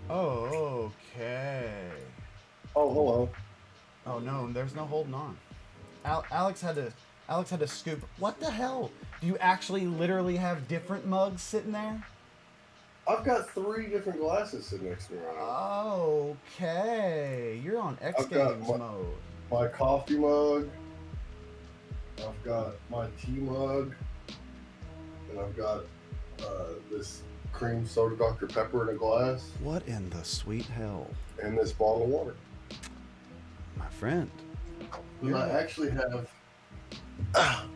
Oh, okay. Oh, hello. Oh no, there's no holding on. Alex had to scoop. What the hell? Do you actually literally have different mugs sitting there? I've got 3 different glasses sitting next to me right now. Okay, you're on X I've got Games mode. my coffee mug. I've got my tea mug. And I've got this cream soda Dr. Pepper in a glass. What in the sweet hell? And this bottle of water. My friend. And I actually have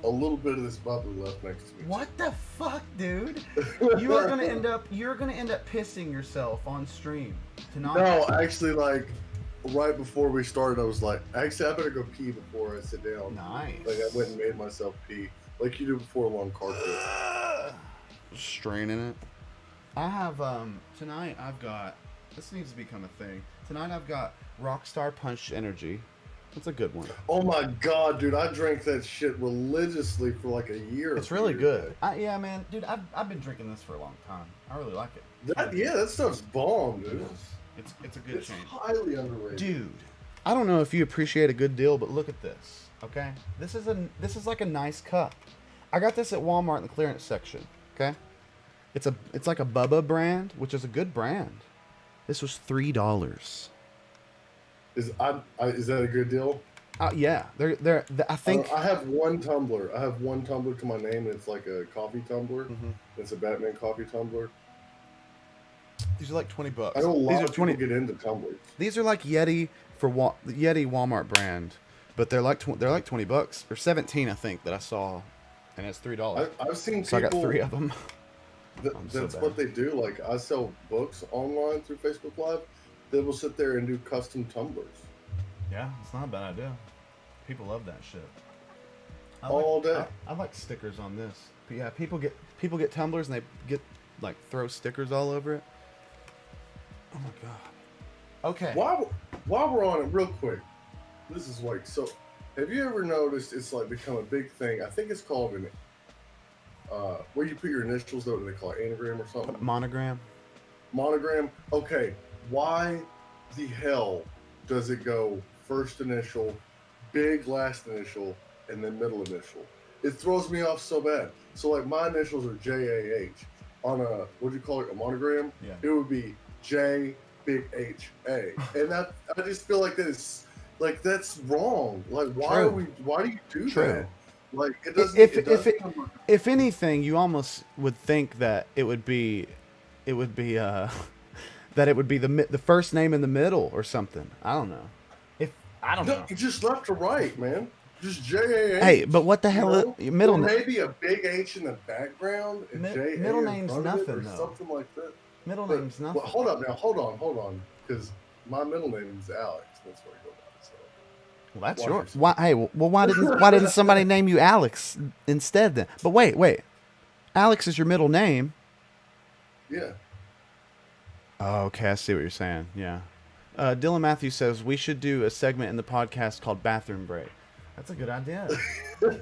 a little bit of this bubbly left next to me. What the fuck, dude? You're gonna end up pissing yourself on stream tonight. No, actually, like right before we started, I was like, actually, I better go pee before I sit down. Nice. Like I went and made myself pee, like you do before a long car trip. Straining it. I have tonight. I've got. This needs to become a thing. Tonight I've got Rockstar Punch Energy. That's a good one. Oh my god, dude! I drank that shit religiously for like a year. It's really good. Yeah, man, dude. I've been drinking this for a long time. I really like it. That stuff's bomb, dude. It's a good change. Highly underrated, dude. I don't know if you appreciate a good deal, but look at this. Okay, this is like a nice cup. I got this at Walmart in the clearance section. Okay, it's like a Bubba brand, which is a good brand. This was $3. Is that a good deal? Yeah, they're I think I have one tumbler. I have one tumbler to my name, and it's like a coffee tumbler. Mm-hmm. It's a Batman coffee tumbler. These are like $20. I know a lot these of people get into tumblers. These are like Yeti Yeti Walmart brand, but they're like $20 or 17, I think, that I saw, and it's $3. I've seen so people. I got 3 of them. That's what they do. Like I sell books online through Facebook Live. They will sit there and do custom tumblers. Yeah, it's not a bad idea. People love that shit. All day. I like stickers on this. But yeah, people get tumblers and they throw stickers all over it. Oh my god. Okay. While we're on it, real quick, this is like so. Have you ever noticed it's like become a big thing? I think it's called an where you put your initials, what do they call it, anagram or something? Monogram. Monogram. Okay. Why the hell does it go first initial, big last initial, and then middle initial? It throws me off so bad. So like my initials are JAH. On a what do you call it, a monogram? Yeah. It would be J big HA. And that I just feel like that's wrong. Like why do you do that? Like it doesn't. If anything, you almost would think that it would be that it would be the first name in the middle or something. I don't know. I don't know. Just left to right, man. Just JAH. Hey, but what the hell? Middle name? Maybe a big H in the background. And middle name's nothing though. Something like that. Middle name's nothing. Well, hold up now. Hold on. Because my middle name is Alex. That's what I go by. So. Well, that's yours. Why didn't somebody name you Alex instead then? But wait. Alex is your middle name. Yeah. Oh, okay, I see what you're saying. Yeah. Dylan Matthews says we should do a segment in the podcast called Bathroom Break. That's a good idea.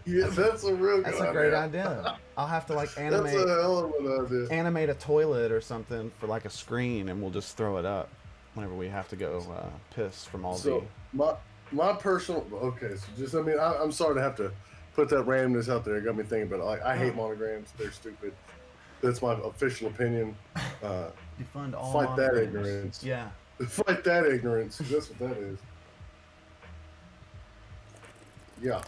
Yeah, that's a real good idea. That's a great idea. I'll have to animate. That's a hell of an idea. Animate a toilet or something for like a screen, and we'll just throw it up whenever we have to go piss from all the. My personal I'm sorry to have to put that randomness out there. It got me thinking about it. Like I hate monograms. They're stupid. That's my official opinion. Defund all fight monograms. That ignorance. Yeah. Fight that ignorance. That's what that is. Yeah.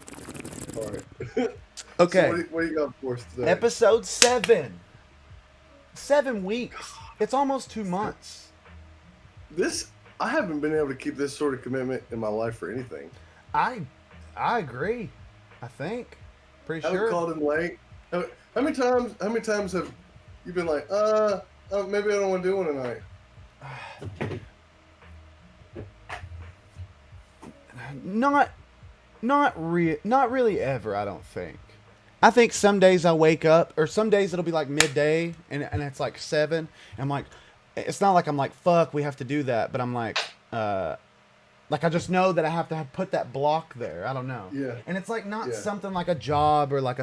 All right. Okay. So what do you got for us today? Episode 7. 7 weeks. It's almost 2 months. I haven't been able to keep this sort of commitment in my life for anything. I agree. I think. Pretty Haven't sure. called in late. How many times have you been like, maybe I don't want to do one tonight? Not really ever, I don't think. I think some days I wake up, or some days it'll be like midday, and it's like 7. And I'm like, it's not like I'm like, fuck, we have to do that, but I'm like I just know that I have to put that block there. I don't know. Yeah. And it's like not Yeah. something like a job or like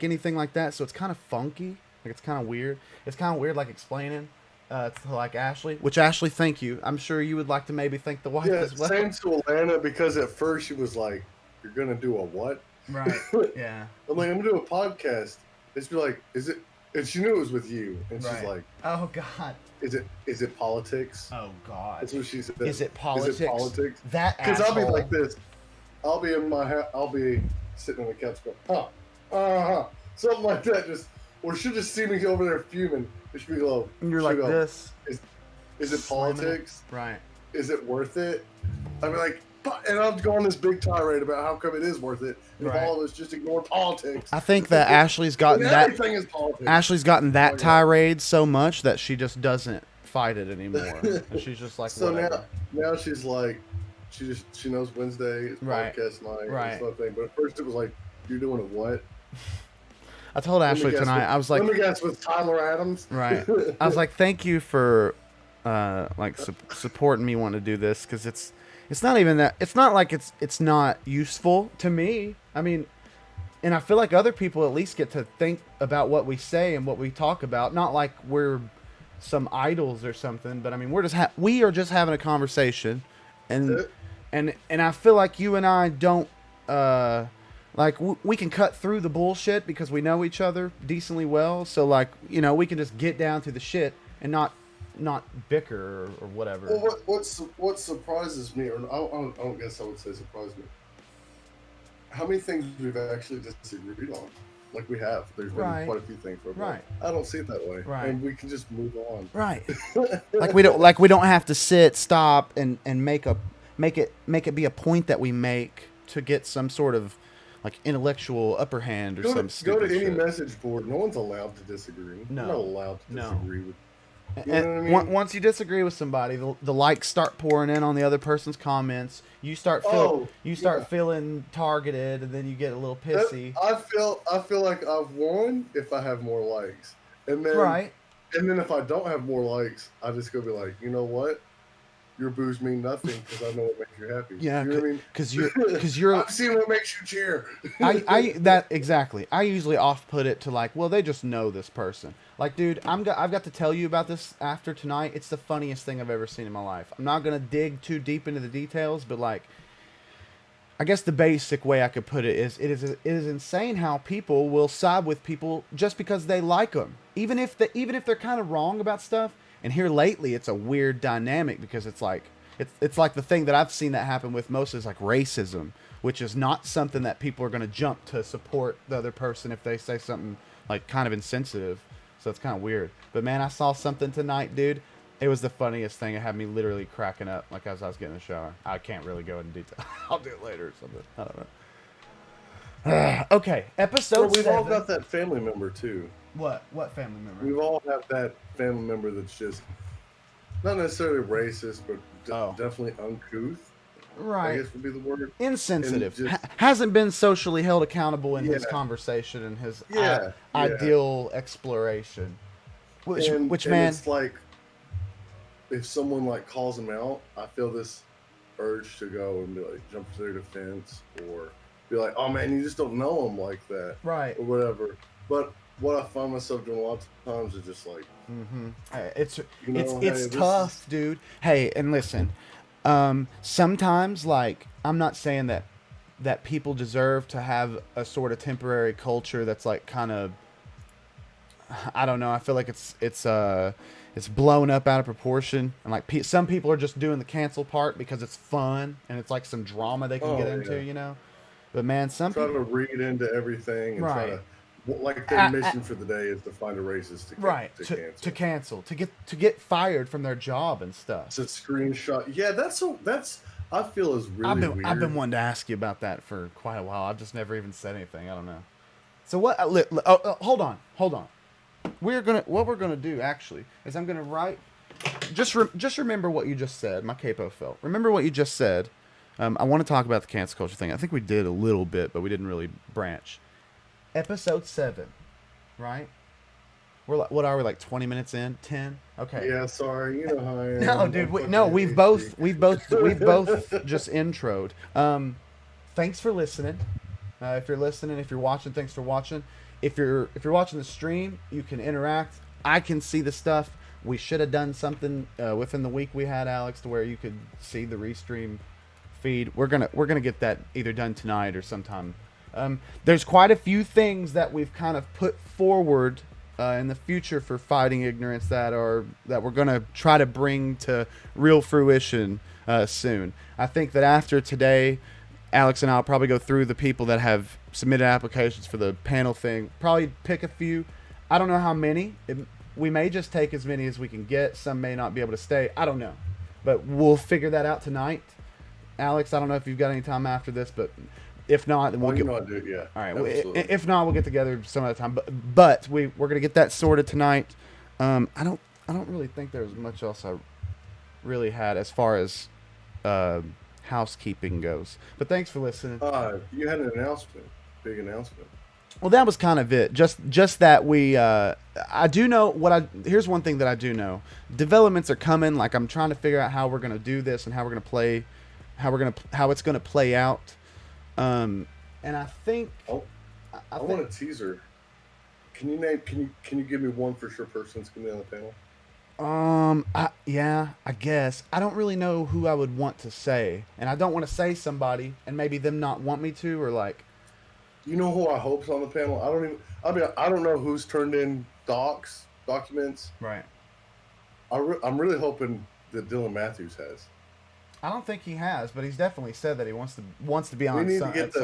anything like that. So it's kind of funky. Like it's kind of weird. It's kind of weird like explaining to like Ashley. Which Ashley, thank you. I'm sure you would like to maybe thank the wife Yeah, as well. same to Alana, because at first she was like, "You're gonna do a what?" Right. Yeah. I'm like, "I'm gonna do a podcast." And she'd be like, "Is it?" And she knew it was with you, and she's Right. like, Oh God. "Is it politics?" Oh God. That's what she said. Is it politics? Is it politics? That Because I'll be asshole. like this. I'll be in my house. I'll be sitting on the couch going, something like that. Or she'll just see me over there fuming. And she'll go, And you're she'll like go, this. Is it slamming politics? it. Right. Is it worth it? I'd be like, and I'll go on this big tirade about how come it is worth it. If Right. all of us just ignore politics. I think that Ashley's gotten And that. everything is politics. Ashley's gotten that Oh, yeah. tirade so much that she just doesn't fight it anymore. And she's just like, So whatever. now she's like, she knows Wednesday is Right. podcast night Right. and stuff. But at first it was like, you're doing a what? I told Ashley tonight, I was like, let me guess, with Tyler Adams. right. I was like, thank you for supporting me wanting to do this, because it's not even that. It's not like it's not useful to me. I mean, and I feel like other people at least get to think about what we say and what we talk about. Not like we're some idols or something, but I mean, we are just having a conversation, and I feel like you and I don't we can cut through the bullshit because we know each other decently well. So like, we can just get down to the shit and not bicker or whatever. Well, what surprises me, or I don't guess I would say surprise me, how many things we've actually disagreed on. Like we have. There's been Right. quite a few things. Where Right. I don't see it that way. Right. And we can just move on. Right. we don't have to stop and make it be a point that we make to get some sort of like intellectual upper hand or Go some to stupid any shit. message board. No one's allowed to disagree. No. You're not allowed to No. disagree with. You know And what I mean? once you disagree with somebody, the likes start pouring in on the other person's comments. You start feeling targeted, and then you get a little pissy. I feel like I've won if I have more likes, and then Right. and then if I don't have more likes, I just go be like, you know what? Your boos mean nothing because I know what makes you happy. Yeah, you know what I mean? because you're I've seen what makes you cheer. Exactly. I usually off-put it to like, well, they just know this person. Like, dude, I've got to tell you about this after tonight. It's the funniest thing I've ever seen in my life. I'm not gonna dig too deep into the details, but like, I guess the basic way I could put it is, it is insane how people will side with people just because they like them, even if they're kind of wrong about stuff. And here lately, it's a weird dynamic because it's like the thing that I've seen that happen with most is like racism, which is not something that people are going to jump to support the other person if they say something like kind of insensitive. So it's kind of weird. But man, I saw something tonight, dude. It was the funniest thing. It had me literally cracking up like as I was getting in the shower. I can't really go into detail. I'll do it later or something. I don't know. Okay, episode Well, we've 7. all got that family member too. What family member? We've all have that family member that's just not necessarily racist, but definitely uncouth. I Right. guess would be the word. Insensitive. And just- Hasn't been socially held accountable in his Yeah. conversation and his Yeah, yeah. ideal exploration. Which And man? it's like if someone like calls them out, I feel this urge to go and be like jump to their defense or be like, oh man, you just don't know them like that, Right. or whatever. But what I find myself doing a lot of times is just like, It's You know, it's hey, this tough, dude. Hey, and listen. Sometimes, like, I'm not saying that people deserve to have a sort of temporary culture that's like kind of, I don't know. I feel like it's blown up out of proportion, and like some people are just doing the cancel part because it's fun and it's like some drama they can get into, But man, some try people to read into everything and try Right. to, like their mission for the day is to find a racist to cancel. to get fired from their job and stuff. It's a screenshot. Yeah, that's I feel is really weird. I've been wanting to ask you about that for quite a while. I've just never even said anything. I don't know. So what? Hold on. What we're gonna do actually is I'm gonna write. Just remember what you just said. My capo fell. Remember what you just said. I want to talk about the cancel culture thing. I think we did a little bit, but we didn't really branch. Episode 7, right? We're like, what are we, like 20 minutes in? 10? Okay. Yeah, sorry. You know how I am. No, dude. We've both just introed. Thanks for listening. If you're listening, if you're watching, thanks for watching. If you're watching the stream, you can interact. I can see the stuff. We should have done something within the week we had, Alex, to where you could see the restream feed. We're gonna get that either done tonight or sometime. There's quite a few things that we've kind of put forward in the future for fighting ignorance that we're gonna try to bring to real fruition soon. I think that after today, Alex and I'll probably go through the people that have submitted applications for the panel thing. Probably pick a few. I don't know how many. We may just take as many as we can get. Some may not be able to stay. I don't know. But we'll figure that out tonight. Alex, I don't know if you've got any time after this, but if not, then we'll get... Yeah. All right. If not, we'll get together some other time. But we're going to get that sorted tonight. I don't really think there's much else I really had as far as housekeeping goes. But thanks for listening. You had an announcement. Big announcement. Well, that was kind of it. Just that we, I do know here's one thing that I do know. Developments are coming. Like, I'm trying to figure out how we're going to do this and how we're going to play, how it's going to play out. And I think, I want a teaser. Can you give me one for sure person that's going to be on the panel? I guess. I don't really know who I would want to say. And I don't want to say somebody and maybe them not want me to, or like, you know who I hope's on the panel? I don't know who's turned in documents. Right. I'm really hoping that Dylan Matthews has. I don't think he has, but he's definitely said that he wants to be on. We need to get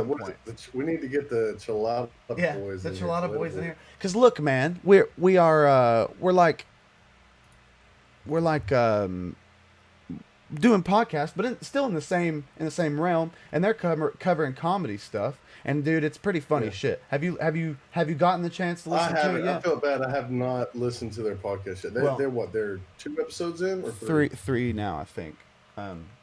we need to get the Chilada boys. The Chilada boys in here. Because look, man, we're like doing podcasts, but still in the same realm, and they're covering comedy stuff. And dude, it's pretty funny shit. Have you gotten the chance to listen to it yet? I feel bad. I have not listened to their podcast yet. They're 2 episodes in or 3? Three now, I think.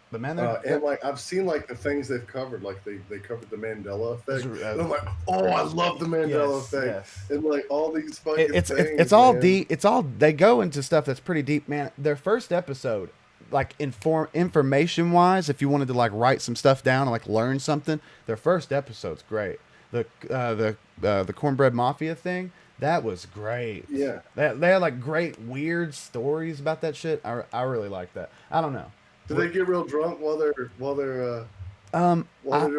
But man, and like I've seen like the things they've covered, like they covered the Mandela effect. And I'm like, I love the Mandela effect, yes. And like all these fucking things. It's all deep. They go into stuff that's pretty deep, man. Their first episode, like information wise, if you wanted to like write some stuff down and like learn something, their first episode's great. The Cornbread Mafia thing, that was great. Yeah, they had like great weird stories about that shit. I really like that. I don't know. Do they get real drunk while they're doing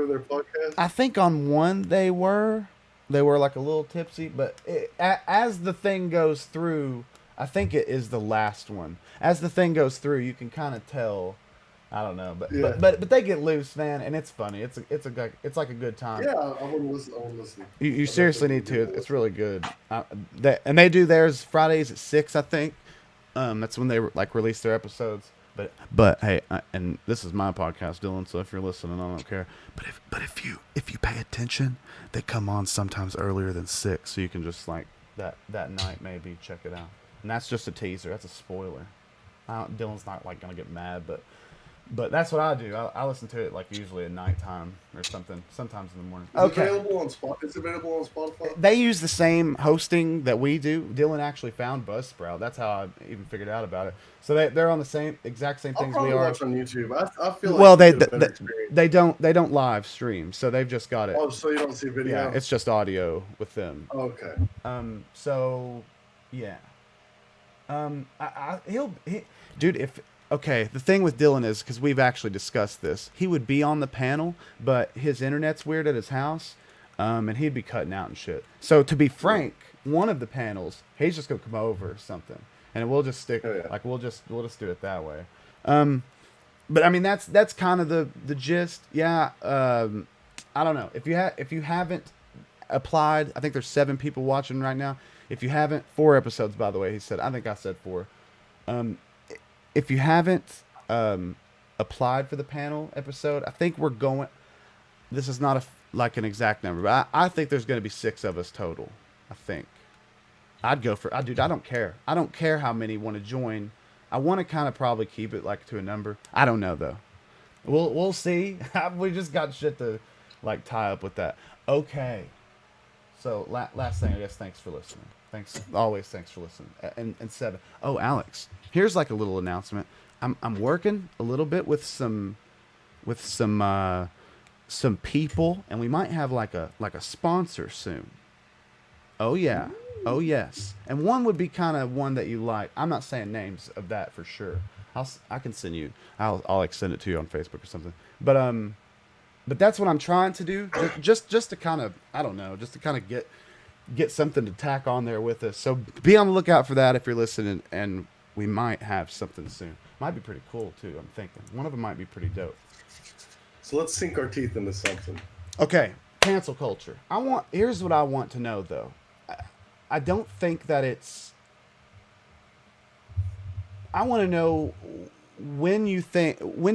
their podcast? I think on one they were like a little tipsy, but as the thing goes through, I think it is the last one. As the thing goes through, you can kind of tell. I don't know, but they get loose, man, and it's funny. It's like a good time. Yeah, I want to listen. You seriously need to. It's really good. And they do theirs Fridays at 6, I think. That's when they like release their episodes. But hey, and this is my podcast, Dylan. So if you're listening, I don't care. But if you pay attention, they come on sometimes earlier than 6, so you can just like that night maybe check it out. And that's just a teaser. That's a spoiler. Dylan's not like gonna get mad, but that's what I do. I listen to it like usually at nighttime or something. Sometimes in the morning. Is it available on Spotify? They use the same hosting that we do. Dylan actually found Buzzsprout. That's how I even figured out about it. So they're on the exact same things we are. Watch on YouTube. I feel like they don't live stream, so they've just got it. Oh, so you don't see video? Yeah, it's just audio with them. Okay. So yeah. Dude, the thing with Dylan is, because we've actually discussed this, he would be on the panel, but his internet's weird at his house, and he'd be cutting out and shit. So to be frank, one of the panels, he's just gonna come over or something, and we'll just stick, like we'll just do it that way. But I mean that's kind of the gist. Yeah. I don't know if you haven't applied. I think there's 7 people watching right now. If you haven't, 4 episodes, by the way, he said. I think I said 4. If you haven't applied for the panel episode, I think we're going. This is not like an exact number, but I think there's going to be 6 of us total. I think I'd go for. Dude, I don't care. I don't care how many want to join. I want to kind of probably keep it like to a number. I don't know though. We'll see. We just got shit to like tie up with that. Okay. So last thing, I guess. Thanks for listening. Thanks for listening. And 7. Oh, Alex, here's like a little announcement. I'm working a little bit with some people, and we might have like a sponsor soon. Oh yeah. Oh yes. And one would be kind of one that you like. I'm not saying names of that for sure. I can send you. I'll like send it to you on Facebook or something. But that's what I'm trying to do. Just to kind of, I don't know, just to kind of get something to tack on there with us. So be on the lookout for that if you're listening, and we might have something soon. Might be pretty cool too. I'm thinking one of them might be pretty dope. So let's sink our teeth into something. Okay, cancel culture. Here's what I want to know though. I don't think that it's. I want to know when do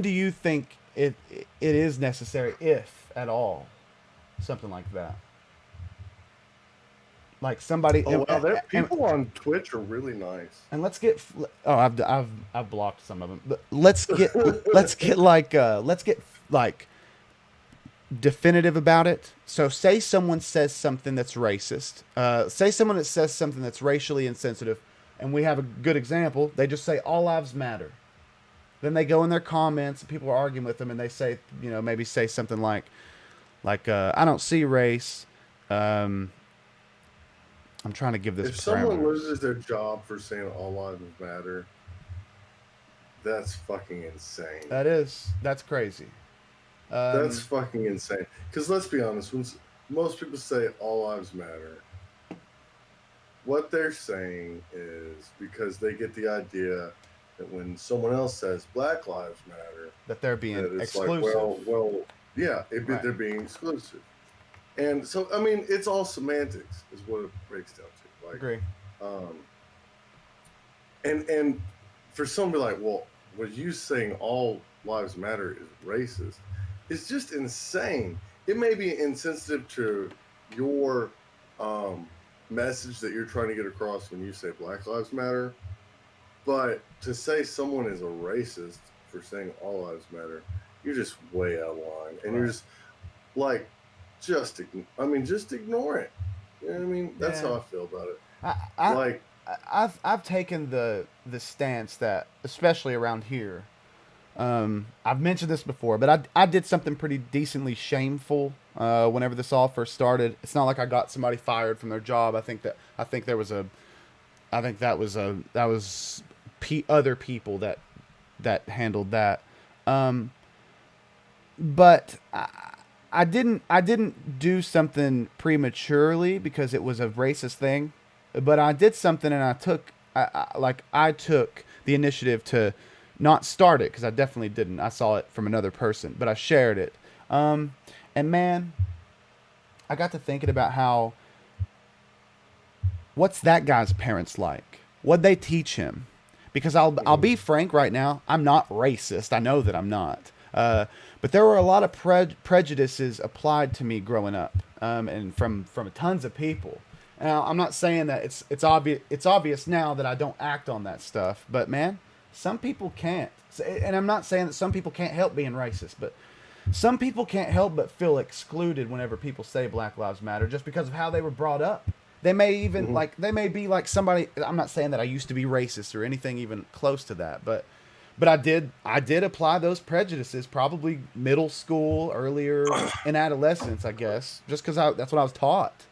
you think it is necessary, if at all, something like that. Like somebody. Oh wow, people on Twitch are really nice. And let's get. Oh, I've blocked some of them. But let's get like definitive about it. So say someone says something that's racist. Say someone that says something that's racially insensitive, and we have a good example. They just say all lives matter. Then they go in their comments, and people are arguing with them, and they say, maybe say something like I don't see race. I'm trying to give this. If someone loses their job for saying all lives matter, that's fucking insane. That's crazy. That's fucking insane. Because let's be honest, when most people say all lives matter, what they're saying is because they get the idea that when someone else says Black Lives Matter, that they're being exclusive. Like, well, yeah, they're being exclusive. And so, I mean, it's all semantics, is what it breaks down to. Like, agree. And for some to be like, well, was you saying all lives matter is racist? It's just insane. It may be insensitive to your message that you're trying to get across when you say Black Lives Matter, but to say someone is a racist for saying all lives matter, you're just way out of line, and you're just like. Just ignore it. You know what I mean? That's how I feel about it. I've taken the stance that, especially around here, I've mentioned this before, but I did something pretty decently shameful whenever this all first started. It's not like I got somebody fired from their job. I think that was other people that handled that. But I didn't do something prematurely because it was a racist thing, but I did something, and I took the initiative to not start it, because I definitely didn't. I saw it from another person, but I shared it. And man, I got to thinking about what's that guy's parents like? What'd they teach him? Because I'll be frank right now, I'm not racist. I know that I'm not. But there were a lot of prejudices applied to me growing up, and from tons of people. Now, I'm not saying that it's obvious now that I don't act on that stuff, but man, some people can't. And I'm not saying that some people can't help being racist, but some people can't help but feel excluded whenever people say Black Lives Matter just because of how they were brought up. They may even they may be like somebody. I'm not saying that I used to be racist or anything even close to that, but I did apply those prejudices probably middle school, earlier in adolescence, I guess, just because that's what I was taught.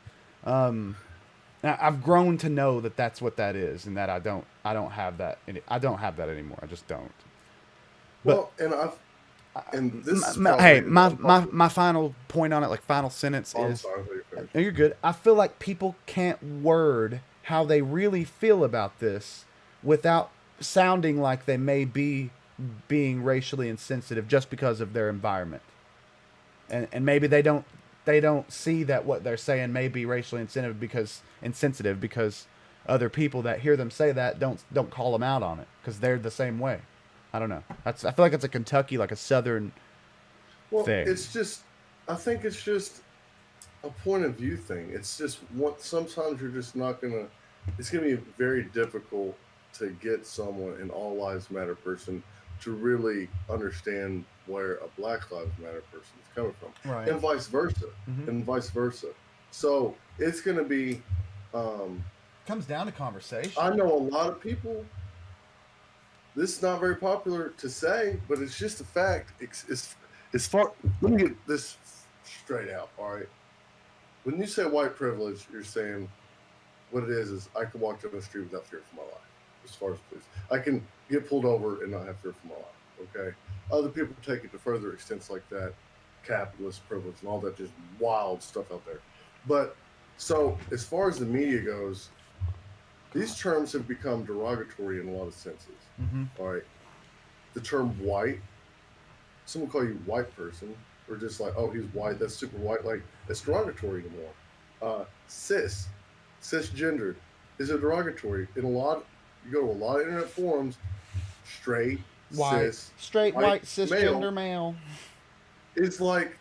Now I've grown to know that that's what that is, and that I don't have that. I don't have that anymore. I just don't. But, well, and this is my final point on it, like final sentence is. No, you're good. I feel like people can't word how they really feel about this without sounding like they may be being racially insensitive just because of their environment, and maybe they don't see that what they're saying may be racially insensitive because other people that hear them say that don't call them out on it because they're the same way. I don't know. I feel like it's a Kentucky, like a Southern thing. I think it's just a point of view thing. It's just what sometimes you're just not gonna. It's gonna be very difficult to get someone, an all lives matter person, to really understand where a Black Lives Matter person is coming from, Right. and vice versa, Mm-hmm. and vice versa. So it's gonna be. Um, Comes down to conversation. I know a lot of people. This is not very popular to say, but it's just a fact. It's far. Let me get this straight out. All right. When you say white privilege, you're saying what it is I can walk down the street without fear for my life. As far as police, I can get pulled over and not have fear for my life. Okay. Other people take it to further extents like that, capitalist privilege and all that just wild stuff out there. But so as far as the media goes, these terms have become derogatory in a lot of senses. Mm-hmm. All right. The term white, someone call you white person, or just like, oh, he's white, that's super white, like that's derogatory anymore. Cis, cisgendered is a derogatory. In a lot, you go to a lot of internet forums, straight, White, cis, straight white cisgender male, male. is like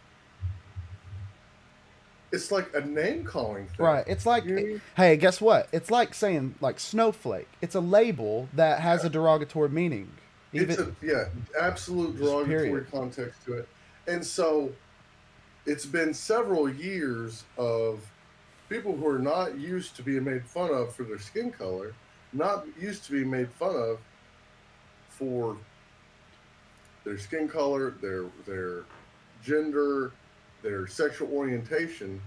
it's like a name calling thing. Right. It's like, You know what I mean? hey, guess what? It's like saying like snowflake. It's a label that has a derogatory meaning. It's a absolute derogatory context to it. And so it's been several years of people who are not used to being made fun of for their skin color, not used to being made fun of for their skin color, their gender, their sexual orientation,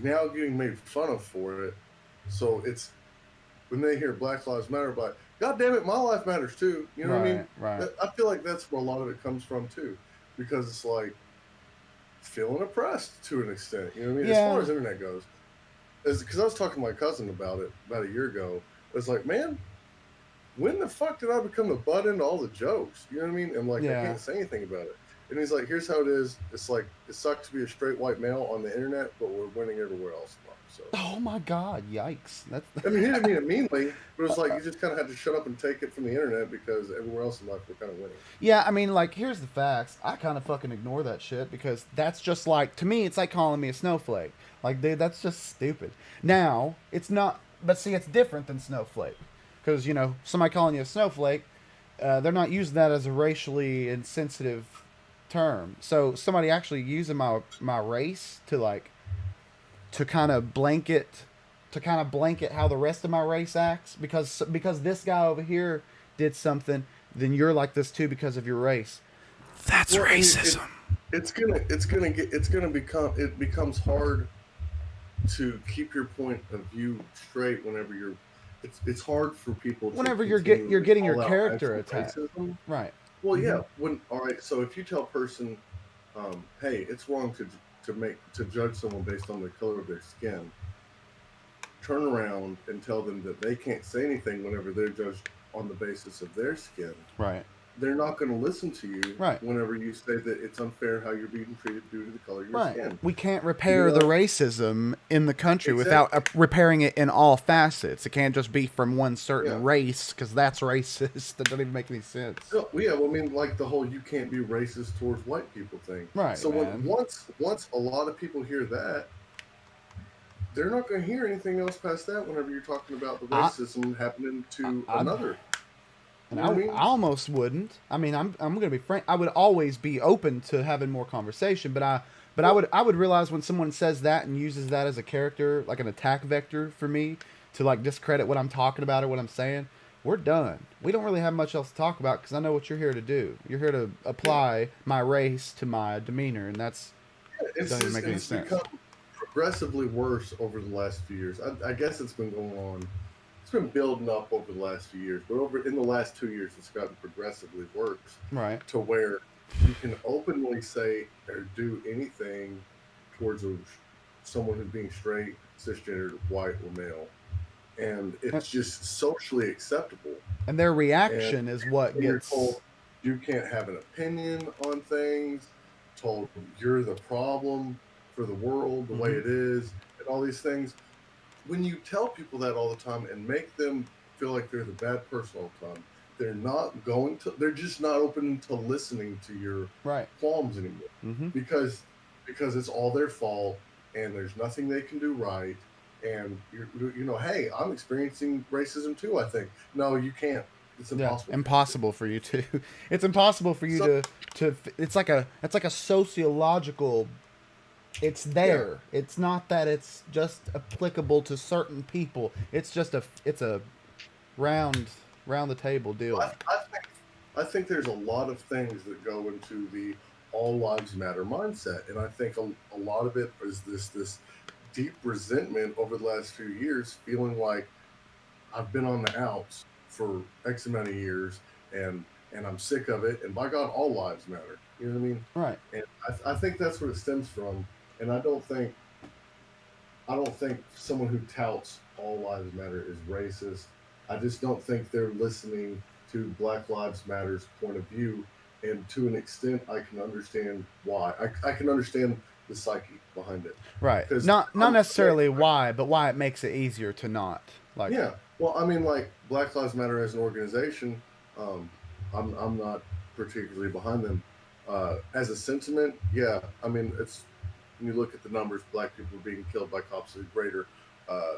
now getting made fun of for it. So it's when they hear Black Lives Matter, like, God damn it, my life matters too. You know what I mean? Right. I feel like that's where a lot of it comes from too, because it's like feeling oppressed to an extent. You know what I mean? Yeah. As far as internet goes, because I was talking to my cousin about it about a year ago. It's like, man, when the fuck did I become the butt into all the jokes? You know what I mean? And like, I can't say anything about it. And he's like, here's how it is. It's like, it sucks to be a straight white male on the internet, but we're winning everywhere else. So. Oh my God! Yikes! That's. I mean, he didn't mean it meanly, but it's like you just kind of had to shut up and take it from the internet because everywhere else in life we're kind of winning. Yeah, I mean, like, here's the facts. I kind of fucking ignore that shit because that's just like, to me, it's like calling me a snowflake. Like, dude, that's just stupid. Now, it's not, but see, it's different than snowflake. Because, you know, somebody calling you a snowflake, they're not using that as a racially insensitive term. So somebody actually using my race to, like, to kind of blanket how the rest of my race acts, because this guy over here did something, then you're like this too because of your race. That's racism. It becomes hard to keep your point of view straight whenever you're. It's hard for people. Whenever you're getting your character attacked. Racism. Right. Well, yeah. All right. So if you tell a person, hey, it's wrong to judge someone based on the color of their skin, turn around and tell them that they can't say anything whenever they're judged on the basis of their skin. Right. They're not going to listen to you. Right. Whenever you say that it's unfair how you're being treated due to the color of your skin. We can't repair the racism in the country without repairing it in all facets. It can't just be from one certain race, because that's racist. That doesn't even make any sense. So, yeah, well, I mean, like the whole "you can't be racist towards white people" thing. Right. So once a lot of people hear that, they're not going to hear anything else past that. Whenever you're talking about the racism happening to another. And I almost wouldn't. I mean, I'm going to be frank. I would always be open to having more conversation, but I would realize when someone says that and uses that as a character, like an attack vector for me to like discredit what I'm talking about or what I'm saying, we're done. We don't really have much else to talk about because I know what you're here to do. You're here to apply my race to my demeanor, and that's doesn't even make any sense. It's become progressively worse over the last few years. I guess it's been going on. It's been building up over the last few years, but in the last 2 years, it's gotten progressively worse. Right. To where you can openly say or do anything towards someone who's being straight, cisgender, white, or male, and it's just socially acceptable. And their reaction is what gets. Told you can't have an opinion on things. Told you're the problem for the world, the way it is, and all these things. When you tell people that all the time and make them feel like they're the bad person all the time, they're just not open to listening to your qualms anymore. Because it's all their fault. and there's nothing they can do right. And hey, I'm experiencing racism too. I think no, you can't. It's Yeah, impossible for you impossible for you to. It's impossible for you to. So to. It's like a sociological. It's yeah, there. It's not that it's just applicable to certain people. It's a round round the table deal. I think there's a lot of things that go into the all lives matter mindset, and I think a lot of it is this deep resentment over the last few years, feeling like I've been on the outs for X amount of years, and I'm sick of it. And by God, all lives matter. You know what I mean? Right. And I think that's where it stems from. And I don't think someone who touts all lives matter is racist. I just don't think they're listening to Black Lives Matter's point of view. And to an extent, I can understand why. I can understand the psyche behind it. Right. Because Not necessarily why, but why it makes it easier to not. Like yeah. Well, I mean, like Black Lives Matter as an organization, um, I'm not particularly behind them. As a sentiment, yeah. I mean, it's when you look at the numbers, black people being killed by cops is greater. Uh,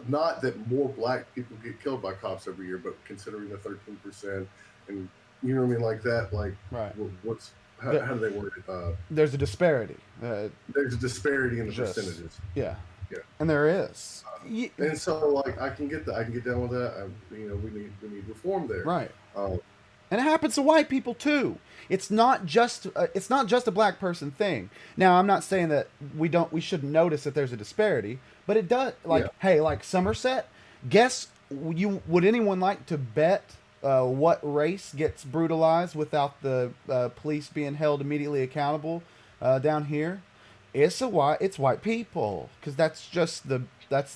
Not that more black people get killed by cops every year, but considering the 13%, and you know what I mean, like that, like right. what's The, how do they word it? there's a disparity. There's a disparity in the Just percentages. yeah. Yeah. And there is. And so like I can get that. I can get down with that. We need reform there. Right. Um, And it happens to white people too. It's not just a black person thing. Now, I'm not saying that we shouldn't notice that there's a disparity, but it does. Like, yeah. hey, like Somerset, guess would anyone like to bet what race gets brutalized without the police being held immediately accountable down here? It's white people, because that's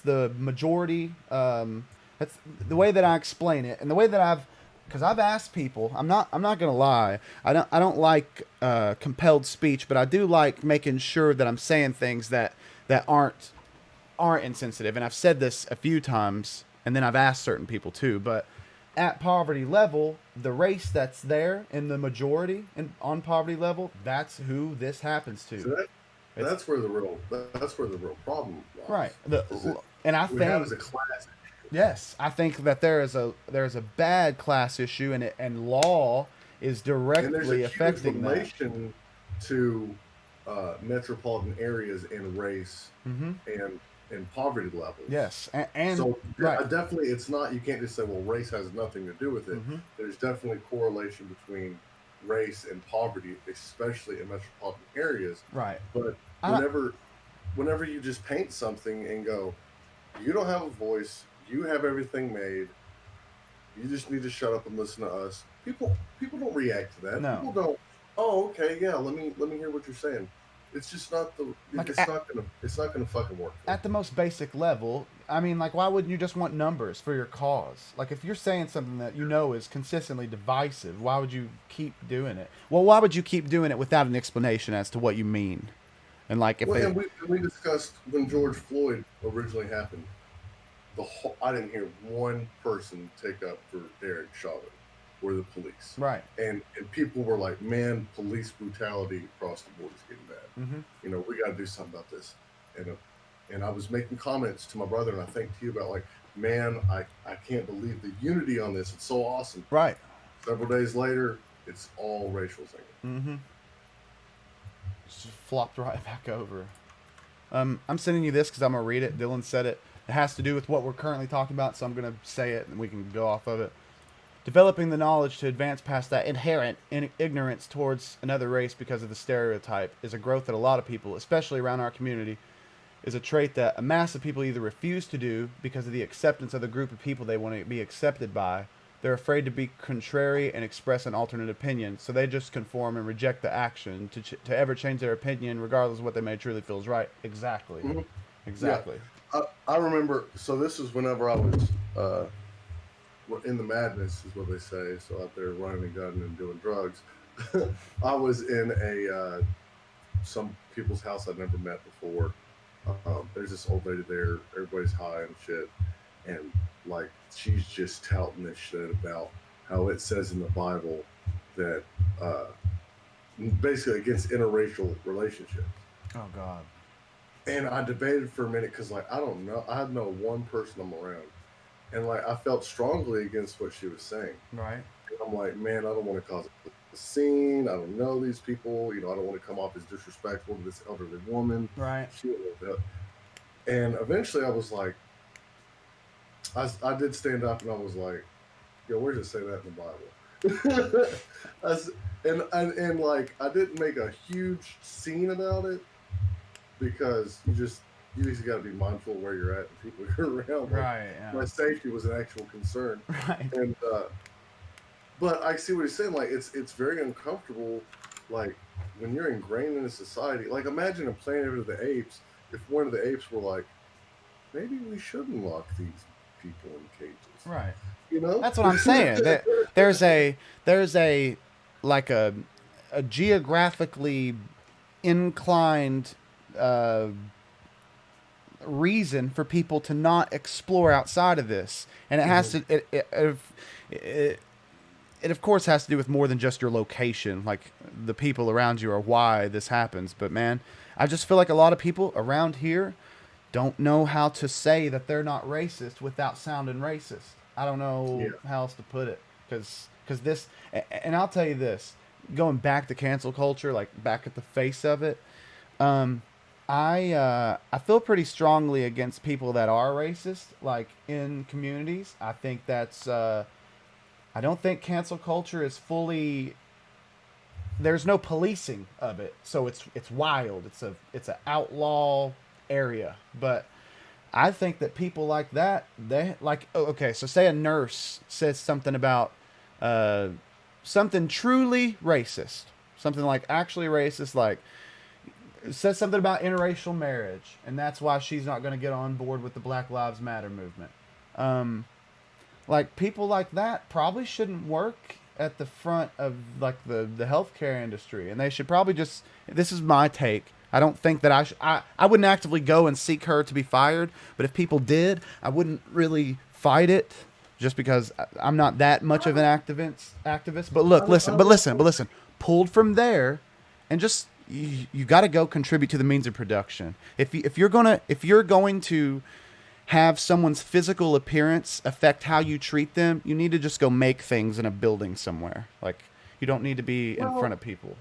the majority. That's the way that I explain it, and the way that because I've asked people. I'm not gonna lie. I don't like compelled speech, but I do like making sure that I'm saying things that aren't insensitive. And I've said this a few times, and then I've asked certain people too. But at poverty level, the race that's there in the majority and on poverty level, that's who this happens So to. It's that's where the real problem right. lies. Is that And I we have think as a class. yes, I think that there is a bad class issue, and law is And there's a directly huge affecting that. relation to metropolitan areas and race Mm-hmm. and poverty levels. Yes, and So right. definitely, it's not. You can't just say, "Well, race has nothing to do with it." Mm-hmm. There's definitely correlation between race and poverty, especially in metropolitan areas. Right. But I don't, whenever you just paint something and go, "You don't have a voice. You have everything made. You just need to shut up and listen to us." People don't react to that. no. People don't. Oh, okay, yeah. Let me hear what you're saying. It's just not the. Like It's not gonna fucking work for at the most basic level, I mean, like, why wouldn't you just want numbers for your cause? Like, if you're saying something that you know is consistently divisive, why would you keep doing it? Well, why would you keep doing it without an explanation as to what you mean? And like, if Well, they and we discussed when George Floyd originally happened. I didn't hear one person take up for Derek Chauvin or the police, right. and people were like, "Man, police brutality across the board is getting bad. Mm-hmm. We got to do something about this." And I was making comments to my brother, and I think to you about like, "Man, I can't believe the unity on this. It's so awesome." Right. Several days later, it's all racial thing. Mm-hmm. Just flopped right back over. I'm sending you this because I'm gonna read it. Dylan said it. It has to do with what we're currently talking about, so I'm gonna say it and we can go off of it. Developing the knowledge to advance past that inherent ignorance towards another race because of the stereotype is a growth that a lot of people, especially around our community, is a trait that a mass of people either refuse to do because of the acceptance of the group of people they want to be accepted by. They're afraid to be contrary and express an alternate opinion, so they just conform and reject the action to ever change their opinion, regardless of what they may truly feel is right. Exactly. Mhm. Yeah, Exactly. I remember. So this was whenever I was in the madness, is what they say. So out there running and gunning and doing drugs. I was in some people's house I'd never met before. There's this old lady there. Everybody's high and shit, and like she's just touting this shit about how it says in the Bible that basically against interracial relationships. Oh God. And I debated for a minute because, like, I don't know. I know one person I'm around. And, like, I felt strongly against what she was saying. Right. And I'm like, man, I don't want to cause a scene. I don't know these people. You know, I don't want to come off as disrespectful to this elderly woman. Right. She don't know that. And eventually I was like, I did stand up and I was like, yo, where does it say that in the Bible? I s- and like I didn't make a huge scene about it because you just got to be mindful of where you're at and people you're around. Like Right. my Yeah. safety was an actual concern, Right. and but I see what he's saying. Like it's very uncomfortable. Like when you're ingrained in a society. Like imagine a Planet of the Apes. If one of the apes were like, maybe we shouldn't lock these people in cages. Right. You know? That's what I'm saying. There's a like a geographically inclined uh, reason for people to not explore outside of this, and it has to it, it of course has to do with more than just your location. Like the people around you are why this happens. But man, I just feel like a lot of people around here don't know how to say that they're not racist without sounding racist. I don't know Yeah. how else to put it because this and I'll tell you this, going back to cancel culture, like back at the face of it, um, I feel pretty strongly against people that are racist, like in communities. I think that's I don't think cancel culture is fully. There's no policing of it, so it's wild. It's an outlaw area, but I think that people like that, they like, oh, okay, so say a nurse says something about uh, something truly racist, something like actually racist, like says something about interracial marriage, and that's why she's not going to get on board with the Black Lives Matter movement. Um, like people like that probably shouldn't work at the front of like the healthcare industry, and they should probably just. This is my take. I don't think that I wouldn't actively go and seek her to be fired, but if people did, I wouldn't really fight it just because I'm not that much of an activist. But look, listen, but listen, pulled from there, and just you got to go contribute to the means of production. If you're going to have someone's physical appearance affect how you treat them, you need to just go make things in a building somewhere. Like you don't need to be in front Well, of people.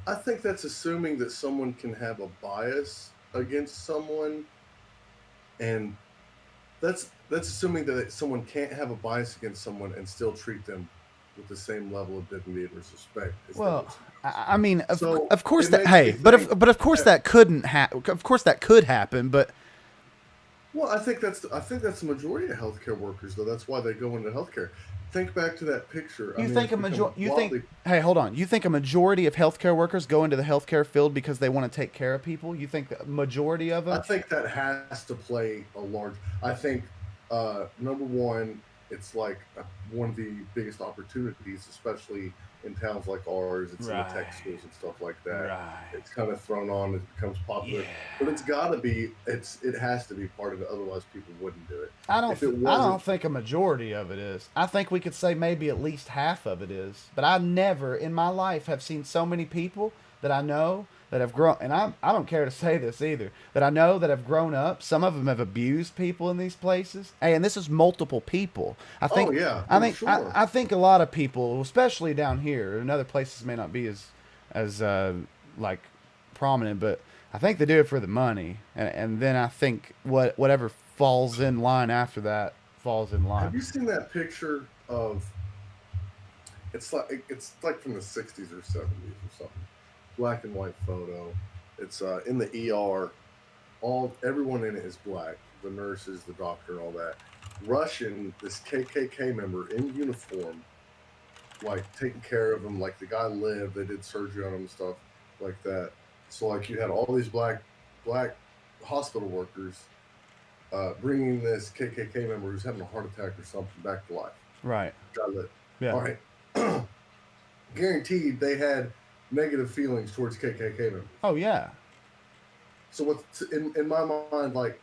I think that's assuming that someone can have a bias against someone, and that's assuming that someone can't have a bias against someone and still treat them with the same level of dignity and respect as they Well, would. I mean, So of course it that. makes me Hey, think. but of course that couldn't happen. Of course that could happen. But Well, I think that's the majority of healthcare workers, though. That's why they go into healthcare. Think back to that picture. I you mean, think it's a major become you think wildly. hey, hold on. You think a majority of healthcare workers go into the healthcare field because they want to take care of people? You think the majority of I them? think that has to play a large. I think number one, it's like one of the biggest opportunities, especially in towns like ours. It's in the tech Right. schools and stuff like that. Right. It's kind of thrown on. It becomes Yeah. popular, but it's got to be. It has to be part of it. Otherwise, people wouldn't do it. If it I wasn't, don't think a majority of it is. I think we could say maybe at least half of it is. But I never in my life have seen so many people that I know that have grown, and I don't care to say this either, that I know that have grown up. Some of them have abused people in these places. Hey, and this is multiple people. oh yeah, for sure. I think a lot of people, especially down here, and other places may not be as like prominent, but I think they do it for the money, and then I think whatever falls in line after that falls in line. Have you seen that picture of? It's like from the '60s or '70s or something. Black and white photo. It's in the ER. All everyone in it is black. The nurses, the doctor, all that. Russian, this KKK member in uniform, like taking care of him. Like the guy lived. They did surgery on him and stuff like that. So like you had all these black hospital workers bringing this KKK member who's having a heart attack or something back to life. Right. Got lit. Yeah. All right. Guaranteed they had negative feelings towards KKK members. Oh yeah. So what's in my mind, like,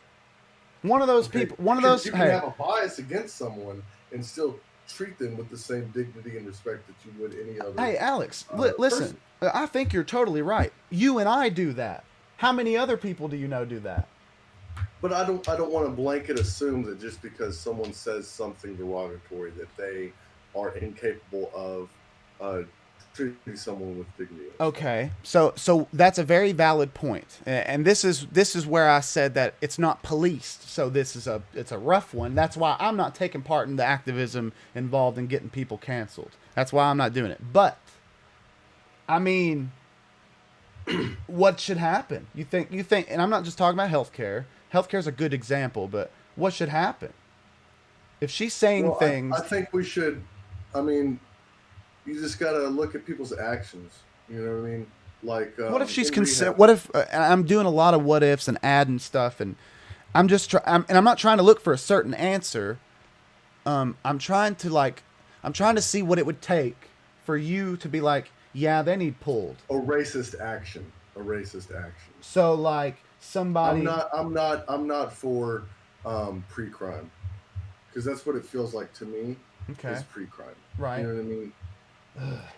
One of those okay, people. One of those. you can Hey, have a bias against someone and still treat them with the same dignity and respect that you would any other hey, Alex. person. Listen. I think you're totally right. You and I do that. How many other people do you know do that? But I don't want to blanket assume that just because someone says something derogatory that they are incapable of uh, treating someone with dignity and respect. Okay, so that's a very valid point, and this is where I said that it's not policed. So it's a rough one. That's why I'm not taking part in the activism involved in getting people canceled. That's why I'm not doing it. But I mean, what should happen? You think, and I'm not just talking about healthcare. Healthcare is a good example, but what should happen if she's saying Well, I things? think we should. I mean, you just got to look at people's actions. You know what I mean? Like What if she's in rehab. What if I'm doing a lot of what ifs and adding stuff, and and I'm not trying to look for a certain answer. I'm trying to I'm trying to see what it would take for you to be like, yeah, they need pulled. A racist action. A racist action. So like I'm somebody, not. I'm not. I'm not for pre-crime because that's what it feels like to me. okay, Is pre-crime. You right, know what I mean?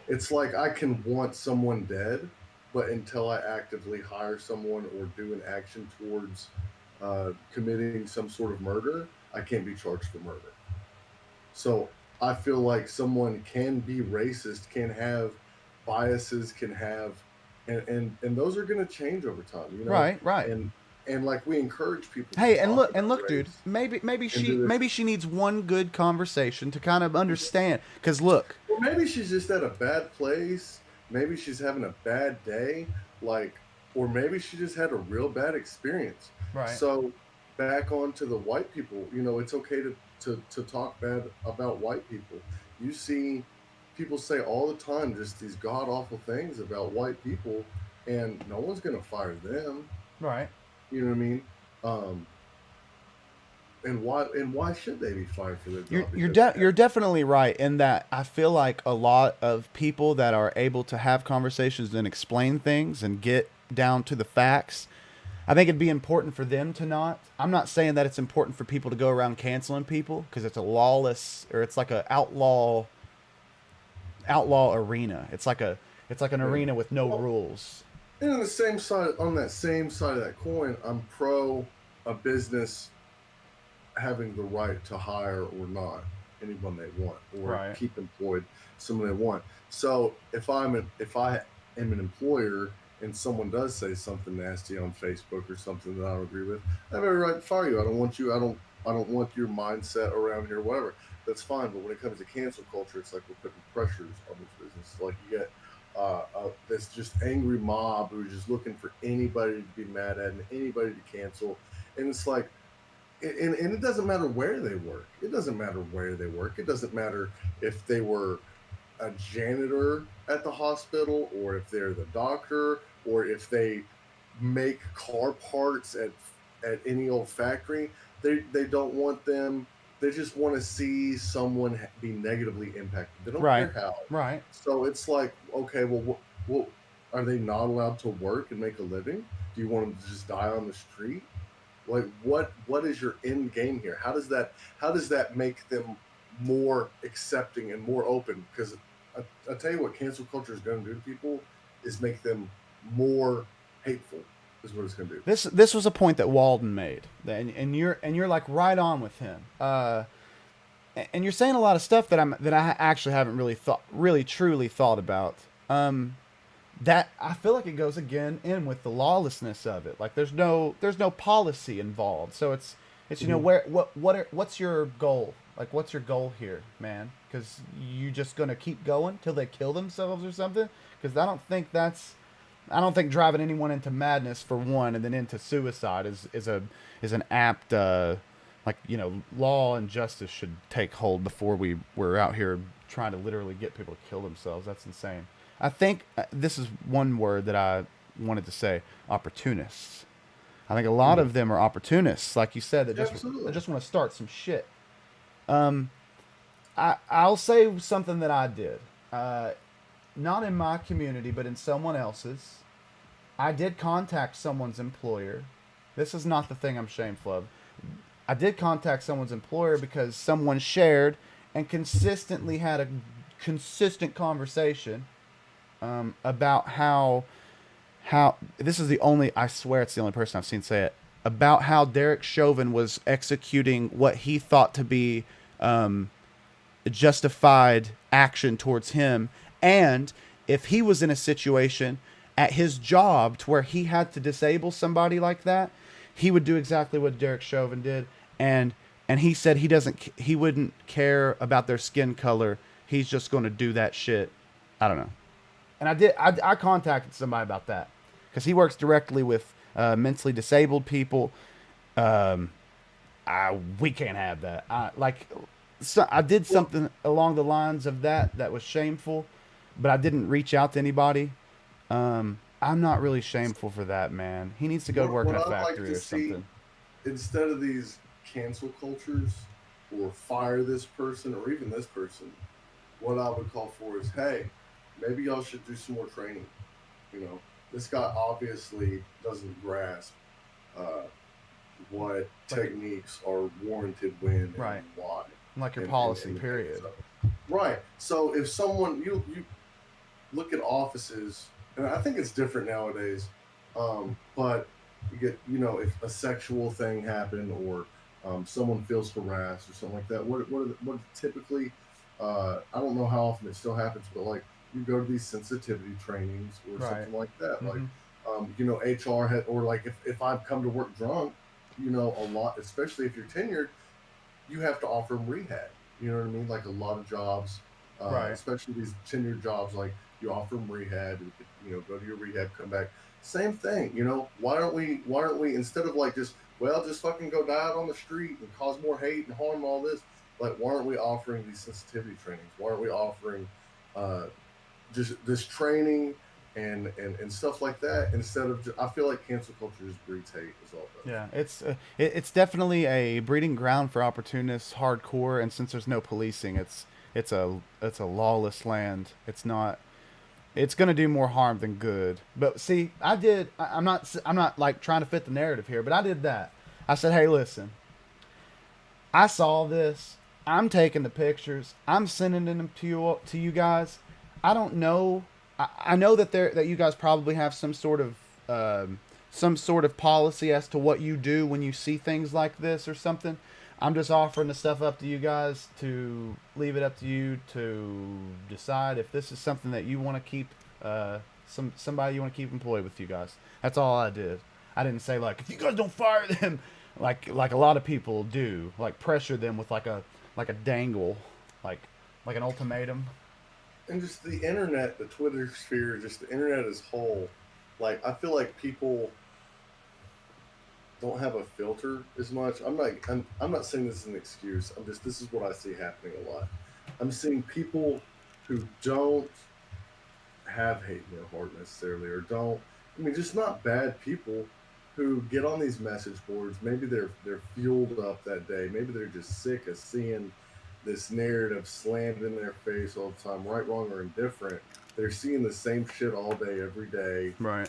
It's like I can want someone dead, but until I actively hire someone or do an action towards committing some sort of murder, I can't be charged for murder. So I feel like someone can be racist, can have biases, can have, and those are going to change over time, you know. right, right. And like we encourage people to Hey, talk and about look, dude. race and do this. Maybe she needs one good conversation to kind of understand. Cause look, Or maybe she's just at a bad place. Maybe she's having a bad day. Like, or maybe she just had a real bad experience. right, So, back on to the white people, you know, it's okay to talk bad about white people. You see people say all the time just these god awful things about white people, and no one's going to fire them. right. You know what I mean? Um, and why should they be fired for their job? Because You're definitely right in that I feel like a lot of people that are able to have conversations and explain things and get down to the facts. I think it'd be important for them to not. I'm not saying that it's important for people to go around canceling people because it's a lawless or it's like a outlaw arena. It's like an yeah. arena with no Well, rules. and on the same side, on that same side of that coin, I'm pro a business having the right to hire or not anyone they want or Right. keep employed someone they want. So if I am an employer and someone does say something nasty on Facebook or something that I don't agree with, I have every right to fire you. I don't want you. I don't want your mindset around here. Whatever. That's fine. But when it comes to cancel culture, it's like we're putting pressures on this business. Like you get this just angry mob who's just looking for anybody to be mad at and anybody to cancel, and it's like and it doesn't matter where they work. It doesn't matter where they work. It doesn't matter if they were a janitor at the hospital or if they're the doctor or if they make car parts at any old factory. They don't want them. They just want to see someone be negatively impacted. They don't Right. care how. Right. So it's like, okay, well, are they not allowed to work and make a living? Do you want them to just die on the street? Like what is your end game here? How does that make them more accepting and more open? Because I tell you what, cancel culture is going to do to people is make them more hateful. Is what it's going to do. This was a point that Walden made, and you're like right on with him. And you're saying a lot of stuff that I actually haven't really truly thought about. That I feel like it goes again in with the lawlessness of it. Like there's no policy involved. So it's you know Mhm. where what's your goal? Like what's your goal here, man? Because you just gonna keep going till they kill themselves or something? Because I don't think driving anyone into madness for one and then into suicide is an apt like you know law and justice should take hold before we're out here trying to literally get people to kill themselves. That's insane. I think this is one word that I wanted to say: opportunists. I think a lot Mhm. of them are opportunists, like you said, that Absolutely. just want to start some shit. Um, I'll say something that I did, not in my community, but in someone else's. I did contact someone's employer. This is not the thing I'm shameful of. I did contact someone's employer because someone shared and consistently had a consistent conversation about how this is the only, I swear it's the only person I've seen say it, about how Derek Chauvin was executing what he thought to be justified action towards him. And if he was in a situation at his job to where he had to disable somebody like that, he would do exactly what Derek Chauvin did. And he said he wouldn't care about their skin color. He's just going to do that shit. I don't know. And I contacted somebody about that because he works directly with mentally disabled people. We can't have that. I did something along the lines of that was shameful, but I didn't reach out to anybody. I'm not really shameful for that, man. He needs to go work in a factory or something. Instead of these cancel cultures or fire this person or even this person, what I would call for is, hey, maybe y'all should do some more training. You know, this guy obviously doesn't grasp what techniques are warranted when and why. Like your policy, period. Right. So if someone you look at offices, and I think it's different nowadays, but you get, you know, if a sexual thing happened or someone feels harassed or something like that, what typically, I don't know how often it still happens, but like you go to these sensitivity trainings or something like that. Mm-hmm. Like, you know, HR or like if I've come to work drunk, you know, a lot, especially if you're tenured, you have to offer them rehab. You know what I mean? Like a lot of jobs, especially these tenured jobs, like you offer them rehab, you know, go to your rehab, come back. Same thing, you know, why aren't we, instead of like just fucking go die out on the street and cause more hate and harm and all this, like, why aren't we offering these sensitivity trainings? Why aren't we offering just this training and stuff like that instead of I feel like cancel culture just breeds hate is all that. Yeah, it's definitely a breeding ground for opportunists, hardcore, and since there's no policing, it's a lawless land. It's going to do more harm than good. But see, I'm not like trying to fit the narrative here, but I did that. I said, "Hey, listen. I saw this. I'm taking the pictures. I'm sending them to you guys. I don't know. I know that you guys probably have some sort of policy as to what you do when you see things like this or something. I'm just offering the stuff up to you guys to leave it up to you to decide if this is something that you want to keep somebody you want to keep employed with you guys." That's all I did. I didn't say like, if you guys don't fire them, like a lot of people do, like pressure them with like a dangle, like an ultimatum. And just the internet, the Twitter sphere, just the internet as whole, like I feel like people don't have a filter as much. I'm not saying this is an excuse. This is what I see happening a lot. I'm seeing people who don't have hate in their heart necessarily, or don't. I mean, just not bad people who get on these message boards. Maybe they're fueled up that day. Maybe they're just sick of seeing this narrative slammed in their face all the time, right, wrong, or indifferent. They're seeing the same shit all day, every day. Right.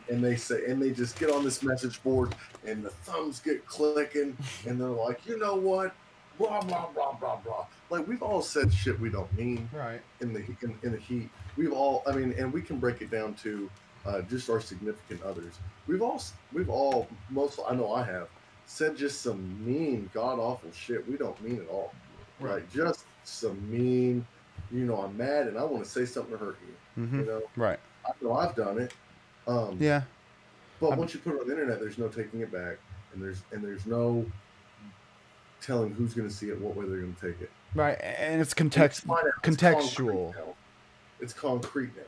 And they just get on this message board and the thumbs get clicking and they're like, you know what? Blah, blah, blah, blah, blah. Like, we've all said shit we don't mean. Right. In the heat. We've all, I mean, and we can break it down to just our significant others. We've all, I know I have, said just some mean, god-awful shit we don't mean at all. Right. Like, just some mean, you know, I'm mad and I want to say something to hurt you. Mm-hmm. You know? Right. I know I've done it. Yeah. But once you put it on the internet, there's no taking it back, and there's no telling who's going to see it, what way they're going to take it. Right, and it's contextual. It's concrete now.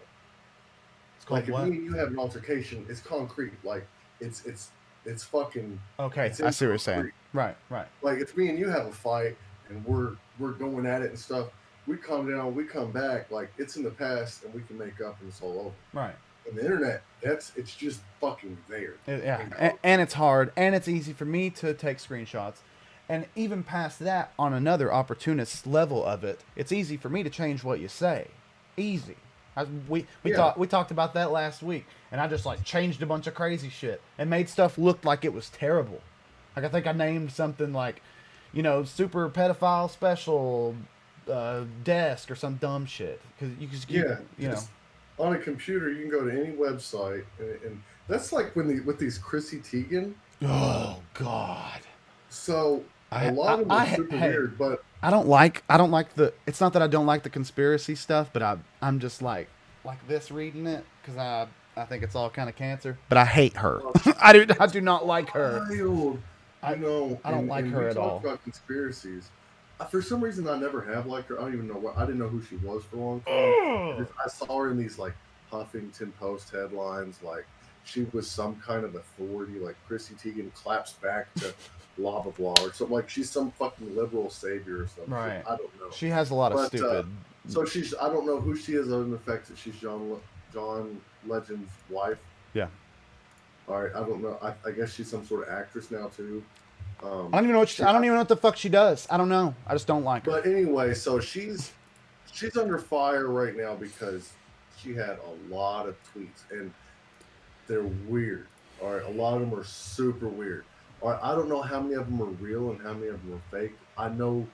It's called like what? If me and you have an altercation, it's concrete. Like it's fucking. Okay, I see what you're saying. Right. Like if me and you have a fight and we're going at it and stuff, we calm down, we come back, like it's in the past and we can make up and it's all over. Right. And the internet, it's just fucking there. And it's hard, and it's easy for me to take screenshots. And even past that, on another opportunist level of it, it's easy for me to change what you say. Easy. We talked about that last week, and I just like changed a bunch of crazy shit and made stuff look like it was terrible. Like I think I named something like, you know, super pedophile special desk or some dumb shit because you just you know. on a computer, you can go to any website, and that's like with these Chrissy Teigen. Oh God. So a lot of them are super Hey, weird, but I don't like the. It's not that I don't like the conspiracy stuff, but I'm just like this reading it because I think it's all kind of cancer. But I hate her. I do not like her. wild, I I don't like and her we at talked all. about conspiracies. For some reason, I never have liked her. I don't even know what. I didn't know who she was for a long time. Ugh. I saw her in these like Huffington Post headlines, like she was some kind of authority, like Chrissy Teigen claps back to blah blah blah, or something like she's some fucking liberal savior or some shit. Right. I don't know, She has a lot of but stupid. so she's. I don't know who she is, other than the fact that she's John Legend's wife. Yeah. All right, I don't know. I guess she's some sort of actress now too. I don't even know I don't even know what the fuck she does. I don't know. I just don't like her. But anyway, so she's under fire right now because she had a lot of tweets and they're weird. All right, a lot of them are super weird. All right, I don't know how many of them are real and how many of them are fake. I know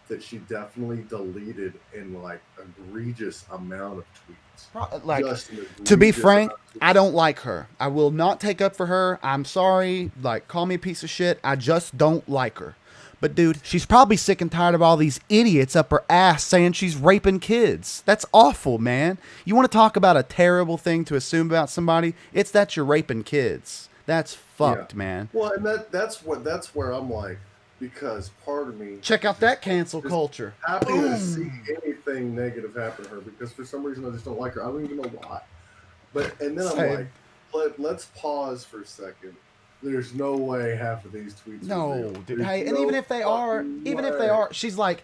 that she definitely deleted in like egregious amount of tweets. Like, Just an to be egregious frank, amount of I tweets. don't like her. I will not take up for her. I'm sorry. Like, call me a piece of shit. I just don't like her. But dude, she's probably sick and tired of all these idiots up her ass saying she's raping kids. That's awful, man. You want to talk about a terrible thing to assume about somebody? It's that you're raping kids. That's Yeah. fucked, man. Well, and that's where I'm like, because part of me Check out is that cancel just culture. happy to see Boom. anything negative happen to her because for some reason I just don't like her. I don't even know why. But and then I'm Same. like, let's pause for a second. There's no way half of these tweets are No, real. dude. There's Hey, and no fucking even if they way. are, she's like,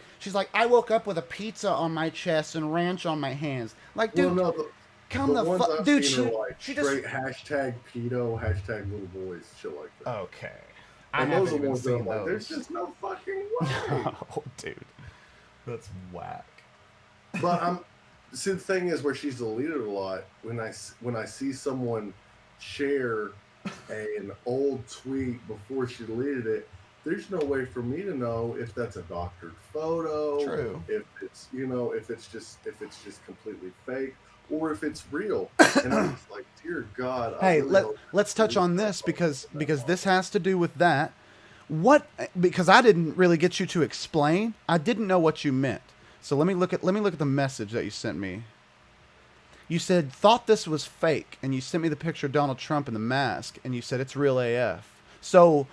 I woke up with a pizza on my chest and ranch on my hands. Like, Well, dude, no, come the the ones fuck, I've dude. seen are like She just straight hashtag pedo, hashtag little boys, shit like that. okay. I And those haven't are even ones that I'm seen like, there's those. just no fucking way. Oh, dude, that's whack. But I'm see the thing is where she's deleted a lot. When I see someone share an old tweet before she deleted it, there's no way for me to know if that's a doctored photo, True. if it's if it's just completely fake, or if it's real. And I'm just like, dear God, I Hey, really hope let's touch delete on that this photo that because long. this has to do with that. What because I didn't really get you to explain. I didn't know what you meant. So let me look at the message that you sent me. You said thought this was fake, and you sent me the picture of Donald Trump in the mask, and you said it's real AF. So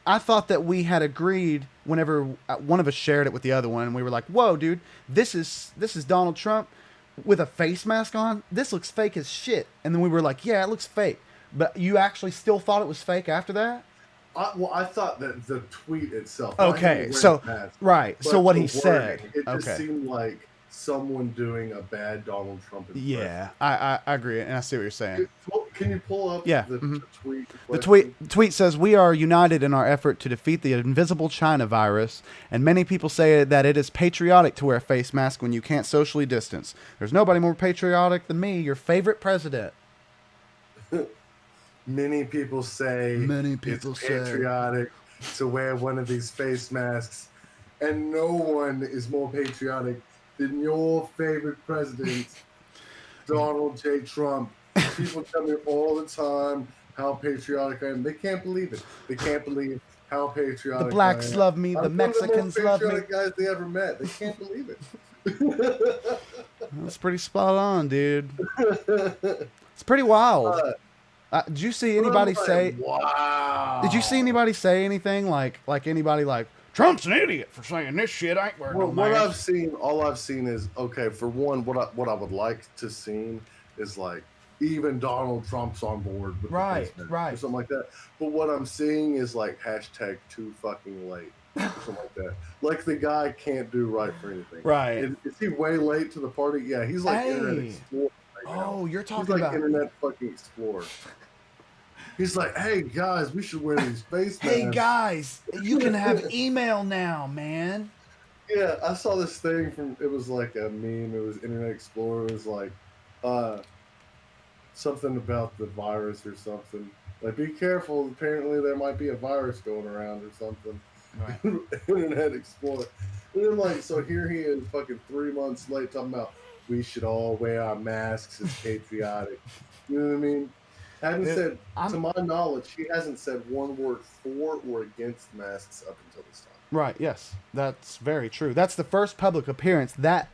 I thought that we had agreed whenever one of us shared it with the other one, and we were like, "Whoa, dude, this is Donald Trump with a face mask on. This looks fake as shit." And then we were like, "Yeah, it looks fake." But you actually still thought it was fake after that? I thought that the tweet itself, not him Okay, wearing so a mask, right, so but what the he said. wording, it just Okay, seemed like someone doing a bad Donald Trump impression. yeah, I agree, and I see what you're saying. Can you pull up Yeah. the tweet in The question? tweet says, "We are united in our effort to defeat the invisible China virus, and many people say that it is patriotic to wear a face mask when you can't socially distance. There's nobody more patriotic than me, your favorite president." Many people say Many people it's say. patriotic to wear one of these face masks, and no one is more patriotic than your favorite president, Donald J. Trump. People tell me all the time how patriotic I am. They can't believe it. They can't believe how The patriotic blacks I am. love me, the I'm one of the most Mexicans love me. patriotic guys they ever met. They can't believe it. That's pretty spot on, dude. It's pretty wild. Did you see But I'm anybody like, say? wow. Did you see anybody say anything like anybody like Trump's an idiot for saying this shit? I ain't wearing no What mask. I've seen, all I've seen is okay. For one, what I would like to see is like even Donald Trump's on board with Right, the face mask right. or something like that. But what I'm seeing is like hashtag too fucking late or something like that. Like the guy can't do right for anything. Right. Is he way late to the party? Yeah, he's like Internet Hey. Explorer right now. Oh, you're He's talking like about. Internet fucking Explorer. He's like, hey guys, we should wear these face masks. Hey guys, you can have email now, man. Yeah, I saw this thing from it was like a meme, it was Internet Explorer, it was like something about the virus or something. Like be careful, apparently there might be a virus going around or something. Right. Internet Explorer. And then like so here he is fucking 3 months late talking about we should all wear our masks. It's patriotic. You know what I mean? Having said, to my knowledge, he hasn't said one word for or against masks up until this time. Right. Yes, that's very true. That's the first public appearance. I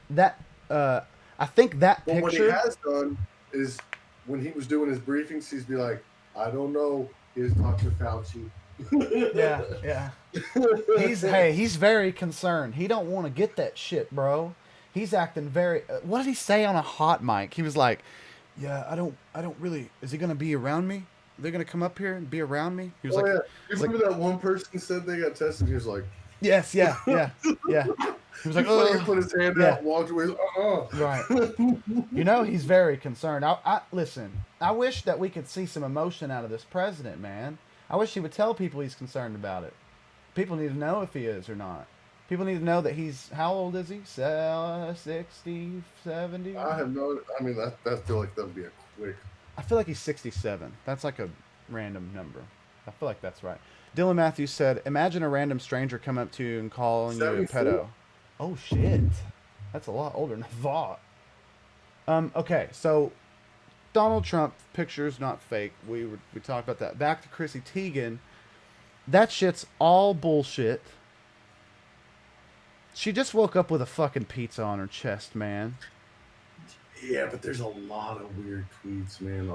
think that But picture. what he has done is when he was doing his briefings, he'd be like, "I don't know. Here's Dr. Fauci." Yeah. He's very concerned. He don't want to get that shit, bro. He's acting very. What did he say on a hot mic? He was like, "Yeah, I don't really. Is he gonna be around me? They're gonna come up here and be around me." He was like, yeah. You remember that one person said they got tested? He was like, "Yes, yeah." He was like, "Oh." "Oh." He put his hand out, walked away. Right. You know, he's very concerned. I listen. I wish that we could see some emotion out of this president, man. I wish he would tell people he's concerned about it. People need to know if he is or not. People need to know that he's, how old is he? 60, 70? I have no, I mean, I feel like that would be a quick. I feel like he's 67. That's like a random number. I feel like that's right. Dylan Matthews said, imagine a random stranger come up to you and calling you a 74. pedo. Oh, shit. That's a lot older than I thought. Okay, so Donald Trump picture's not fake. We talked about that. Back to Chrissy Teigen. That shit's all bullshit. She just woke up with a fucking pizza on her chest, man. Yeah, but there's a lot of weird tweets, man.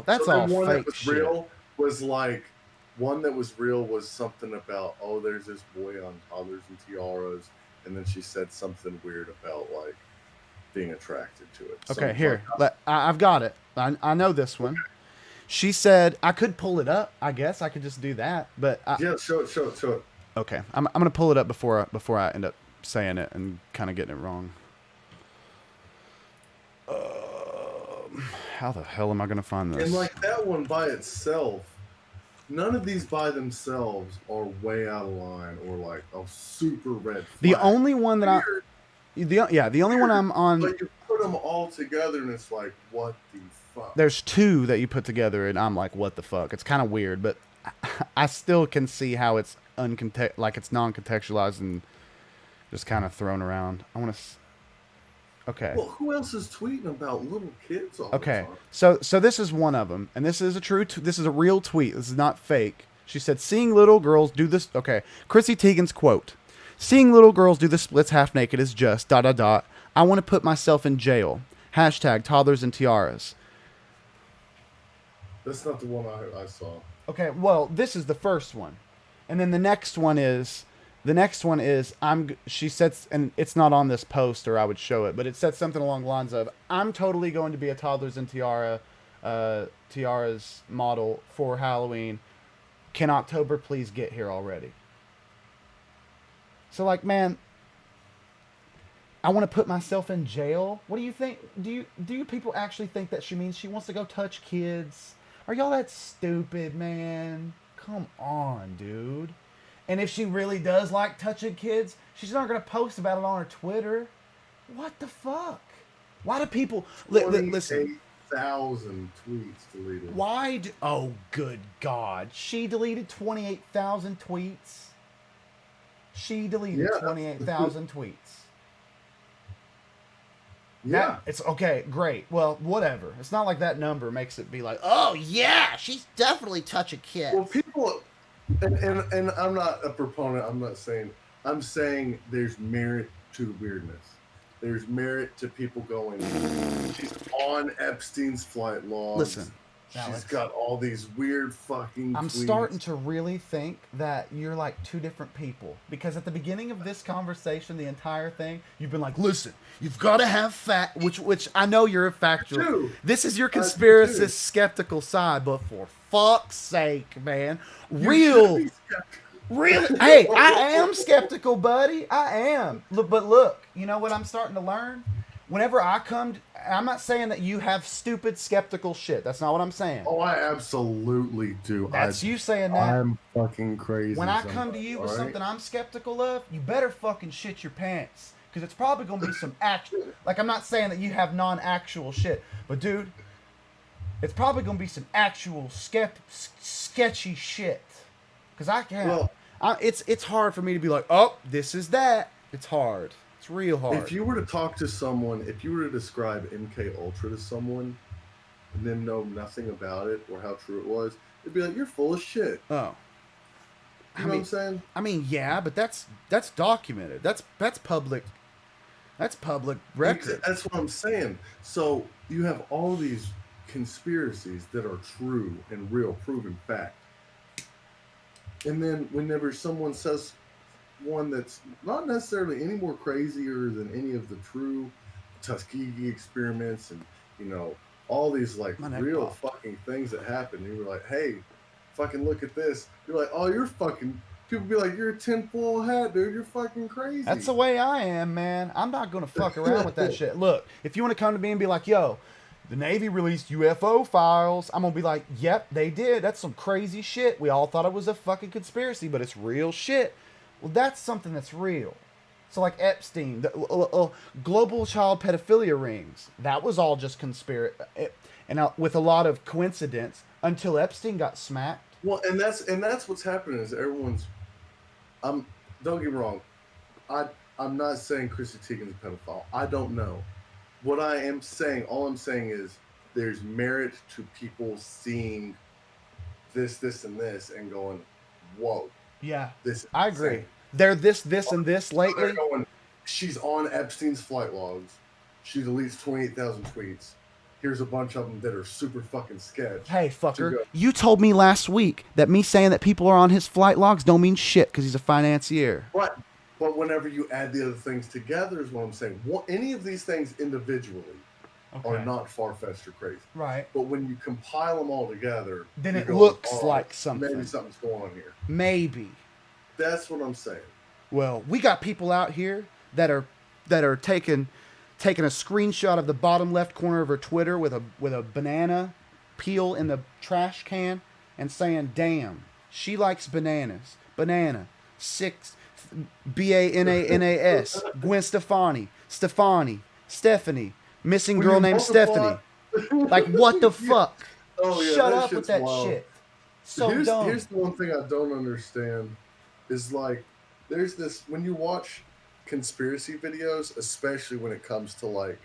That's all one fake that was shit. real was like, one that was real was something about, oh, there's this boy on toddlers and tiaras, and then she said something weird about like being attracted to it. Okay, here. I've got it. I know this one. She said, I could pull it up. I guess I could just do that. But yeah, show it. Okay, I'm gonna pull it up before I end up saying it and kind of getting it wrong. How the hell am I gonna find this? And like that one by itself, none of these by themselves are way out of line or like a super red flag. The only one that the only one I'm on. But you put them all together and it's like, what the fuck? There's two that you put together and I'm like, what the fuck? It's kind of weird, but I still can see how it's it's non-contextualized and just kind of thrown around. I want to. Okay. Well, who else is tweeting about little kids all Okay. the time? So this is one of them, and this is this is a real tweet. This is not fake. She said, "Seeing little girls do this." Okay. Chrissy Teigen's quote: "Seeing little girls do the splits half naked is just ... I want to put myself in jail. Hashtag toddlers and tiaras." That's not the one I saw. Okay. Well, this is the first one, and then the next one is. She said, and it's not on this post or I would show it, but it said something along the lines of, I'm totally going to be a toddlers and tiaras model for Halloween. Can October please get here already? So like, man, I want to put myself in jail. What do you think? Do you people actually think that she means she wants to go touch kids? Are y'all that stupid, man? Come on, dude. And if she really does like touching kids, she's not going to post about it on her Twitter. What the fuck? Why do people... Listen. 28,000 tweets deleted. Why do... Oh, good God. She deleted 28,000 tweets? She deleted 28,000 tweets. Yeah. It's okay, great. Well, whatever. It's not like that number makes it be like, oh, yeah, she's definitely touching kids. Well, people... And I'm not a proponent. I'm saying there's merit to the weirdness. There's merit to people going, she's on Epstein's flight logs. Listen, she's Alex, got all these weird fucking I'm tweets. starting to really think that you're like two different people. Because at the beginning of this conversation, the entire thing, you've been like, listen, you've got to have fact, which I know you're a factual. This is your conspiracist skeptical side, but for fuck's sake, man. Really, hey, I am skeptical, buddy. I am. But look, you know what I'm starting to learn? Whenever I'm not saying that you have stupid skeptical shit. That's not what I'm saying. Oh, I absolutely do. That's you saying that. I'm fucking crazy. When I come to you with something I'm skeptical of, you better fucking shit your pants. Because it's probably going to be some actual... Like, I'm not saying that you have non-actual shit. But, dude, it's probably going to be some actual sketchy shit. Because I can't... Well, it's hard for me to be like, oh, this is that. It's hard. It's real hard. If you were to talk to someone, if you were to describe MK Ultra to someone and then know nothing about it or how true it was, it'd be like, you're full of shit. Oh. You know what I'm saying? I mean, yeah, but that's documented. That's public. That's public record. That's what I'm saying. So you have all these conspiracies that are true and real, proven fact. And then whenever someone says one that's not necessarily any more crazier than any of the true Tuskegee experiments and, you know, all these like real fucking things that happen, you were like, hey, fucking look at this. You're like, oh, you're fucking. People be like, you're a tinfoil hat, dude. You're fucking crazy. That's the way I am, man. I'm not going to fuck around with that shit. Look, if you want to come to me and be like, yo, the Navy released UFO files, I'm going to be like, yep, they did. That's some crazy shit. We all thought it was a fucking conspiracy, but it's real shit. Well, that's something that's real. So like Epstein, the global child pedophilia rings, that was all just conspiracy. And with a lot of coincidence until Epstein got smacked. Well, and that's what's happening is everyone's. Don't get me wrong. I'm not saying Chrissy Teigen's a pedophile. I don't know. What I am saying, all I'm saying is there's merit to people seeing this, and this, and going, whoa. Yeah, this. I agree. Insane. They're this, and this lately. They're going, she's on Epstein's flight logs. She deletes 28,000 tweets. Here's a bunch of them that are super fucking sketch. Hey, fucker. You told me last week that me saying that people are on his flight logs don't mean shit because he's a financier. But whenever you add the other things together is what I'm saying. Any of these things individually are not far-fetched or crazy. Right. But when you compile them all together, then it looks like something. Maybe something's going on here. Maybe. That's what I'm saying. Well, we got people out here that are taking a screenshot of the bottom left corner of her Twitter with a banana peel in the trash can and saying, damn, she likes bananas. Banana. 6 BANANAS. Gwen Stefani. Stephanie. Missing girl named Stephanie. Like, what the fuck? Oh, yeah, Shut up with that wild shit. So dumb. Here's the one thing I don't understand is like, there's this, when you watch conspiracy videos, especially when it comes to like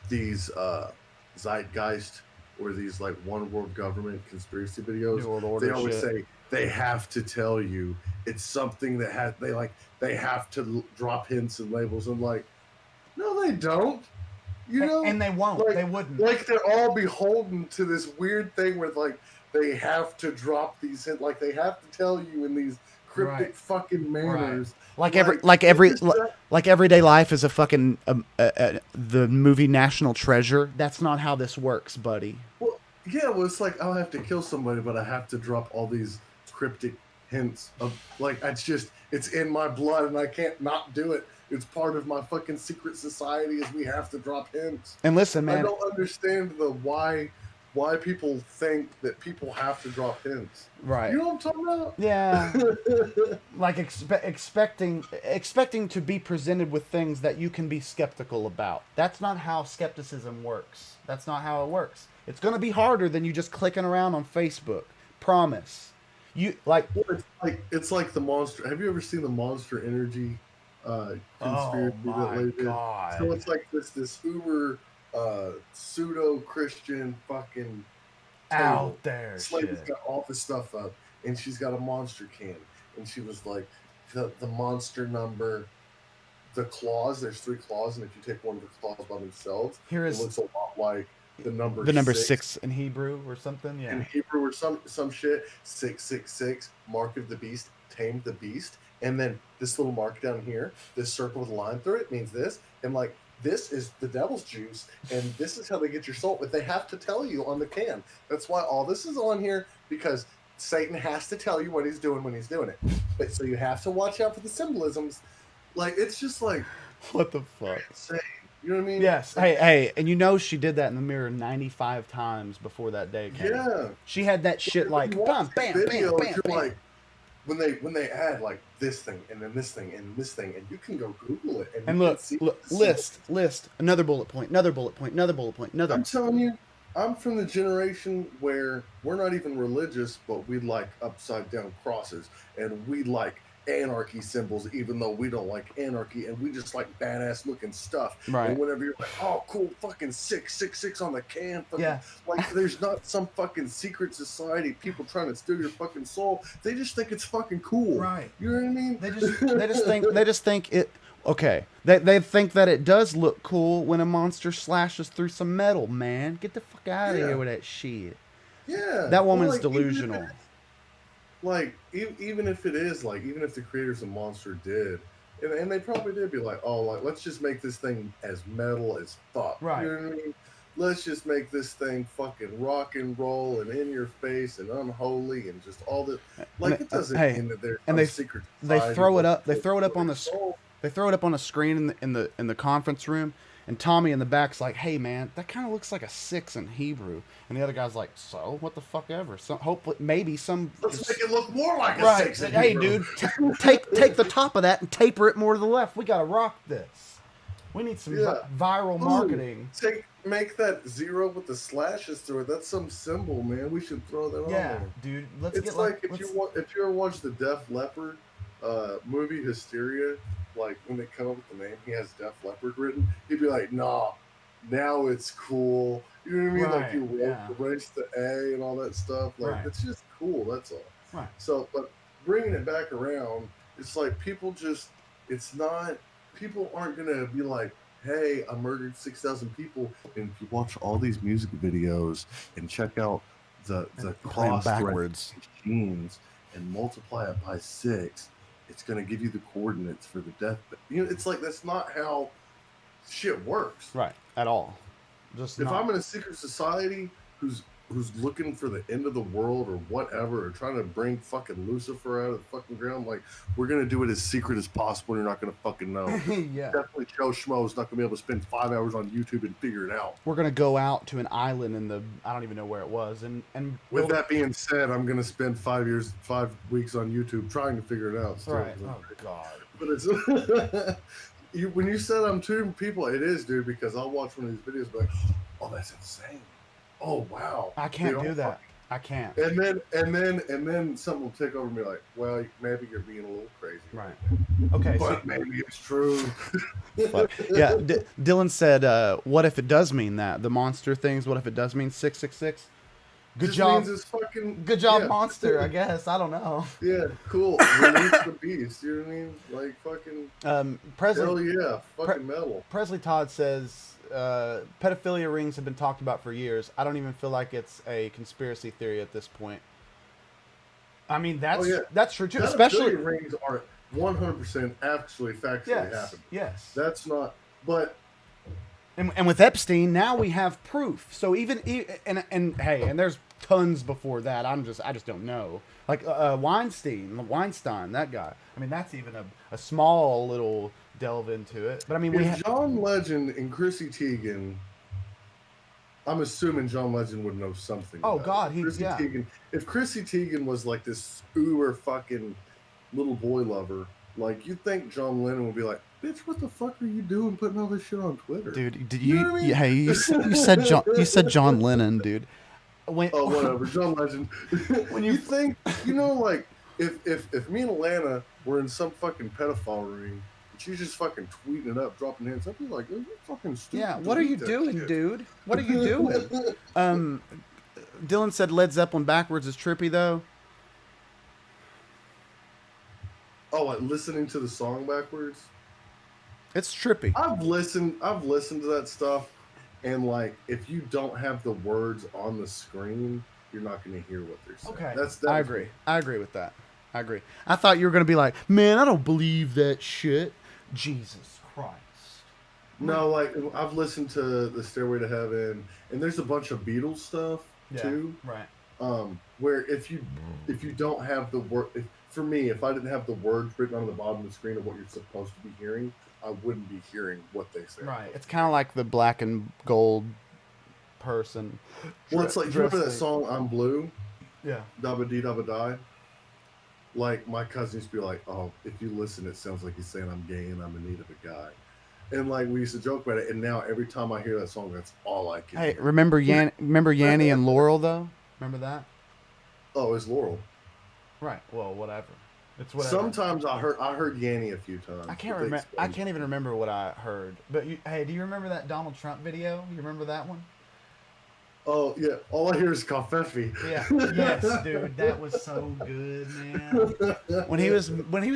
these zeitgeist or these like one world government conspiracy videos, they always say they have to tell you it's something that they have to drop hints and labels. I'm like, no, they don't. You know, and they won't. Like, they wouldn't. Like they're all beholden to this weird thing where like they have to drop these hints, like they have to tell you in these cryptic fucking manners. Right. Like everyday life is a fucking the movie National Treasure. That's not how this works, buddy. Well, yeah, it's like I'll have to kill somebody, but I have to drop all these cryptic hints of like it's in my blood and I can't not do it. It's part of my fucking secret society is we have to drop hints. And listen, man, I don't understand the why people think that people have to drop hints. Right. You know what I'm talking about? Yeah. Like expecting to be presented with things that you can be skeptical about. That's not how skepticism works. That's not how it works. It's going to be harder than you just clicking around on Facebook. Promise. You like it's like the Monster. Have you ever seen the Monster Energy conspiracy that they did? God. So it's like this uber pseudo-Christian fucking out there. Slavy's got all this stuff up, and she's got a monster can, and she was like, the monster number, the claws. There's 3 claws, and if you take one of the claws by themselves, it looks a lot like the number 6 in Hebrew or something. Yeah, in Hebrew or some shit. 666, mark of the beast, tamed the beast, and then this little mark down here, this circle with a line through it means this, and like. This is the devil's juice, and this is how they get your soul. But they have to tell you on the can. That's why all this is on here, because Satan has to tell you what he's doing when he's doing it. But so you have to watch out for the symbolisms. Like, it's just like... What the fuck? Insane. You know what I mean? Yes. Hey, and you know she did that in the mirror 95 times before that day came. Yeah. She had that shit like, bam, bam, video, bam, bam, bam. Like, when they add like this thing and then this thing and this thing, and you can go Google it and look list another bullet point, another bullet point, another bullet point, another. I'm telling you, I'm from the generation where we're not even religious, but we like upside down crosses and we like anarchy symbols, even though we don't like anarchy and we just like badass looking stuff. Right. And whenever you're like, oh, cool, fucking 666 on the can, fucking, Yeah. like there's not some fucking secret society, people trying to steal your fucking soul. They just think it's fucking cool. Right. You know what I mean? They just think it. Okay, they think that it does look cool when a monster slashes through some metal. Man, get the fuck out of here with that shit. Yeah. That woman's like, delusional. Even if it is like, even if the creators of Monster did, and they probably did be like, oh, like let's just make this thing as metal as fuck. Right. You know what I mean? Let's just make this thing fucking rock and roll and in your face and unholy and just all the like. It doesn't mean that there's no secret society. They throw it up. They throw it up on the. They throw it up on a screen in the conference room, and Tommy in the back's like, "Hey man, that kind of looks like a 6 in Hebrew," and the other guy's like, "So what the fuck ever? So hopefully maybe some." Let's make it look more like a 6 in Hey Hebrew. dude, take the top of that and taper it more to the left. We gotta rock this. We need some viral marketing. Make that 0 with the slashes through it. That's some symbol, man. We should throw that on there. Dude. If you ever watch the Def Leppard movie Hysteria, like when they come up with the name, he has Def Leppard written. He'd be like, "Nah, now it's cool." You know what I mean? Like you erase the A and all that stuff. Like it's just cool. That's all. Right. So, but bringing it back around, it's like people aren't gonna be like, hey, I murdered 6,000 people. And if you watch all these music videos and check out the cost backwards machines and multiply it by 6, it's going to give you the coordinates for the death. You know, it's like that's not how shit works. Right. At all. If I'm in a secret society who's looking for the end of the world or whatever, or trying to bring fucking Lucifer out of the fucking ground, like, we're gonna do it as secret as possible. You're not gonna fucking know. Definitely Joe Schmo is not gonna be able to spend 5 hours on YouTube and figure it out. We're gonna go out to an island in I don't even know where it was, and with that being said, I'm gonna spend 5 weeks on YouTube trying to figure it out. Still, right. Oh God. But it's when you said I'm tuning people, it is, dude, because I'll watch one of these videos and be like, oh, that's insane. Oh wow! I can't do that. I can't. And then something will take over and be like, well, maybe you're being a little crazy. Right. Okay. But maybe it's true. Yeah. Dylan said, "What if it does mean that the monster things? What if it does mean 666? Good job. Good job, monster. I guess. I don't know. Yeah. Cool. Release the beast. You know what I mean? Like fucking. Presley. Hell yeah. Fucking metal. Presley Todd says. Pedophilia rings have been talked about for years. I don't even feel like it's a conspiracy theory at this point. I mean, that's true too. Especially rings are 100% actually factually happened. Yes, that's not. But and with Epstein, now we have proof. So even and there's tons before that. I just don't know. Like Weinstein, that guy. I mean, that's even a small little delve into it. But I mean, John Legend and Chrissy Teigen. I'm assuming John Legend would know something. Oh God, Teigen, if Chrissy Teigen was like this uber fucking little boy lover, like you'd think John Lennon would be like, bitch, what the fuck are you doing putting all this shit on Twitter? Dude, did you? Hey, you said John Lennon, dude. Whatever, John Legend. When you think, like if me and Alana were in some fucking pedophile ring, and she's just fucking tweeting it up, dropping hands, I'd be like, "Are you fucking stupid?" Yeah, what are you doing, dude? What are you doing? Dylan said Led Zeppelin backwards is trippy though. Oh, like listening to the song backwards? It's trippy. I've listened to that stuff. And like, if you don't have the words on the screen, you're not going to hear what they're saying. Okay, I agree. I agree with that. I agree. I thought you were going to be like, man, I don't believe that shit. Jesus Christ. No, like I've listened to the Stairway to Heaven, and there's a bunch of Beatles stuff too. Right. Where if you don't have the word, for me, if I didn't have the words written on the bottom of the screen of what you're supposed to be hearing, I wouldn't be hearing what they say. Right. It's kind of like the black and gold person. Well, it's like, you remember that song, I'm Blue? Yeah. Dabba dee dabba die? Like, my cousin used to be like, oh, if you listen, it sounds like he's saying I'm gay and I'm in need of a guy. And, like, we used to joke about it, and now every time I hear that song, that's all I can hear. Remember Yanni and Laurel, though? Remember that? Oh, it's Laurel. Right. Well, whatever. It's whatever. Sometimes I heard Yanny a few times. I can't remember. I can't even remember what I heard. But hey, do you remember that Donald Trump video? You remember that one? Oh yeah, all I hear is Kafefi. Yeah. Yes, dude, that was so good, man. When he was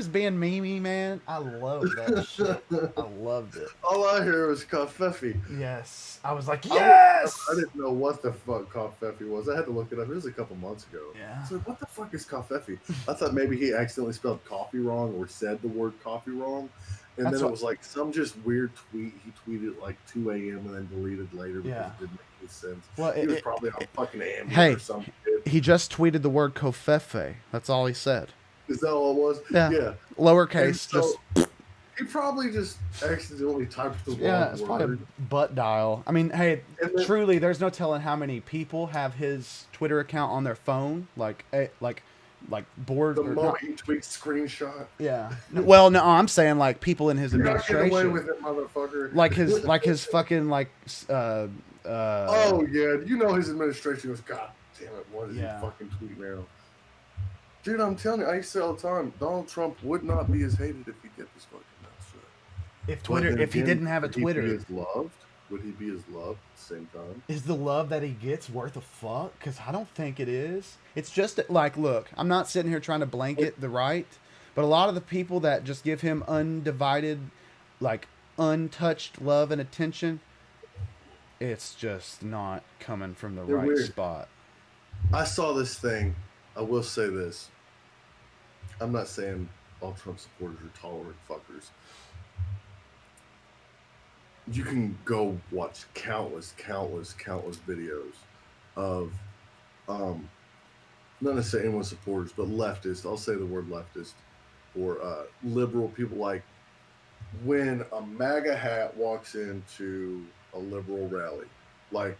being memey, man, I loved that shit. I loved it. All I hear is Kafefi. Yes, I was like, yes. I didn't know what the fuck Kafefi was. I had to look it up. It was a couple months ago. Yeah. So what the fuck is Kafefi? I thought maybe he accidentally spelled coffee wrong or said the word coffee wrong. And then it was like some just weird tweet. He tweeted at like 2 a.m. and then deleted later because it didn't make any sense. Well, he was probably on fucking Ambien or something. He just tweeted the word kofefe. That's all he said. Is that all it was? Yeah. Lowercase. So, just. He probably just accidentally typed the wrong word. It's probably a butt dial. I mean, hey, truly, there's no telling how many people have his Twitter account on their phone. Like board. The moment he tweets screenshot. Yeah. Well, no, I'm saying like people in his administration. Not get away with it, motherfucker. Like his fucking like. Oh yeah, you know his administration goes. God damn it! What is he fucking tweeting now? Dude, I'm telling you, I used to say all the time, Donald Trump would not be as hated if he kept his fucking mouth shut. If he didn't have a Twitter, would he be as loved? Would he be as loved at the same time? Is the love that he gets worth a fuck? Because I don't think it is. It's just like, look, I'm not sitting here trying to blanket the right, but a lot of the people that just give him undivided, like untouched love and attention, it's just not coming from the right weird. Spot. I saw this thing. I will say this. I'm not saying all Trump supporters are tolerant fuckers. You can go watch countless videos of, not necessarily anyone's supporters, but leftist. I'll say the word leftist or liberal people. Like when a MAGA hat walks into a liberal rally, like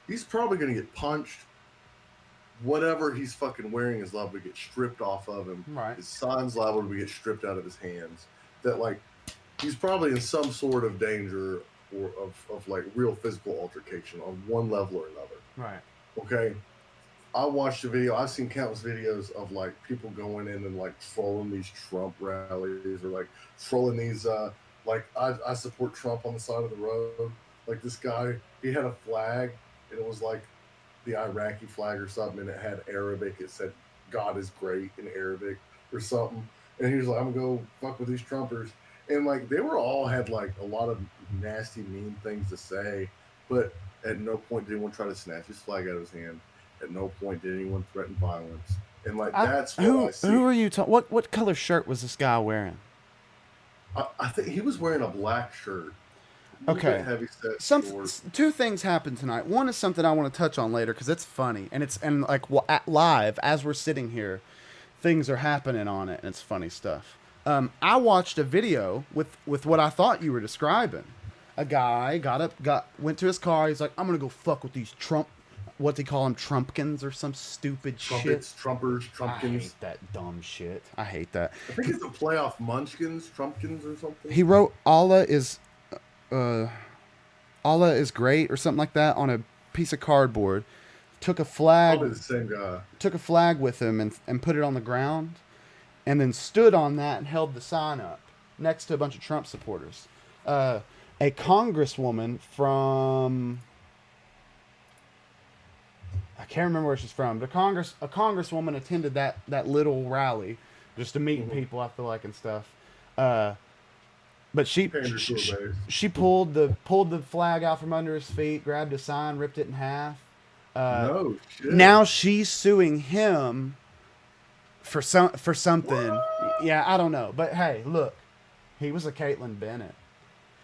he's probably going to get punched. Whatever he's fucking wearing is liable to get stripped off of him. Right. His sign's liable to get stripped out of his hands. That like he's probably in some sort of danger or of like real physical altercation on one level or another. Right. Okay. I watched a video. I've seen countless videos of like people going in and like trolling these Trump rallies or like trolling these like I support Trump on the side of the road. Like this guy, he had a flag and it was like the Iraqi flag or something, and it had Arabic. It said "God is great" in Arabic or something. And he was like, "I'm gonna go fuck with these Trumpers." And like they were all had like a lot of nasty, mean things to say, but at no point did anyone try to snatch his flag out of his hand. At no point did anyone threaten violence. And like that's what I see. Who are you? What color shirt was this guy wearing? I think he was wearing a black shirt. Okay. Heavy-set two things happened tonight. One is something I want to touch on later because it's funny and like live as we're sitting here, things are happening on it and it's funny stuff. I watched a video with what I thought you were describing. A guy went to his car. He's like, I'm gonna go fuck with these Trump. What they call them, Trumpkins or some stupid Trumpets, shit. Trumpers, Trumpkins. I hate that dumb shit. I hate that. I think it's a play off Munchkins, Trumpkins or something. He wrote Allah is great or something like that on a piece of cardboard. Took a flag. Probably the same guy. Took a flag with him and put it on the ground, and then stood on that and held the sign up next to a bunch of Trump supporters. A congresswoman from, I can't remember where she's from, but a congresswoman attended that little rally just to meet people, I feel like, and stuff. But she pulled the flag out from under his feet, grabbed a sign, ripped it in half. No shit. Now she's suing him for something. What? Yeah, I don't know. But hey, look, he was a Caitlyn Bennett.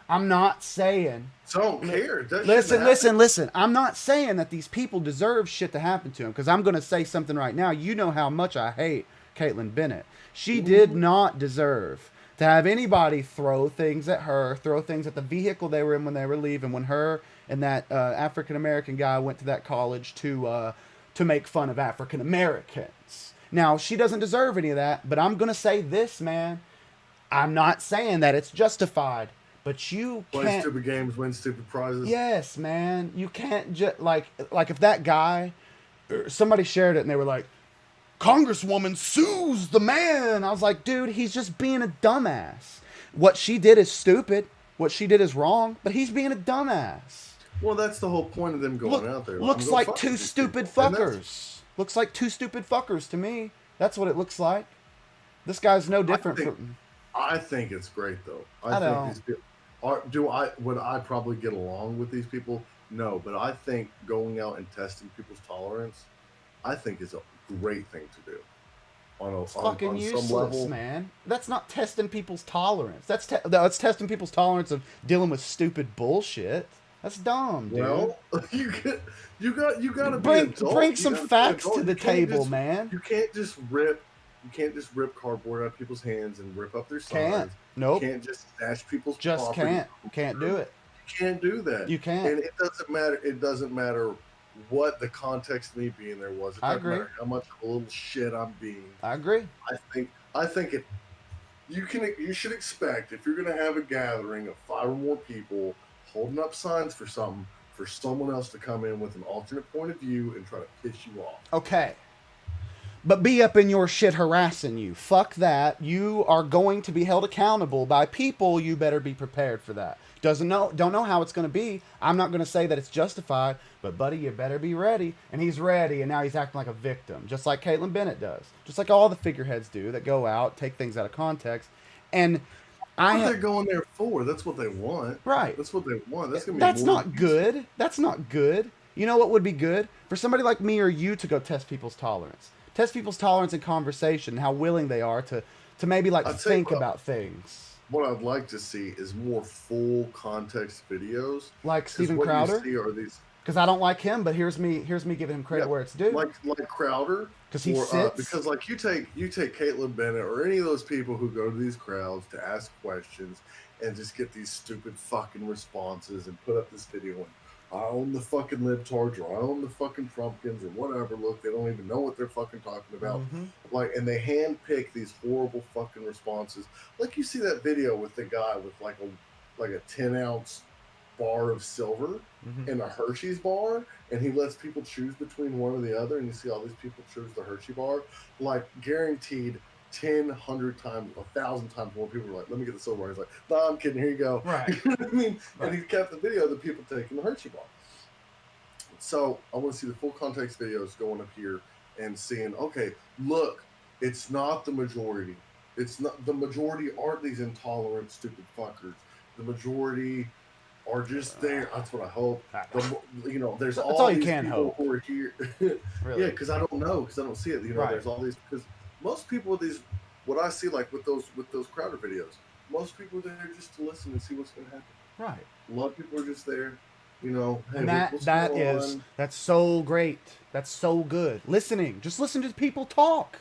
I'm not saying. Don't care. Listen. I'm not saying that these people deserve shit to happen to them because I'm going to say something right now. You know how much I hate Caitlyn Bennett. She did not deserve to have anybody throw things at her, throw things at the vehicle they were in when they were leaving, when her and that African-American guy went to that college to make fun of African-Americans. Now, she doesn't deserve any of that, but I'm going to say this, man. I'm not saying that it's justified, but you can't... Play stupid games, win stupid prizes. Yes, man. You can't just... Like if that guy... Somebody shared it and they were like, Congresswoman sues the man. I was like, dude, he's just being a dumbass. What she did is stupid. What she did is wrong, but he's being a dumbass. Well, that's the whole point of them going out there. Looks like two stupid fuckers. Looks like two stupid fuckers to me. That's what it looks like. This guy's no different from... I think it's great, though. I don't. Would I probably get along with these people? No, but I think going out and testing people's tolerance, I think is a great thing to do. It's fucking useless, some level. Man. That's not testing people's tolerance. That's testing people's tolerance of dealing with stupid bullshit. That's dumb, dude. Well, you got to bring some facts to the table, man. You can't just rip cardboard out of people's hands and rip up their signs. Nope. You can't just snatch people's property. Can't do it. You can't do that. You can't. And it doesn't matter what the context of me being there was. It doesn't matter how much of a little shit I'm being. I agree. I think it. You should expect, if you're going to have a gathering of 5 or more people holding up signs for something, for someone else to come in with an alternate point of view and try to piss you off. Okay. But be up in your shit harassing you. Fuck that. You are going to be held accountable by people. You better be prepared for that. Don't know how it's going to be. I'm not going to say that it's justified, but buddy, you better be ready. And he's ready, and now he's acting like a victim, just like Caitlin Bennett does, just like all the figureheads do that go out, take things out of context, and they're going there for. That's what they want. Right. That's what they want. That's not good. That's not good. You know what would be good? For somebody like me or you to go test people's tolerance. Test people's tolerance in conversation, how willing they are to maybe think about things. What I'd like to see is more full context videos. Like Steven Crowder? Because I don't like him, but here's me giving him credit where it's due. Like Crowder. Because he sits. Because like you take Caitlin Bennett or any of those people who go to these crowds to ask questions and just get these stupid fucking responses and put up this video and I own the fucking libtards or I own the fucking Trumpkins or whatever. Look, they don't even know what they're fucking talking about. Mm-hmm. And they handpick these horrible fucking responses. Like you see that video with the guy with like a 10-ounce bar of silver in a Hershey's bar, and he lets people choose between one or the other, and you see all these people choose the Hershey bar. Like guaranteed 10, 100 times, 1,000 times more people are like, let me get the silver bar. He's like, no, I'm kidding, here you go. Right. You know what I mean? Right. And he kept the video of the people taking the Hershey bar. So I want to see the full context videos going up here and seeing, okay, look, it's not the majority. It's not the majority aren't these intolerant, stupid fuckers. The majority are just there. That's what I hope. There's all these people who are here. Really? Yeah, because I don't know, because I don't see it. There's all these, because most people with these, what I see like with those Crowder videos, most people are there just to listen and see what's going to happen. Right. A lot of people are just there, hey, and that's so great. That's so good. Listening, just listen to people talk.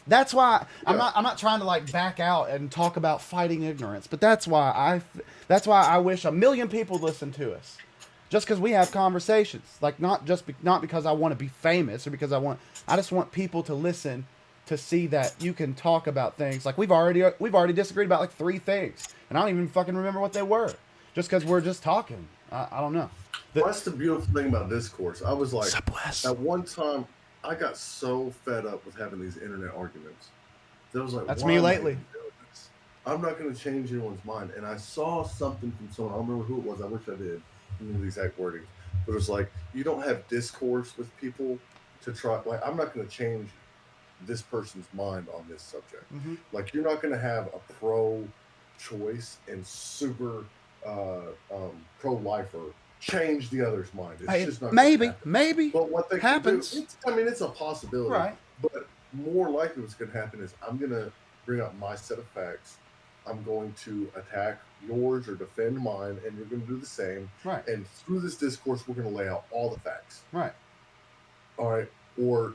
That's why I'm not trying to back out and talk about fighting ignorance, but that's why I wish 1 million people listen to us, just because we have conversations. Not because I want to be famous or because I just want people to listen to see that you can talk about things. Like we've already disagreed about 3 things, and I don't even fucking remember what they were, just because we're just talking. I don't know. That's the beautiful thing about discourse. I was like, at one time, I got so fed up with having these internet arguments. That was like, that's me lately. I'm not going to change anyone's mind. And I saw something from someone. I don't remember who it was. I wish I did. I remember the exact wording. But it was like, you don't have discourse with people to try. I'm not going to change this person's mind on this subject. Mm-hmm. You're not going to have a pro-choice and super pro-lifer change the other's mind. It's just not maybe. But what they happens. Can do, it's a possibility. Right. But more likely what's going to happen is I'm going to bring up my set of facts. I'm going to attack yours or defend mine, and you're going to do the same. Right. And through this discourse, we're going to lay out all the facts. Right. All right. Or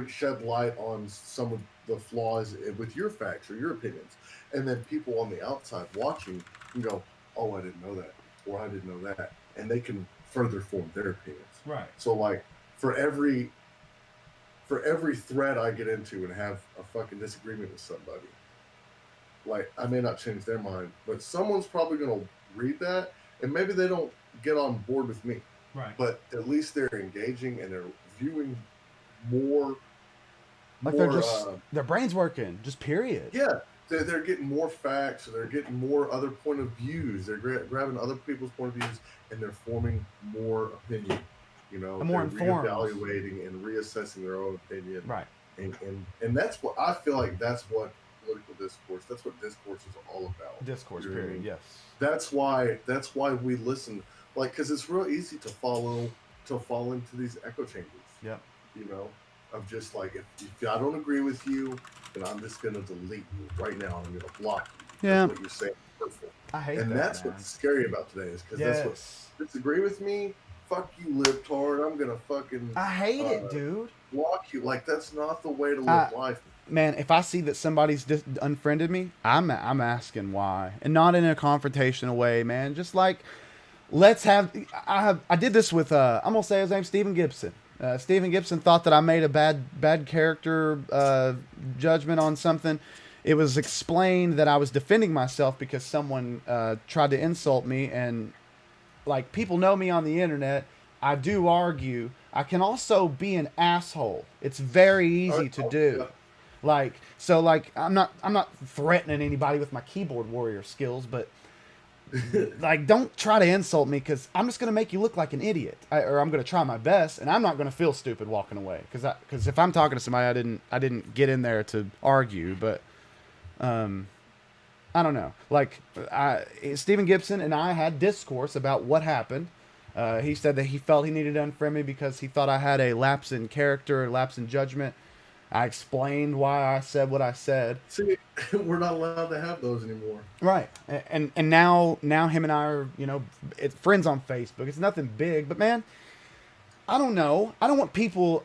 shed light on some of the flaws with your facts or your opinions. And then people on the outside watching can go, oh, I didn't know that. Or I didn't know that. And they can further form their opinions. Right. So for every thread I get into and have a fucking disagreement with somebody, I may not change their mind, but someone's probably going to read that and maybe they don't get on board with me. Right. But at least they're engaging and they're viewing more Like they're more just their brains working, just period. yeah, they're getting more facts, they're getting more other point of views, they're grabbing other people's point of views, and they're forming more opinion. I'm more They're informed. reevaluating and reassessing their own opinion, Right. and that's what I feel like. That's what political discourse. That's what discourse is all about. Discourse, You know what I period. mean? Yes. That's why we listen, like, because it's real easy to fall into these echo chambers. Yep. You know, of just like if I don't agree with you, then I'm just gonna delete you right now. I'm gonna block you. Yeah. That's what you're saying. Hurtful. I hate And that. that's Man. what's scary about today is because Yes. that's what disagree with me. Fuck you, libtard. I'm gonna fucking I hate it, dude. block you. Like that's not the way to live life. Man, if I see that somebody's unfriended me, I'm asking why, and not in a confrontational way, man. Just like, let's have. I did this with I'm gonna say his name, Stephen Gibson. Stephen Gibson thought that I made a bad character judgment on something. It was explained that I was defending myself because someone tried to insult me, and like, people know me on the internet. I do argue. I can also be an asshole. It's very easy to do. Like, so like I'm not threatening anybody with my keyboard warrior skills, but like, don't try to insult me, because I'm just gonna make you look like an idiot, or I'm gonna try my best, and I'm not gonna feel stupid walking away, because if I'm talking to somebody, I didn't get in there to argue, but I don't know. Like, Stephen Gibson and I had discourse about what happened. He said that he felt he needed to unfriend me because he thought I had a lapse in character, a lapse in judgment. I explained why I said what I said. See, we're not allowed to have those anymore. Right. And now him and I are, friends on Facebook. It's nothing big, but man, I don't know. I don't want people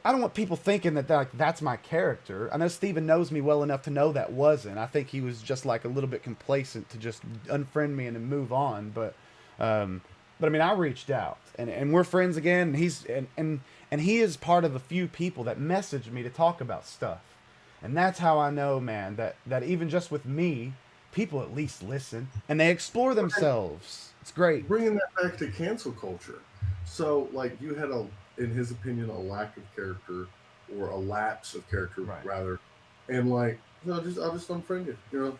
thinking that that's my character. I know Steven knows me well enough to know that wasn't. I think he was just like a little bit complacent to just unfriend me and then move on, but I mean, I reached out, and we're friends again, and he's and he is part of a few people that message me to talk about stuff. And that's how I know, man, that even just with me, people at least listen and they explore themselves. It's great. Bringing that back to cancel culture. So, like, you had in his opinion, a lack of character, or a lapse of character, Right. rather, and like, I'll just unfriend you,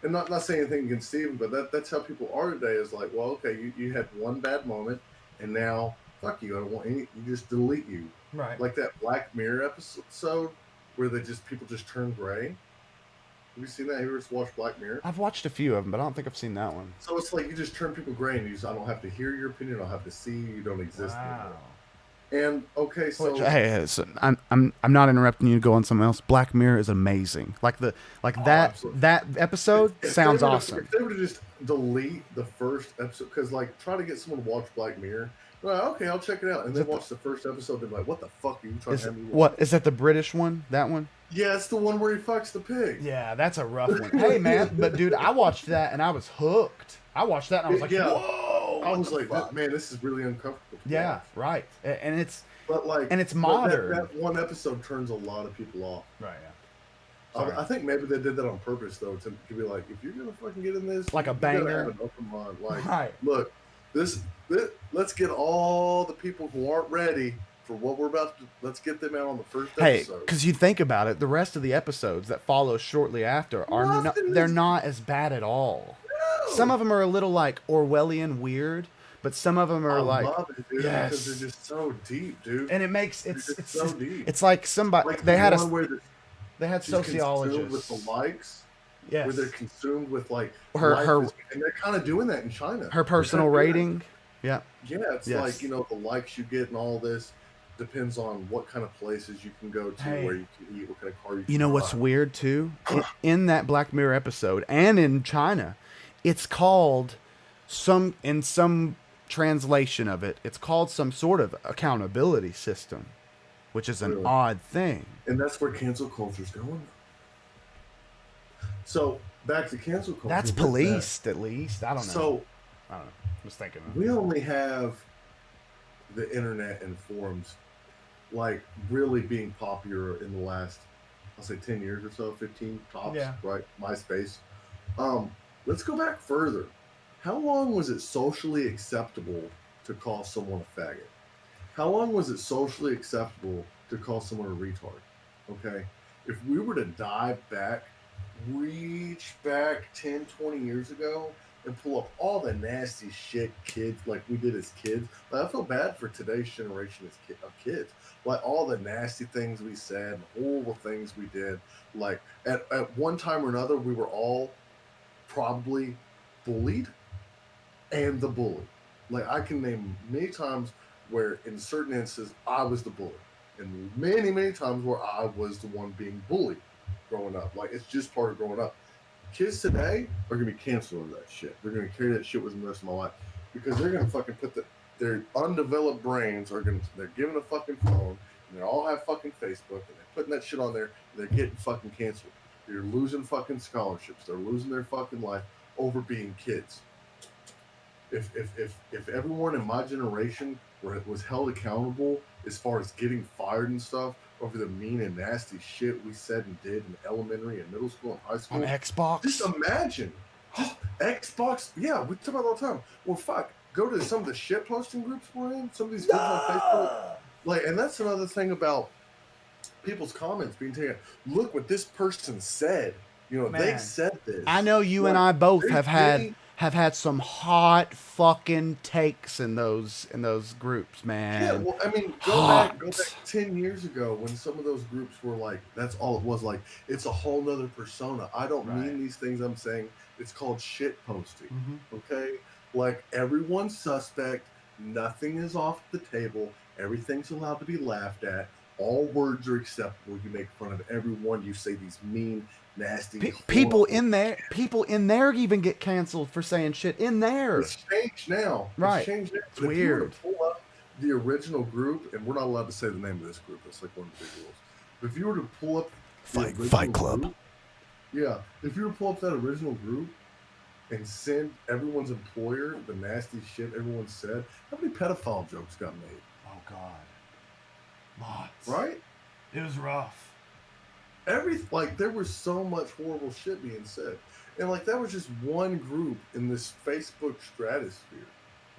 and not saying anything against Steven, but that's how people are today. Is like, well, okay, you had one bad moment, and now fuck you. I don't want any. You just delete you. Right. Like that Black Mirror episode where people just turn gray. Have you seen that? Have you ever watched Black Mirror? I've watched a few of them, but I don't think I've seen that one. So it's like you just turn people gray, and I don't have to hear your opinion. I don't have to see you. You don't exist anymore. And okay, so hey, I'm not interrupting you to go on something else. Black Mirror is amazing. That episode sounds awesome. If they were to just delete the first episode, because like try to get someone to watch Black Mirror, like, okay, I'll check it out, and then watch the first episode. They're like, what the fuck are you trying to have me watch? What is that? The British one? That one? Yeah, it's the one where he fucks the pig. Yeah, that's a rough one. Hey man, but dude, I watched that and I was hooked. I watched that and I was like, whoa! I was like, man, this is really uncomfortable. Yeah, right. And it's it's modern. That one episode turns a lot of people off. Right. Yeah. I think maybe they did that on purpose, though, to be like, if you're gonna fucking get in this, like a banger, have an open mind. Like, right. Look, let's get all the people who aren't ready for what we're about to. Let's get them out on the first episode. Because you think about it, the rest of the episodes that follow shortly after they're not as bad at all. No. Some of them are a little like Orwellian weird. But some of them are love it, dude, because they're just so deep, dude. And it makes it's so deep. It's like somebody like they had sociologists with the likes. Yes. Where they're consumed with like her and they're kind of doing that in China. Her personal rating. Yeah. Yeah, it's like, the likes you get and all this depends on what kind of places you can go to, where you can eat, what kind of car you can know what's weird too? in that Black Mirror episode and in China, it's called in some translation of it, it's called some sort of accountability system, which is an odd thing. And that's where cancel culture's going. So back to cancel culture. That's policed, at least. I don't know. So I don't know. I was thinking. We only have the internet and forums, like, really being popular in the last, I'll say 10 years or so, 15 tops. Yeah. Right. MySpace. Let's go back further. How long was it socially acceptable to call someone a faggot? How long was it socially acceptable to call someone a retard? Okay. if we were to dive back, reach back 10, 20 years ago and pull up all the nasty shit kids like we did as kids. Like, I feel bad for today's generation of kids. Like all the nasty things we said, horrible things we did. Like at one time or another, we were all probably bullied and the bully. Like I can name many times where in certain instances I was the bully. And many, many times where I was the one being bullied growing up. Like it's just part of growing up. Kids today are gonna be canceled over that shit. They're gonna carry that shit with them the rest of my life. Because they're gonna fucking put their undeveloped brains they're given a fucking phone and they all have fucking Facebook and they're putting that shit on there and they're getting fucking canceled. They're losing fucking scholarships. They're losing their fucking life over being kids. If everyone in my generation was held accountable as far as getting fired and stuff over the mean and nasty shit we said and did in elementary and middle school and high school. On Xbox? Just imagine. Just Xbox. Yeah, we talk about it all the time. Well, fuck. Go to some of the shit posting groups we're in. Some of these groups on Facebook. Like, and that's another thing about people's comments being taken. Look what this person said. You know, they said this. I know you and I both have had some hot fucking takes in those groups, man. Yeah, well, I mean, go back 10 years ago when some of those groups were like, that's all it was. Like, it's a whole nother persona. I don't mean these things I'm saying. It's called shit posting. Okay? Like, everyone's suspect. Nothing is off the table. Everything's allowed to be laughed at. All words are acceptable. You make fun of everyone. You say these mean, nasty people in there even get canceled for saying shit in there. It's changed now. Right. It's changed now. It's weird. If you were to pull up the original group, and we're not allowed to say the name of this group. That's like one of the big rules. But if you were to pull up Fight Club. Group, yeah. If you were to pull up that original group and send everyone's employer the nasty shit everyone said, how many pedophile jokes got made? Oh God. Lots. Right? It was rough. There was so much horrible shit being said. And like that was just one group in this Facebook stratosphere.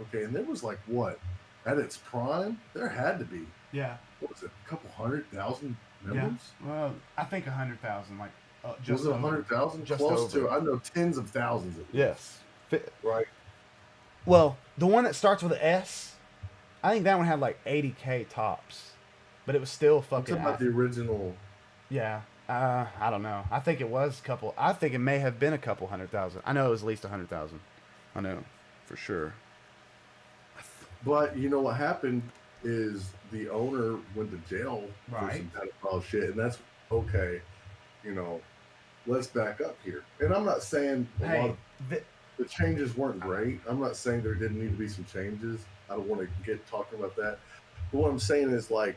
Okay, and there was like what? At its prime, there had to be. Yeah. What was it? A couple 100,000 members? Yeah. Well, I think 100,000, like just was it 100,000? Close over. to, I know tens of thousands of Yes. Right. Well, the one that starts with an S, I think that one had like 80K tops. But it was still fucking. I'm talking about the original. Yeah. I don't know. I think it was I think it may have been a couple 100,000. I know it was at least 100,000. I know. For sure. But you know what happened is the owner went to jail for some pedophile shit. And that's okay. You know, let's back up here. And I'm not saying lot of the changes weren't great. I'm not saying there didn't need to be some changes. I don't want to get talking about that. But what I'm saying is like,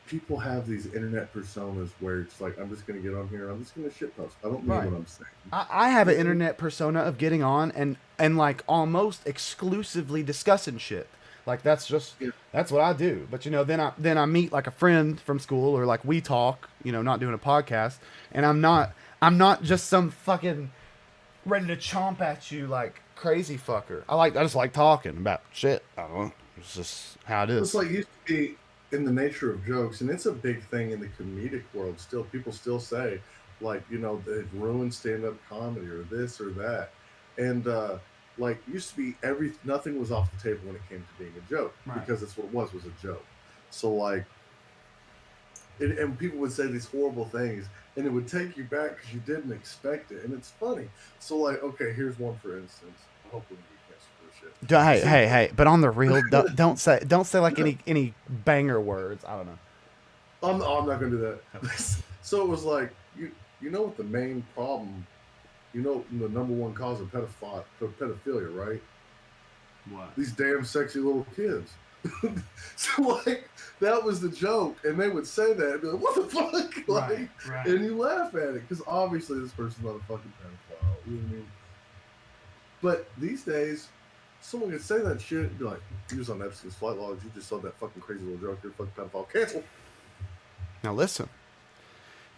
people have these internet personas where it's like, I'm just going to get on here. I'm just going to shitpost. I don't mean what I'm saying. I have an internet persona of getting on and like almost exclusively discussing shit. Like that's what I do. But you know, then I meet like a friend from school or like we talk, you know, not doing a podcast, and I'm not just some fucking ready to chomp at you like crazy fucker. I just like talking about shit. I don't know. It's just how it is. It's like used to be in the nature of jokes, and it's a big thing in the comedic world still. People still say, like, you know, they've ruined stand-up comedy or this or that. And like used to be nothing was off the table when it came to being a joke, because that's what it was a joke. So like and people would say these horrible things and it would take you back because you didn't expect it, and it's funny. So like, okay, here's one for instance. I hope we get canceled for shit. Hey! But on the real, don't say like any banger words. I don't know. I'm not gonna do that. Okay. So it was like you know what the main problem, you know, the number one cause of pedophilia, right? What? These damn sexy little kids. So like that was the joke, and they would say that and be like, "What the fuck?" Like, and you laugh at it because obviously this person's not a fucking pedophile. You know what I mean? But these days, someone could say that shit and be like, "You was on Epstein's flight logs. You just saw that fucking crazy little joke. You're a fucking pedophile. Cancel." Now listen,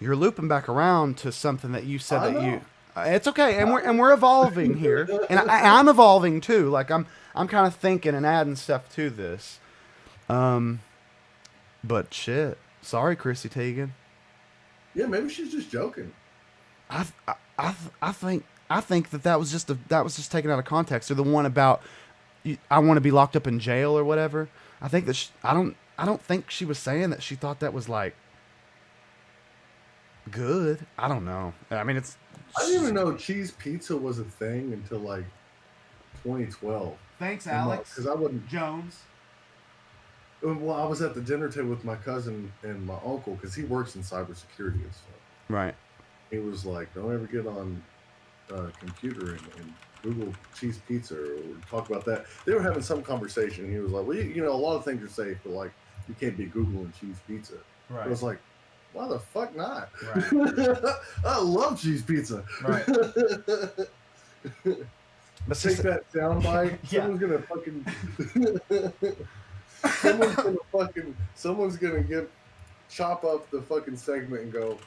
you're looping back around to something that you said that you. It's okay, and we're evolving here, and I'm evolving too. Like I'm kind of thinking and adding stuff to this. But shit, sorry, Chrissy Teigen. Yeah, maybe she's just joking. I think that was just taken out of context. Or the one about I want to be locked up in jail or whatever. I think that I don't think she was saying that she thought that was like good. I don't know. I mean, it's I didn't even know cheese pizza was a thing until like 2012. thanks, And Alex because I wouldn't. Jones. Well, I was at the dinner table with my cousin and my uncle because he works in cybersecurity and stuff. Right. He was like, "Don't ever get on computer and Google cheese pizza or talk about that." They were having some conversation. He was like, "Well, you know, a lot of things are safe, but like you can't be Googling cheese pizza." Right. I was like, "Why the fuck not?" Right. I love cheese pizza. Right. But Take that soundbite. Yeah. Someone's gonna chop up the fucking segment and go,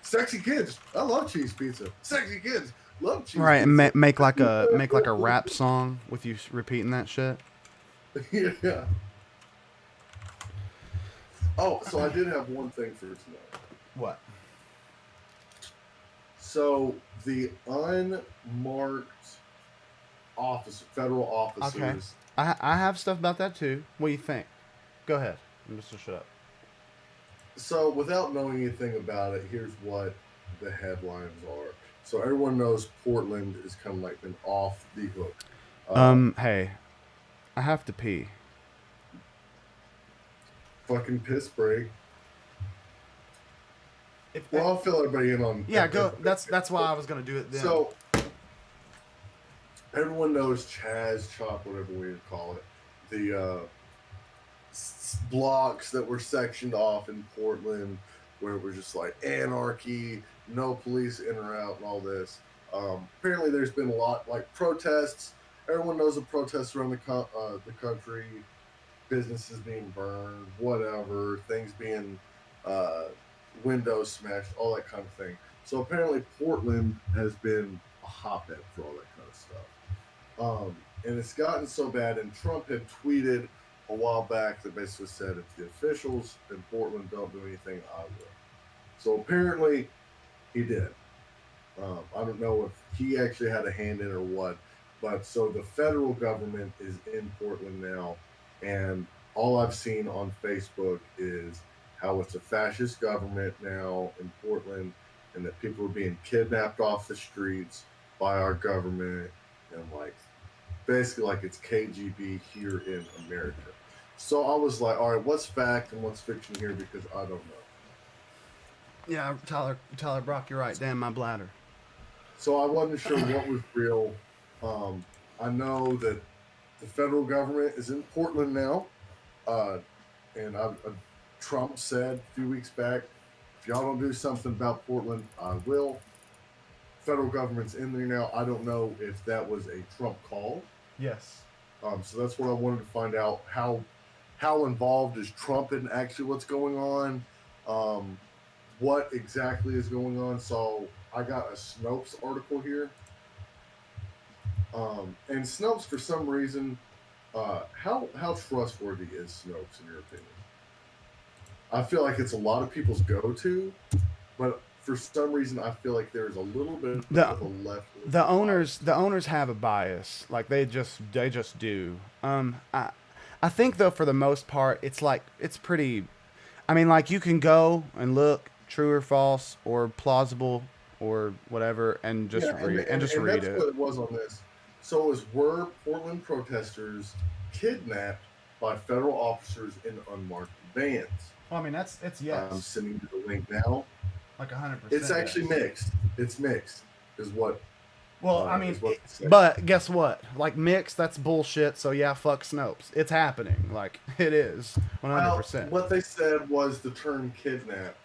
"Sexy kids, I love cheese pizza. Sexy kids love cheese right, pizza." and make like a rap song with you repeating that shit. Yeah. Oh, so I did have one thing for tonight. What? So the unmarked federal officers. Okay. I have stuff about that too. What do you think? Go ahead. I'm just gonna shut up. So without knowing anything about it, here's what the headlines are. So everyone knows Portland is kind of like been off the hook. Hey, I have to pee. Fucking piss break. If, Well, I'll fill everybody in on. yeah, go. That's why I was gonna do it then. So everyone knows Chaz Chop, whatever we would call it, the blocks that were sectioned off in Portland, where it was just like anarchy, no police in or out, and all this. Apparently, there's been a lot like protests. Everyone knows the protests around the country, businesses being burned, whatever, things being uh, windows smashed, all that kind of thing. So apparently, Portland has been a hotbed for all that kind of stuff. And it's gotten so bad, and Trump had tweeted a while back that basically said, if the officials in Portland don't do anything, I will. So apparently, he did. I don't know if he actually had a hand in it or what, but so the federal government is in Portland now, and all I've seen on Facebook is how it's a fascist government now in Portland, and that people are being kidnapped off the streets by our government, and like basically like it's KGB here in America. So I was like, all right, what's fact and what's fiction here? Because I don't know. yeah, Tyler Brock, you're right. Damn my bladder. So I wasn't sure what was real. I know that the federal government is in Portland now, and Trump said a few weeks back, if y'all don't do something about Portland, I will. Federal government's in there now. I don't know if that was a Trump call. Yes. So that's what I wanted to find out. How involved is Trump in actually what's going on? What exactly is going on? So I got a Snopes article here. And Snopes, for some reason, how trustworthy is Snopes in your opinion? I feel like it's a lot of people's go-to, but for some reason, I feel like there's a little bit of a left. The owners have a bias, like they just do. I think though for the most part, it's pretty. I mean, like you can go and look true or false or plausible or whatever, and just read and read that's it. what it was on this. So, were Portland protesters kidnapped by federal officers in unmarked vans? Well, I mean, it's yes. I'm sending you the link now. Like 100%. It's actually mixed. It's mixed, is what. Well, I mean, but guess what? Like mixed, that's bullshit. So yeah, fuck Snopes. It's happening. Like it is 100%. What they said was the term kidnapped.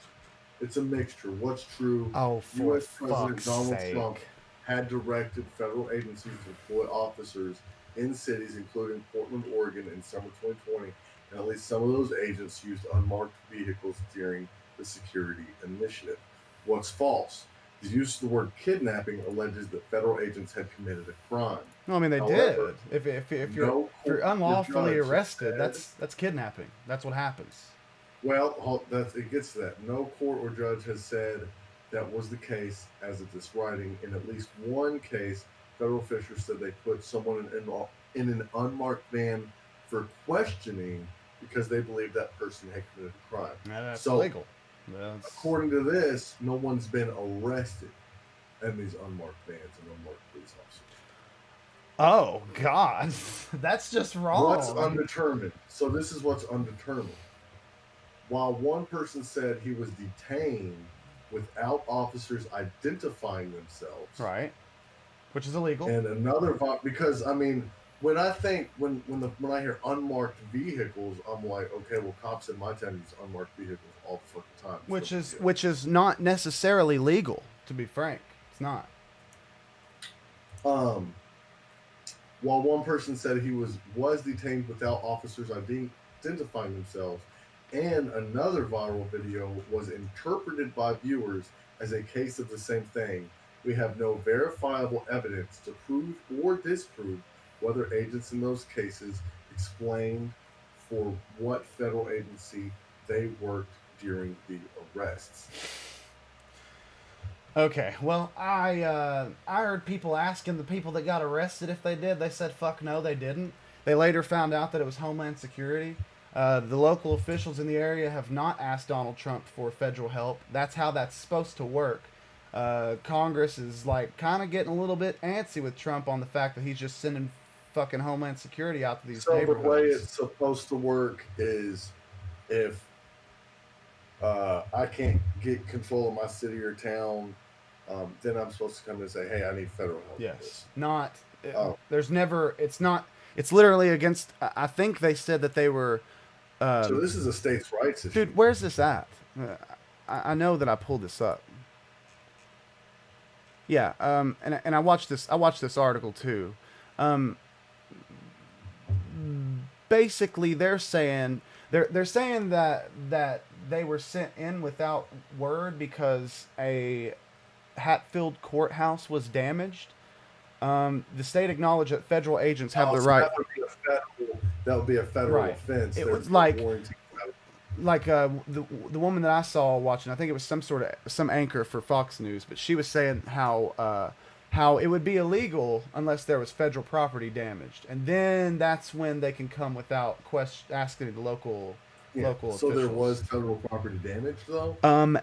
It's a mixture. What's true? Oh, for U.S. President fuck's Donald sake. Trump had directed federal agencies to deploy officers in cities including Portland, Oregon in summer 2020, and at least some of those agents used unmarked vehicles during the security initiative. What's false? The use of the word kidnapping alleges that federal agents had committed a crime. No, I mean they However, did. If you're unlawfully judge arrested, said- that's kidnapping. That's what happens. Well, it gets to that. No court or judge has said that was the case as of this writing. In at least one case, federal officials said they put someone in an unmarked van for questioning because they believe that person had committed a crime. Yeah, that's So, illegal. That's... according to this, no one's been arrested in these unmarked vans and unmarked police officers. Oh God, that's just wrong. What's undetermined? So this is what's undetermined. While one person said he was detained without officers identifying themselves, right, which is illegal, and another because I mean, when I think when I hear unmarked vehicles, I'm like, okay, well, cops in my town use unmarked vehicles all the fucking time. Which is not necessarily legal, to be frank. It's not. While one person said he was detained without officers identifying themselves, and another viral video was interpreted by viewers as a case of the same thing, we have no verifiable evidence to prove or disprove whether agents in those cases explained for what federal agency they worked during the arrests. Okay, well, I heard people asking the people that got arrested if they did. They said, fuck no, they didn't. They later found out that it was Homeland Security. The local officials in the area have not asked Donald Trump for federal help. That's how that's supposed to work. Congress is like kind of getting a little bit antsy with Trump on the fact that he's just sending fucking Homeland Security out to these neighborhoods. So the way it's supposed to work is if I can't get control of my city or town, then I'm supposed to come and say, hey, I need federal help. Yes. There's never, it's literally against, I think they said that they were. So this is a states' rights issue. Dude, where's this at? I know that I pulled this up. Yeah, and I watched this article too. Basically, they're saying that they were sent in without word because a Hatfield courthouse was damaged. The state acknowledged that federal agents have the right. That would be a federal offense. It was like the woman that I saw watching. I think it was some anchor for Fox News, but she was saying how it would be illegal unless there was federal property damaged, and then that's when they can come without asking the local officials. So there was federal property damage, though?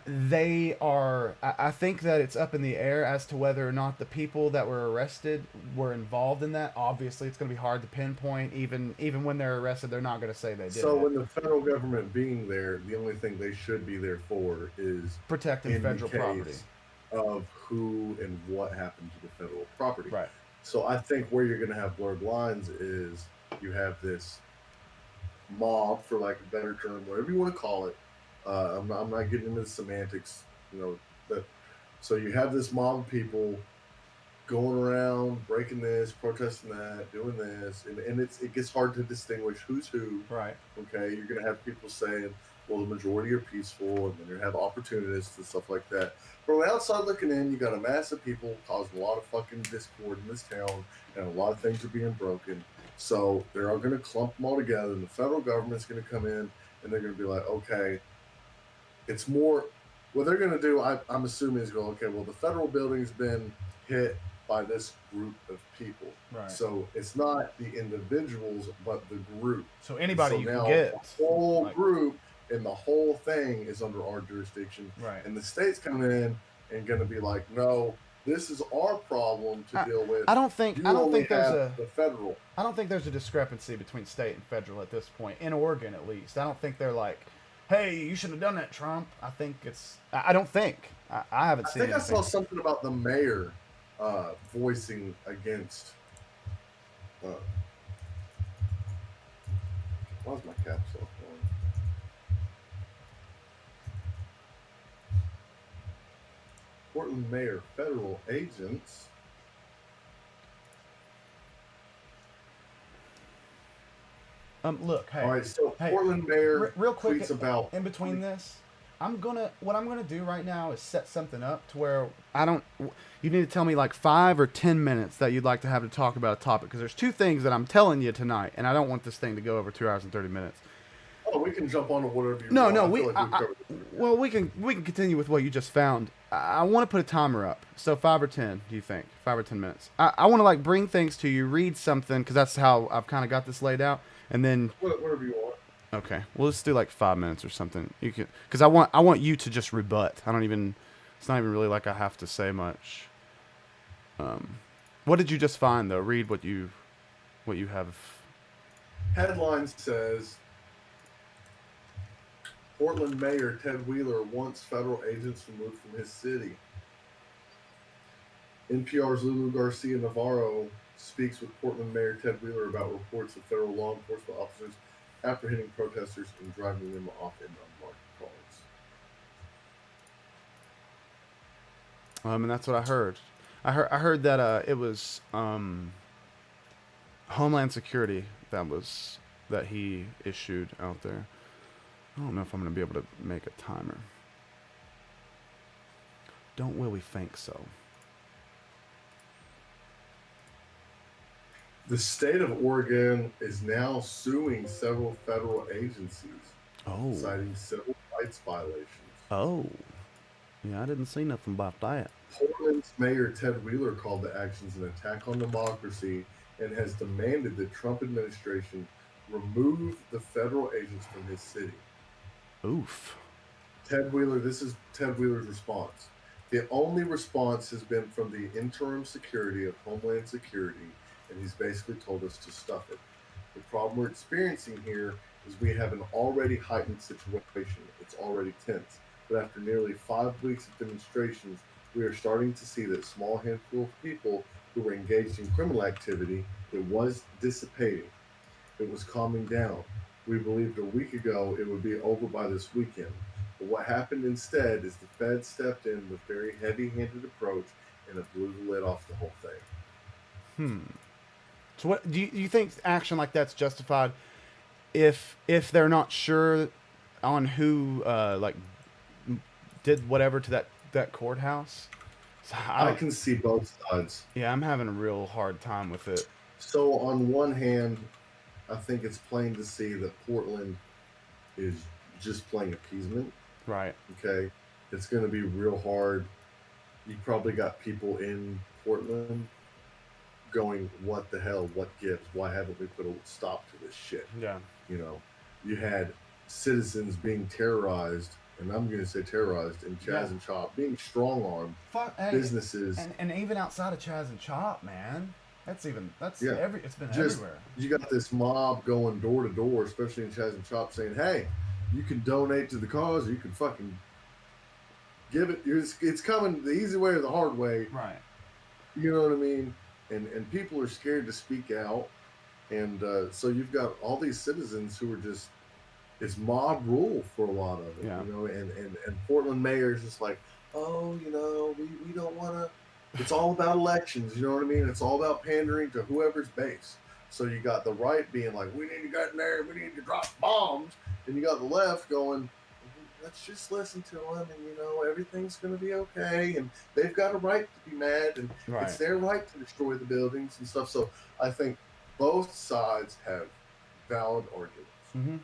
They are... I think that it's up in the air as to whether or not the people that were arrested were involved in that. Obviously, it's going to be hard to pinpoint. Even when they're arrested, they're not going to say they did. So when the federal government being there, the only thing they should be there for is... protecting federal property. Of who and what happened to the federal property. Right. So I think where you're going to have blurred lines is you have this mob, for lack of a better term, whatever you want to call it. I'm not getting into the semantics, so you have this mob of people going around breaking this, protesting that, doing this, and it gets hard to distinguish who's who. Right. Okay, you're gonna have people saying, well, the majority are peaceful, and then you're gonna have opportunists and stuff like that. From the outside looking in, you got a mass of people causing a lot of fucking discord in this town, and a lot of things are being broken. So they're all going to clump them all together, and the federal government's going to come in, and they're going to be like, okay, it's more, what they're going to do, I'm assuming, is go, okay, well, the federal building's been hit by this group of people. Right. So it's not the individuals, but the group. So anybody you now can get. The whole group and the whole thing is under our jurisdiction. Right. And the state's coming in and going to be like, no, this is our problem to deal with. I don't think there's the federal. I don't think there's a discrepancy between state and federal at this point, in Oregon at least. I don't think they're like, hey, you shouldn't have done that, Trump. I think it's... I don't think. I haven't seen anything. I saw something about the mayor voicing against... why's my caps off? Portland mayor, federal agents. Look, hey. All right, so Portland mayor real quick, tweets about... In between this, what I'm gonna do right now is set something up to where you need to tell me like 5 or 10 minutes that you'd like to have to talk about a topic, because there's two things that I'm telling you tonight, and I don't want this thing to go over 2 hours and 30 minutes. Oh, we can jump on to whatever you No, want. no, I feel like we've covered it. well, we can continue with what you just found. I want to put a timer up. So 5 or 10, do you think? 5 or 10 minutes. I want to like bring things to you, read something, because that's how I've kind of got this laid out, and then Whatever you want. okay, well let's do like 5 minutes or something. You can, because I want you to just rebut. I don't even. It's not even really like I have to say much. What did you just find though? Read what you have. Headline says Portland Mayor Ted Wheeler wants federal agents removed from his city. NPR's Lulu Garcia Navarro speaks with Portland Mayor Ted Wheeler about reports of federal law enforcement officers apprehending protesters and driving them off in unmarked cars. And that's what I heard. I heard that it was Homeland Security that he issued out there. I don't know if I'm gonna be able to make a timer. Don't really think so. The state of Oregon is now suing several federal agencies, Oh. citing civil rights violations. Oh. Yeah, I didn't see nothing about that. Portland's Mayor Ted Wheeler called the actions an attack on democracy and has demanded the Trump administration remove the federal agents from his city. Oof. This is Ted Wheeler's response. The only response has been from the interim secretary of Homeland Security, and he's basically told us to stuff it. The problem we're experiencing here is we have an already heightened situation. It's already tense. But after nearly 5 weeks of demonstrations, we are starting to see that a small handful of people who were engaged in criminal activity, it was dissipating. It was calming down. We believed a week ago it would be over by this weekend. But what happened instead is the Fed stepped in with very heavy-handed approach and it blew the lid off the whole thing. So what do you think action like that's justified if they're not sure on who like did whatever to that courthouse? So I can see both sides. Yeah, I'm having a real hard time with it. So on one hand, I think it's plain to see that Portland is just playing appeasement. Right. Okay. It's going to be real hard. You probably got people in Portland going, what the hell? What gives? Why haven't we put a stop to this shit? Yeah. You know, you had citizens being terrorized, and I'm going to say terrorized, in Chaz and Chop, being strong-armed businesses. And even outside of Chaz and Chop, man. It's been Just, everywhere. You got this mob going door to door, especially in Chaz and Chop, saying, hey, you can donate to the cause, or you can fucking give it. It's coming the easy way or the hard way. Right. You know what I mean? And people are scared to speak out. And so you've got all these citizens who are just, it's mob rule for a lot of it. Yeah. You know, and Portland mayor is just like, oh, you know, we don't want to. It's all about elections, you know what I mean? It's all about pandering to whoever's base. So you got the right being like, we need to get in there, we need to drop bombs. And you got the left going, let's just listen to them, and, you know, everything's going to be okay. And they've got a right to be mad, and it's their right to destroy the buildings and stuff. So I think both sides have valid arguments. Mm-hmm.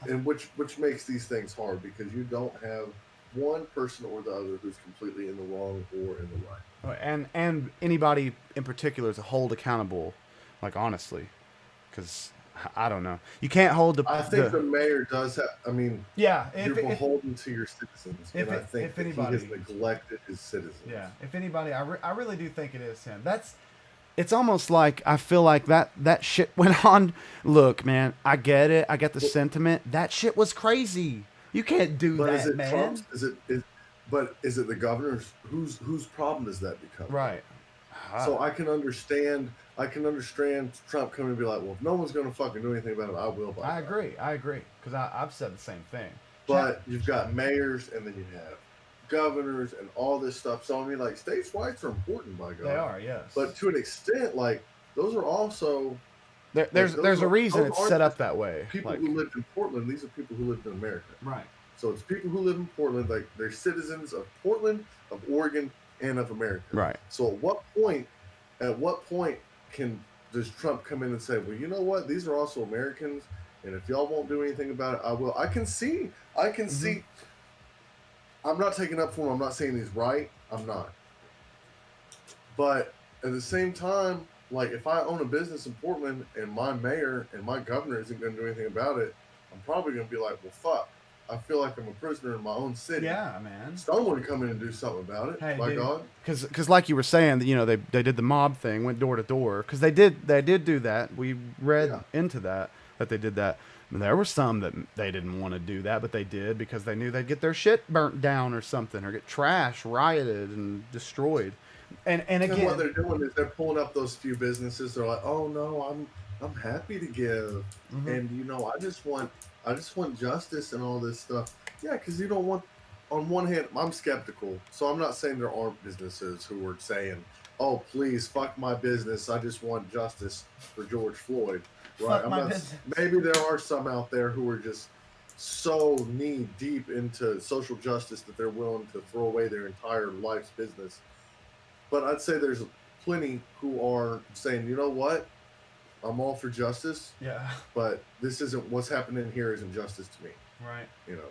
And which makes these things hard, because you don't have one person or the other who's completely in the wrong or in the right. And anybody in particular is hold accountable, like, honestly, because I don't know. You can't hold the. I think the mayor does have. I mean, yeah, you're beholden to your citizens, and I think that he has neglected his citizens. Yeah, if anybody, I really do think it is him. It's almost like I feel like that shit went on. Look, man, I get it. I get the sentiment. That shit was crazy. You can't do that, is it man. Trump's? But is it the governor's? Whose problem does that become? Right. So I can understand Trump coming and be like, well, if no one's going to fucking do anything about it, I will. I agree, because I've said the same thing. But you've got mayors, and then you have governors, and all this stuff. So I mean, like, states' rights are important, by God. They are, yes. But to an extent, like, those are also there's a reason it's set up that way. People who lived in Portland, these are people who lived in America. Right. So it's people who live in Portland, like, they're citizens of Portland, of Oregon, and of America. Right. So at what point does Trump come in and say, well, you know what? These are also Americans, and if y'all won't do anything about it, I will. I can see. I can Mm-hmm. see. I'm not taking up for him. I'm not saying he's right. I'm not. But at the same time, like if I own a business in Portland and my mayor and my governor isn't going to do anything about it, I'm probably going to be like, well, fuck. I feel like I'm a prisoner in my own city. Yeah, man. Someone come in and do something about it. Hey, By dude. God. Because like you were saying, you know, they did the mob thing, went door to door. Because they did do that. We read Yeah. into that they did that. And there were some that they didn't want to do that, but they did because they knew they'd get their shit burnt down or something, or get trash rioted and destroyed. And And what again, they're doing is they're pulling up those few businesses. They're like, "Oh no, I'm happy to give, hmm and I just want justice and all this stuff." Yeah, because you don't want. On one hand, I'm skeptical, so I'm not saying there aren't businesses who are saying, "Oh, please, fuck my business. I just want justice for George Floyd." Right? fuck I'm my not. business. Maybe there are some out there who are just so knee deep into social justice that they're willing to throw away their entire life's business, but I'd say there's plenty who are saying, you know what, I'm all for justice, Yeah. but this isn't what's happening here isn't justice to me, Right. you know.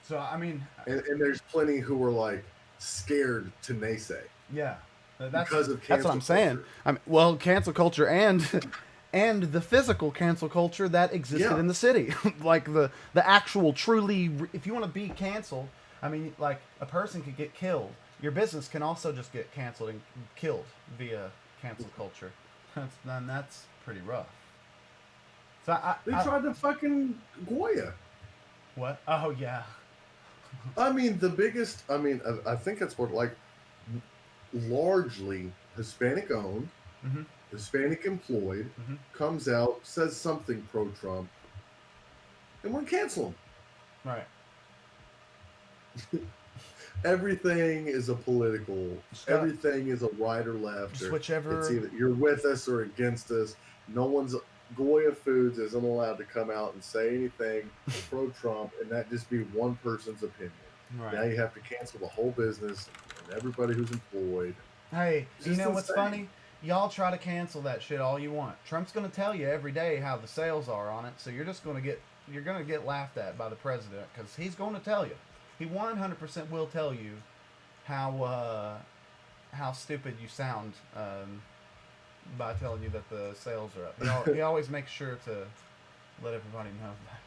So I mean, And there's plenty who are like scared to naysay yeah, because of that's what cancel I'm saying. culture. I mean, well, cancel culture and and the physical cancel culture that existed Yeah, in the city, like the actual truly. If you want to be canceled, I mean, like a person could get killed. Your business can also just get canceled and killed via cancel culture. That's pretty rough. So they tried to fucking Goya. what? Oh yeah. I mean, the biggest. I mean, I think that's what like largely Hispanic owned, Mm-hmm. Hispanic employed, Mm-hmm. comes out, says something pro Trump, and we're cancel Right. them. Everything is a political. Just got Everything is a right or left, just or it's whichever. either you're with us or against us. No one's Goya Foods isn't allowed to come out and say anything pro Trump, and that just be one person's opinion. Now Right. you have to cancel the whole business and everybody who's employed. Hey, It's you just know what's insane. funny? Y'all try to cancel that shit all you want. Trump's going to tell you every day how the sales are on it, so you're going to get laughed at by the president because he's going to tell you. He 100% will tell you how stupid you sound by telling you that the sales are up. He always makes sure to let everybody know that.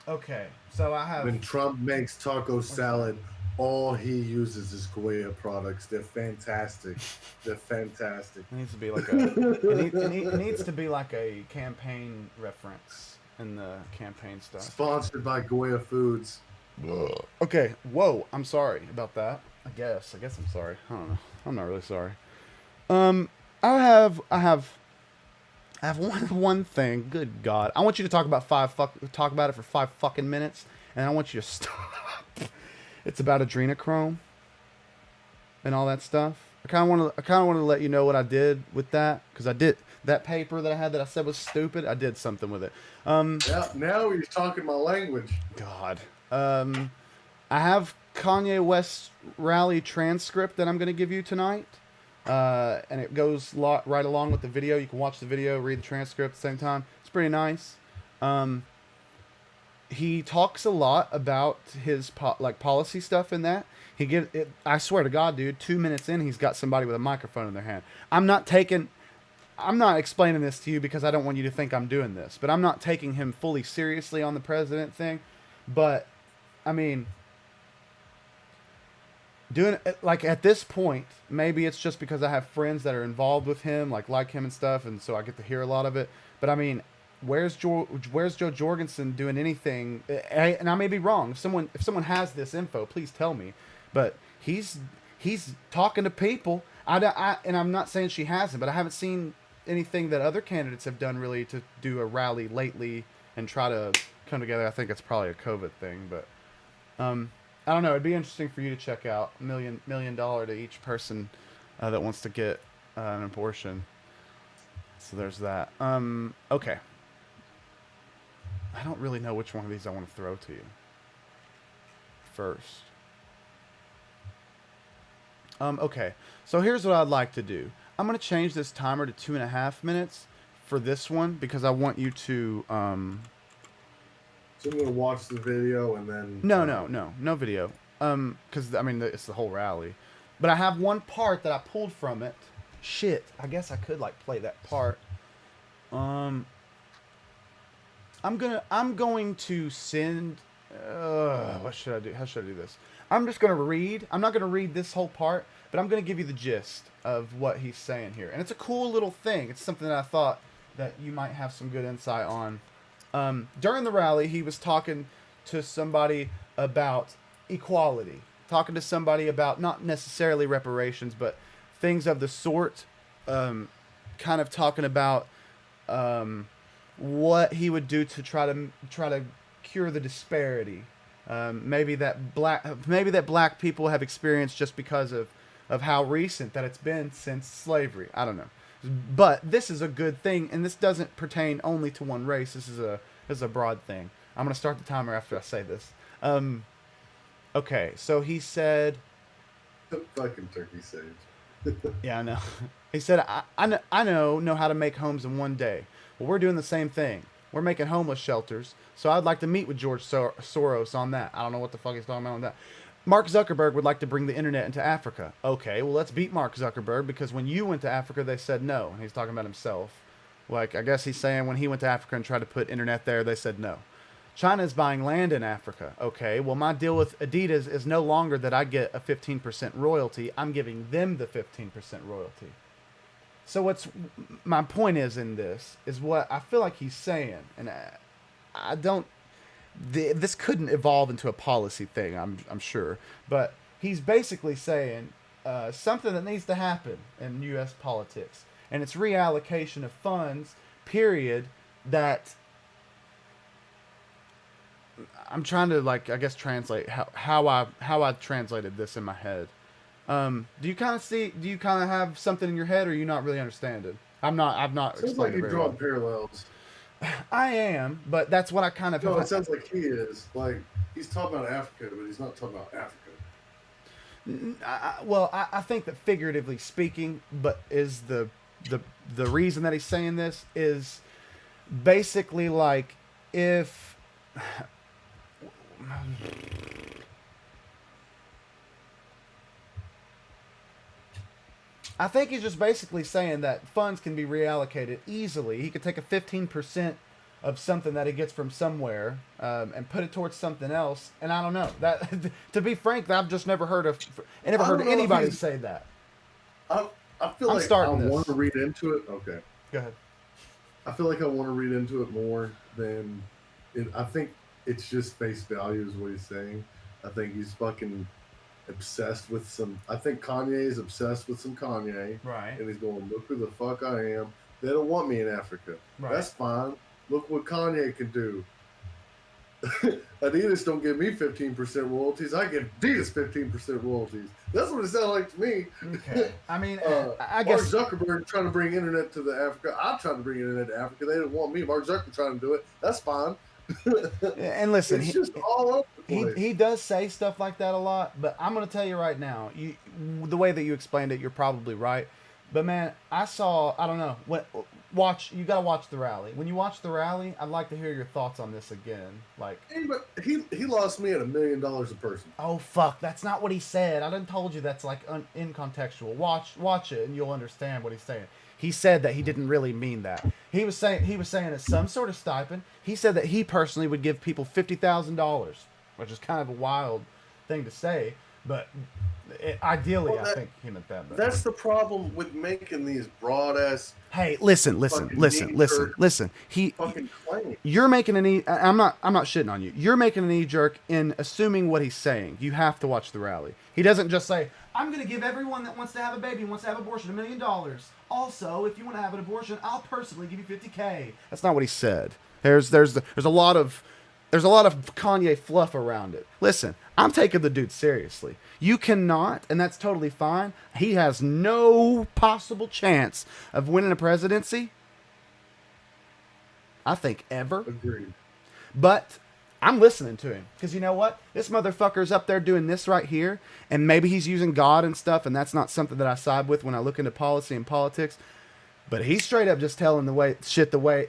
Okay, so I have. When Trump makes taco salad, all he uses is Goya products. They're fantastic. They're fantastic. It needs to be like a. It needs to be like a campaign reference in the campaign stuff. Sponsored by Goya Foods. Okay. Whoa. I'm sorry about that. I guess I'm sorry. I don't know. I'm not really sorry. Um. I have one thing. Good God. I want you to talk about talk about it for 5 fucking minutes, and I want you to stop. It's about adrenochrome and all that stuff. I kind of want to let you know what I did with that because I did that paper that I had that I said was stupid. I did something with it. Now he's talking my language. God. I have Kanye West's rally transcript that I'm going to give you tonight. And it goes right along with the video. You can watch the video, read the transcript at the same time. It's pretty nice. He talks a lot about his policy stuff in that. He gives it. I swear to God, dude. 2 minutes in, he's got somebody with a microphone in their hand. I'm not explaining this to you because I don't want you to think I'm doing this. But I'm not taking him fully seriously on the president thing. But I mean, doing it like at this point, maybe it's just because I have friends that are involved with him, like him and stuff, and so I get to hear a lot of it. But I mean, where's Joe Jorgensen doing anything? And I may be wrong. If someone has this info, please tell me. But he's talking to people. And I'm not saying she hasn't, but I haven't seen anything that other candidates have done really to do a rally lately and try to come together. I think it's probably a COVID thing, but I don't know. It'd be interesting for you to check out. $1 million to each person that wants to get an abortion. So there's that. Okay. I don't really know which one of these I want to throw to you first. Okay. So here's what I'd like to do. I'm gonna change this timer to 2.5 minutes for this one because I want you to. So I'm gonna watch the video and then. No video. Because I mean it's the whole rally, but I have one part that I pulled from it. Shit, I guess I could like play that part. I'm going to send. What should I do? How should I do this? I'm just gonna read. I'm not gonna read this whole part, but I'm gonna give you the gist of what he's saying here, and it's a cool little thing. It's something that I thought that you might have some good insight on. During the rally, he was talking to somebody about equality, talking to somebody about not necessarily reparations, but things of the sort. Kind of talking about what he would do to try to cure the disparity. Maybe that black people have experienced just because of how recent that it's been since slavery. I don't know. But this is a good thing, and this doesn't pertain only to one race. This is a broad thing. I'm gonna start the timer after I say this. Okay, so he said, Fucking turkey sage. yeah, I know. He said, I know how to make homes in one day. Well, we're doing the same thing. We're making homeless shelters. So I'd like to meet with George Soros on that. I don't know what the fuck he's talking about on that. Mark Zuckerberg would like to bring the internet into Africa. Okay, well, let's beat Mark Zuckerberg because when you went to Africa, they said no. And he's talking about himself. Like, I guess he's saying when he went to Africa and tried to put internet there, they said no. China's buying land in Africa. Okay, well, my deal with Adidas is no longer that I get a 15% royalty. I'm giving them the 15% royalty. So what's my point is in this is what I feel like he's saying, and I don't. This couldn't evolve into a policy thing, I'm sure, but he's basically saying something that needs to happen in U.S. politics, and it's reallocation of funds. Period. That I'm trying to translate how I translated this in my head. Do you kind of have something in your head, or are you not really understanding? I've not Sounds like you're drawing parallels. I am, but that's what I kind of. No, it sounds like he is. Like he's talking about Africa, but he's not talking about Africa. I think that figuratively speaking, but is the reason that he's saying this is basically like if. I think he's just basically saying that funds can be reallocated easily. He could take a 15% of something that he gets from somewhere and put it towards something else. And I don't know. That, to be frank, I've just never heard anybody say that. I feel like I want to read into it. Okay. Go ahead. I feel like I want to read into it more than I think it's just face value is what he's saying. I think he's fucking obsessed with some. I think Kanye is obsessed with some Kanye. Right. And he's going, look who the fuck I am. They don't want me in Africa. Right. That's fine. Look what Kanye can do. Adidas don't give me 15% royalties. I give Adidas 15% royalties. That's what it sounds like to me. Okay. I mean, I guess Mark Zuckerberg trying to bring internet to the Africa. I'm trying to bring internet to Africa. They didn't want me. Mark Zuckerberg trying to do it. That's fine. And listen, it's just all over the place. He does say stuff like that a lot, but I'm going to tell you right now, the way that you explained it, you're probably right. But man, I don't know. You got to watch the rally. When you watch the rally, I'd like to hear your thoughts on this again. Like, he lost me at $1 million a person. Oh fuck, that's not what he said. I done told you that's like incontextual. Watch it and you'll understand what he's saying. He said that he didn't really mean that. He was saying it's some sort of stipend. He said that he personally would give people $50,000, which is kind of a wild thing to say, but ideally, I think he meant that. That's the problem with making these broad ass. Hey, listen. You're making I'm not shitting on you. You're making a knee jerk in assuming what he's saying. You have to watch the rally. He doesn't just say, "I'm going to give everyone that wants to have a baby, wants to have an abortion, $1 million. Also, if you want to have an abortion, I'll personally give you $50K." That's not what he said. There's a lot of Kanye fluff around it. Listen, I'm taking the dude seriously. You cannot, and that's totally fine. He has no possible chance of winning a presidency, I think, ever. Agreed. But I'm listening to him because you know what? This motherfucker's up there doing this right here, and maybe he's using God and stuff, and that's not something that I side with when I look into policy and politics. But he's straight up just telling the way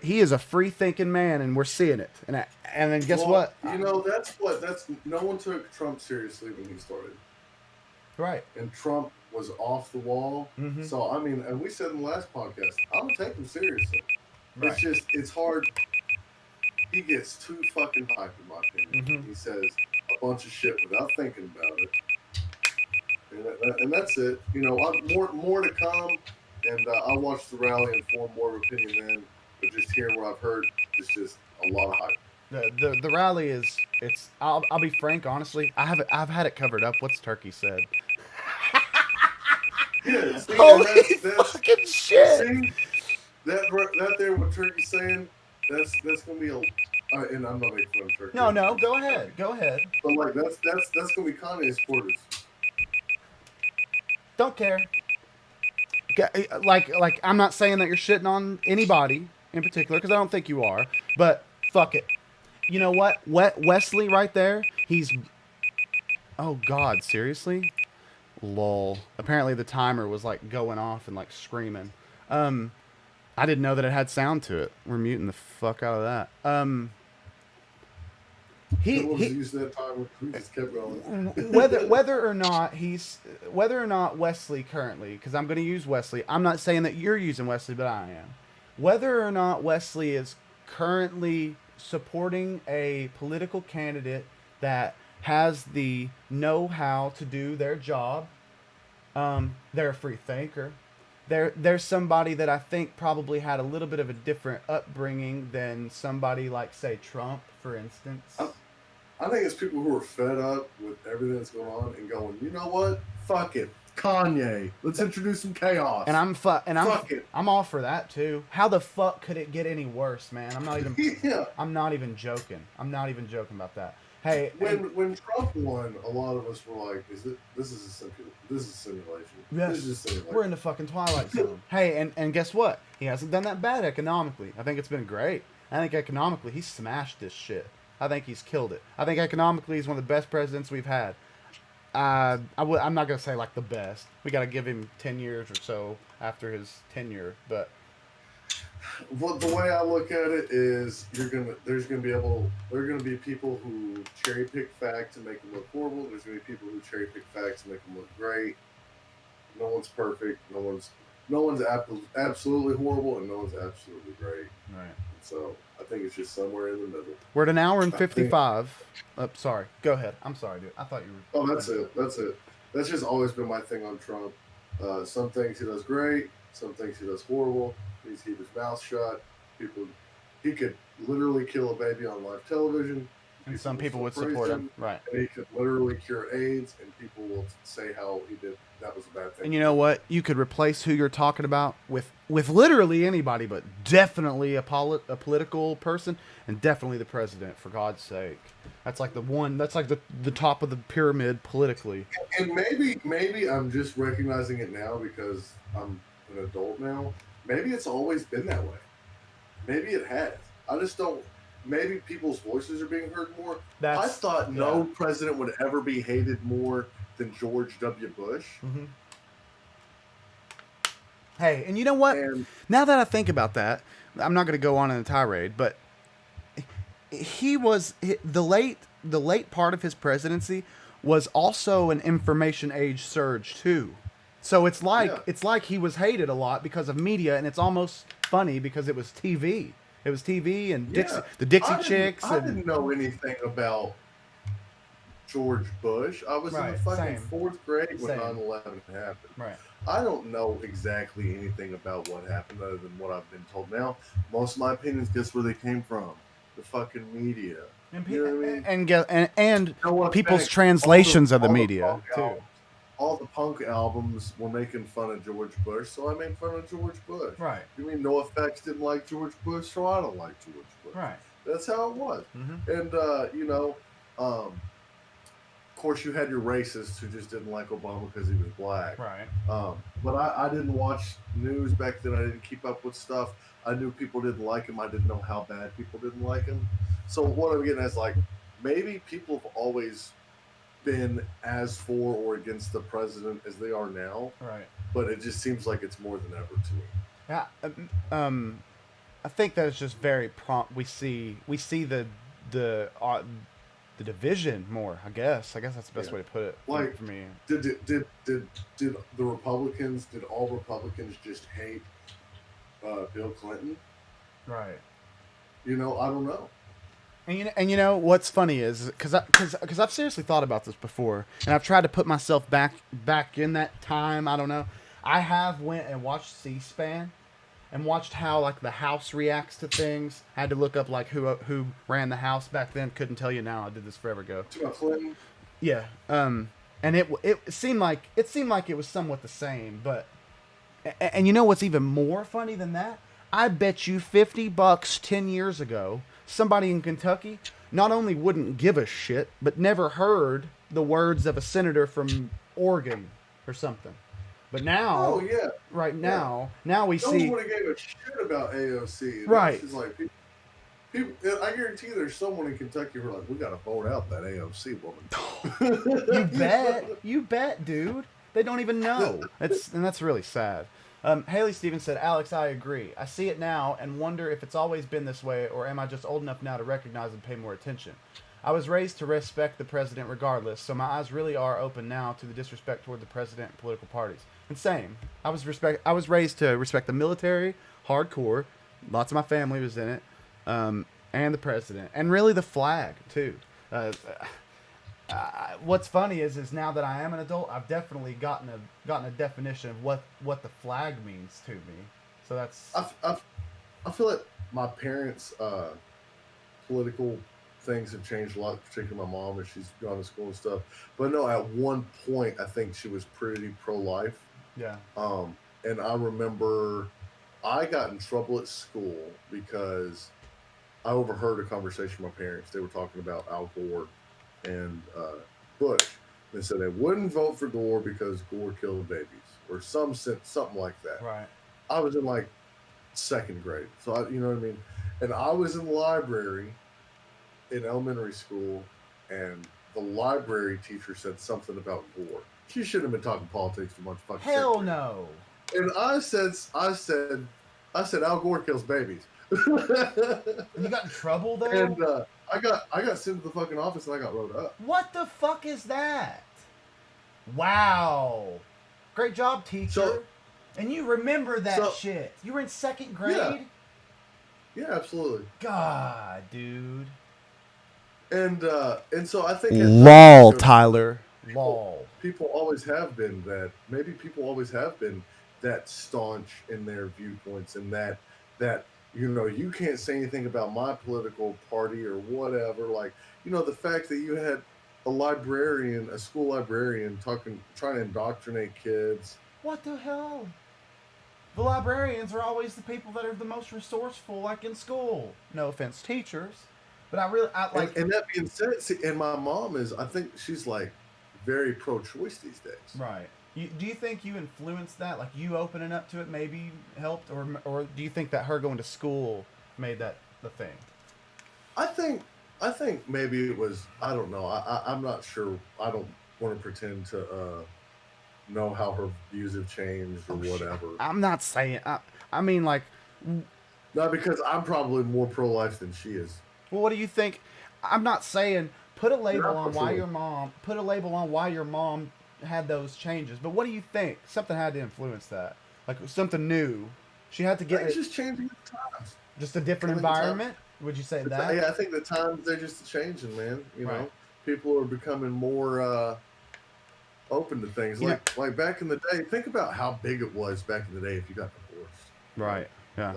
he is a free thinking man, and we're seeing it. And then guess what? That's no one took Trump seriously when he started. Right. And Trump was off the wall. Mm-hmm. So I mean, and we said in the last podcast, I'm gonna take him seriously. Right. It's hard. He gets too fucking hype, in my opinion. Mm-hmm. He says a bunch of shit without thinking about it, and that's it. You know, more to come, and I'll watch the rally and form more of opinion then. But just hearing what I've heard, it's just a lot of hype. The rally is it's. I'll be frank, honestly. I've had it covered up. What's Turkey said? Yeah, see, Holy that's fucking shit! See, that there, what Turkey's saying, that's gonna be a. And I'm not making fun of Turkey. No, go ahead. But like that's gonna be Kanye supporters. Don't care. Like I'm not saying that you're shitting on anybody in particular because I don't think you are. But fuck it. You know what? Wesley right there. He's. Oh God, seriously? Lol. Apparently the timer was like going off and like screaming. I didn't know that it had sound to it. We're muting the fuck out of that. He used that timer. We just kept going. whether or not Wesley currently, because I'm going to use Wesley. I'm not saying that you're using Wesley, but I am. Whether or not Wesley is currently supporting a political candidate that has the know-how to do their job, they're a free thinker. There's somebody that I think probably had a little bit of a different upbringing than somebody like, say, Trump, for instance. I think it's people who are fed up with everything that's going on and going, you know what? Fuck it. Kanye. Let's introduce some chaos. And I'm all for that too. How the fuck could it get any worse, man? I'm not even yeah. I'm not even joking. I'm not even joking about that. Hey, when Trump won, a lot of us were like, this is a simulation. Yes, this is a simulation. We're in the fucking Twilight Zone. Hey, and guess what? He hasn't done that bad economically. I think it's been great. I think economically he smashed this shit. I think he's killed it. I think economically he's one of the best presidents we've had. I'm not going to say like the best. We got to give him 10 years or so after his tenure, but well, the way I look at it is there are gonna be people who cherry pick facts and make them look horrible. There's gonna be people who cherry pick facts and make them look great. No one's perfect. No one's absolutely horrible, and no one's absolutely great. Right. So I think it's just somewhere in the middle. We're at an hour and 55. Sorry. Go ahead. I'm sorry, dude. I thought you were. Oh, that's it. That's just always been my thing on Trump. Some things he does great. Some things he does horrible. He's keep his mouth shut. He could literally kill a baby on live television. And some people would support him. Right. And he could literally cure AIDS, and people will say how he did. That was a bad thing. And you know what? You could replace who you're talking about with literally anybody, but definitely a political person, and definitely the president, for God's sake. That's like the top of the pyramid politically. And maybe I'm just recognizing it now because I'm an adult now. Maybe it's always been that way. Maybe it has. I just don't. Maybe people's voices are being heard more. I thought no president would ever be hated more than George W. Bush. Mm-hmm. Hey, and you know what? Now that I think about that, I'm not going to go on in a tirade, but he was the late part of his presidency was also an information age surge too. So it's like he was hated a lot because of media, and it's almost funny because it was TV. It was TV and the Dixie Chicks. I didn't know anything about George Bush. I was in the fucking fourth grade when 9/11 happened. Right. I don't know exactly anything about what happened other than what I've been told now. Most of my opinions, guess where they came from? The fucking media. And you know what I mean? And people's translations of the media too. All the punk albums were making fun of George Bush, so I made fun of George Bush. Right. You mean NoFX didn't like George Bush, so I don't like George Bush. Right. That's how it was. Mm-hmm. And, of course, you had your racists who just didn't like Obama because he was black. Right. But I didn't watch news back then. I didn't keep up with stuff. I knew people didn't like him. I didn't know how bad people didn't like him. So what I'm getting at is like, maybe people have always been as for or against the president as they are now, Right. but it just seems like it's more than ever to me. Yeah. I think that it's just very prompt. We see the division more. I guess that's the best Yeah. way to put it Like, for me. did the Republicans? Did all Republicans just hate Bill Clinton? Right. I don't know. And you know what's funny is because I've seriously thought about this before, and I've tried to put myself back in that time. I don't know. I have went and watched C-SPAN and watched how like the House reacts to things. I had to look up like who ran the House back then. Couldn't tell you now. I did this forever ago. Clinton. Yeah. And it seemed like it was somewhat the same, but and you know what's even more funny than that? I bet you $50 10 years ago, somebody in Kentucky not only wouldn't give a shit, but never heard the words of a senator from Oregon or something. But now, Oh yeah, right yeah. now we No one see would have gave a shit about AOC. Right. It's like people, I guarantee there's someone in Kentucky who are like, we got to vote out that AOC woman. you bet, dude. They don't even know. That's really sad. Haley Stevens said, Alex, I agree. I see it now and wonder if it's always been this way, or am I just old enough now to recognize and pay more attention? I was raised to respect the president regardless, so my eyes really are open now to the disrespect toward the president and political parties. And same. I was raised to respect the military, hardcore. Lots of my family was in it, and the president, and really the flag too. What's funny is now that I am an adult, I've definitely gotten a definition of what the flag means to me. So that's I feel like my parents' political things have changed a lot, particularly my mom as she's gone to school and stuff. But no, at one point I think she was pretty pro-life. yeah. And I remember I got in trouble at school because I overheard a conversation with my parents. They were talking about Al Gore and Bush. They said they wouldn't vote for Gore because Gore killed babies, or something like that. Right. I was in like second grade, so you know what I mean. And I was in the library in elementary school, and the library teacher said something about Gore. She shouldn't have been talking politics for much fucking. Hell no. And I said, Al Gore kills babies. And you got in trouble though? And I got sent to the fucking office and I got wrote up. What the fuck is that? Wow. Great job, teacher. So, and you remember that shit. You were in second grade? Yeah, absolutely. God, dude. And so I think Lol, Tyler. Lol. People always have been that. Maybe people always have been that staunch in their viewpoints, and that you can't say anything about my political party or whatever. Like, the fact that you had a school librarian trying to indoctrinate kids. What the hell? The librarians are always the people that are the most resourceful, like in school. No offense, teachers. But I like. And that being said, and my mom I think she's like very pro-choice these days. Right. Do you think you influenced that? Like you opening up to it maybe helped, or do you think that her going to school made that the thing? I think maybe it was. I don't know. I'm not sure. I don't want to pretend to know how her views have changed or whatever. I'm not saying. I mean, like. Not because I'm probably more pro-life than she is. Well, what do you think? I'm not saying put a label on why your mom had those changes, but what do you think? Something had to influence that, like something new. She had to get it's just changing the times. Just a different environment. Would you say that? Yeah, I think the times they're just changing, man. You know, people are becoming more open to things. Like back in the day, think about how big it was back in the day if you got divorced. Right. Yeah.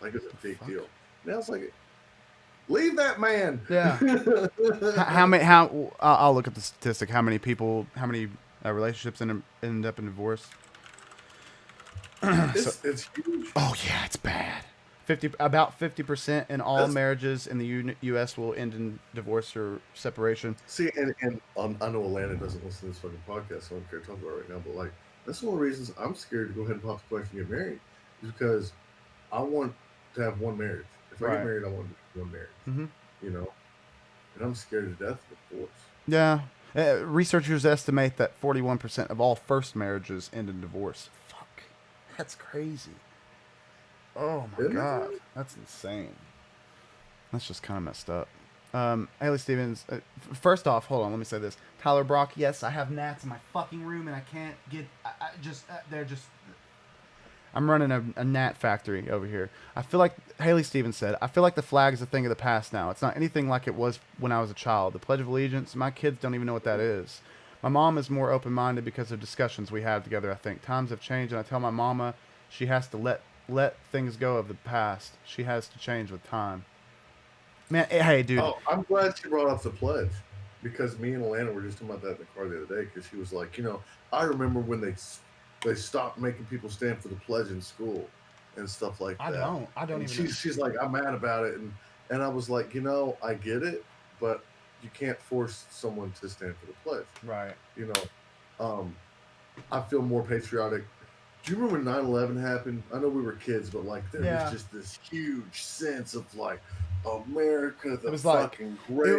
Like it's a big deal. Now it's like, leave that man. Yeah. I'll look at the statistic. How many relationships end up in divorce? It's huge. Oh yeah, it's bad. About 50% in all marriages in the U.S. will end in divorce or separation. See, and I know Alana doesn't listen to this fucking podcast, so I don't care to talk about it right now. But like, that's one of the reasons I'm scared to go ahead and pop the question and get married, is because I want to have one marriage. If I get married, I want one marriage. Mm-hmm. and I'm scared to death of divorce. Yeah. Researchers estimate that 41% of all first marriages end in divorce. Fuck. That's crazy. Oh my Isn't it, god. though? That's insane. That's just kind of messed up. Haley Stevens, first off, hold on, let me say this. Tyler Brock, yes, I have gnats in my fucking room and I can't get. They're just. I'm running a gnat factory over here. I feel like Haley Stevens said, I feel like the flag is a thing of the past now. It's not anything like it was when I was a child. The Pledge of Allegiance, my kids don't even know what that is. My mom is more open minded because of discussions we have together, I think. Times have changed, and I tell my mama she has to let things go of the past. She has to change with time. Man, hey, dude. Oh, I'm glad she brought up the pledge because me and Alana were just talking about that in the car the other day because she was like, I remember when they stopped making people stand for the pledge in school and stuff like I that. don't. I don't And even. she's like, I'm mad about it, and I was like, I get it, but you can't force someone to stand for the pledge. Right. I feel more patriotic. Do you remember when 9/11 happened? I know we were kids, but like there was just this huge sense of like America, the fucking great.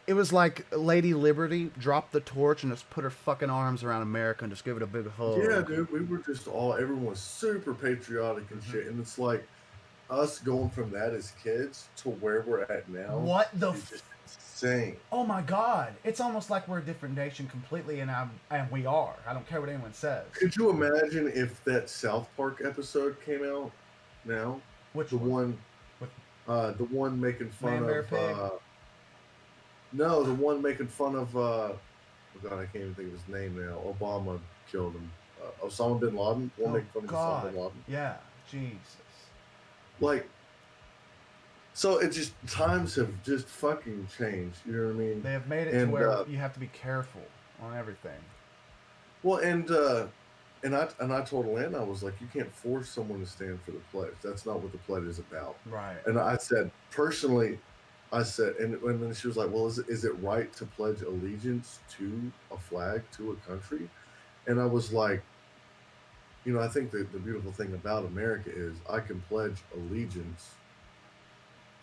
It was like Lady Liberty dropped the torch and just put her fucking arms around America and just give it a big hug. Yeah, dude, we were just everyone was super patriotic and shit, and it's like us going from that as kids to where we're at now. What the? Just insane. Oh my god! It's almost like we're a different nation completely, and we are. I don't care what anyone says. Could you imagine if that South Park episode came out now? Which one? The one making fun Man, Bear, of. Pig? No, the one making fun of. Oh God, I can't even think of his name now. Obama killed him. Osama bin Laden. One making fun of Osama bin Laden. Yeah, Jesus. Like, so it just times have just fucking changed. You know what I mean? They have made it to where you have to be careful on everything. Well, and I told Alana, I was like, you can't force someone to stand for the pledge. That's not what the pledge is about. Right. And I said, personally, and then she was like, well, is it right to pledge allegiance to a flag, to a country? And I was like, I think that the beautiful thing about America is I can pledge allegiance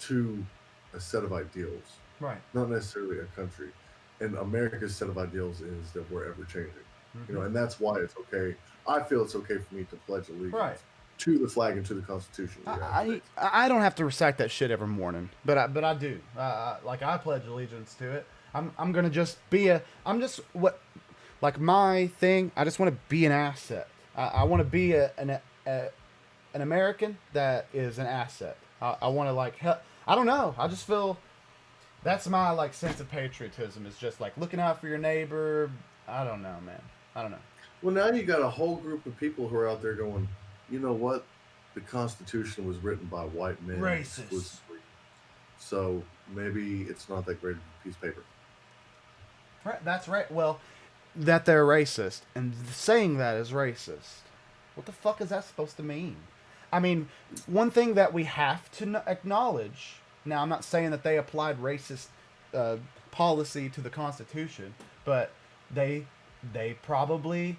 to a set of ideals. Right. Not necessarily a country. And America's set of ideals is that we're ever changing. Mm-hmm. And that's why it's okay. I feel it's okay for me to pledge allegiance to the flag and to the Constitution. I don't have to recite that shit every morning, but I do. Like I pledge allegiance to it. I'm gonna just be my thing. I just want to be an asset. I want to be an American that is an asset. I want to help. I don't know. I just feel that's my sense of patriotism is just looking out for your neighbor. I don't know, man. I don't know. Well, now you got a whole group of people who are out there going, you know what? The Constitution was written by white men. Racist. So maybe it's not that great of a piece of paper. Right. That's right. Well, that they're racist and saying that is racist. What the fuck is that supposed to mean? I mean, one thing that we have to acknowledge. Now, I'm not saying that they applied racist policy to the Constitution, but they probably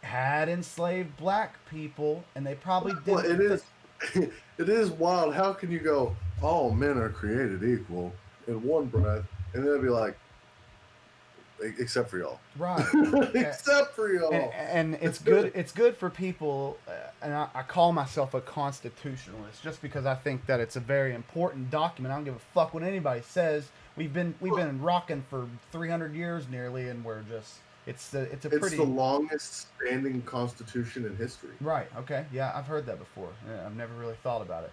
had enslaved black people, and they probably did. Well, it is wild. How can you go, all men are created equal in one breath, and then be like, except for y'all. Right. Except for y'all. And it's good. It's good for people, and I call myself a constitutionalist just because I think that it's a very important document. I don't give a fuck what anybody says. We've been rocking for 300 years nearly, and we're just it's the longest standing constitution in history. Right. Okay. Yeah, I've heard that before. Yeah, I've never really thought about it.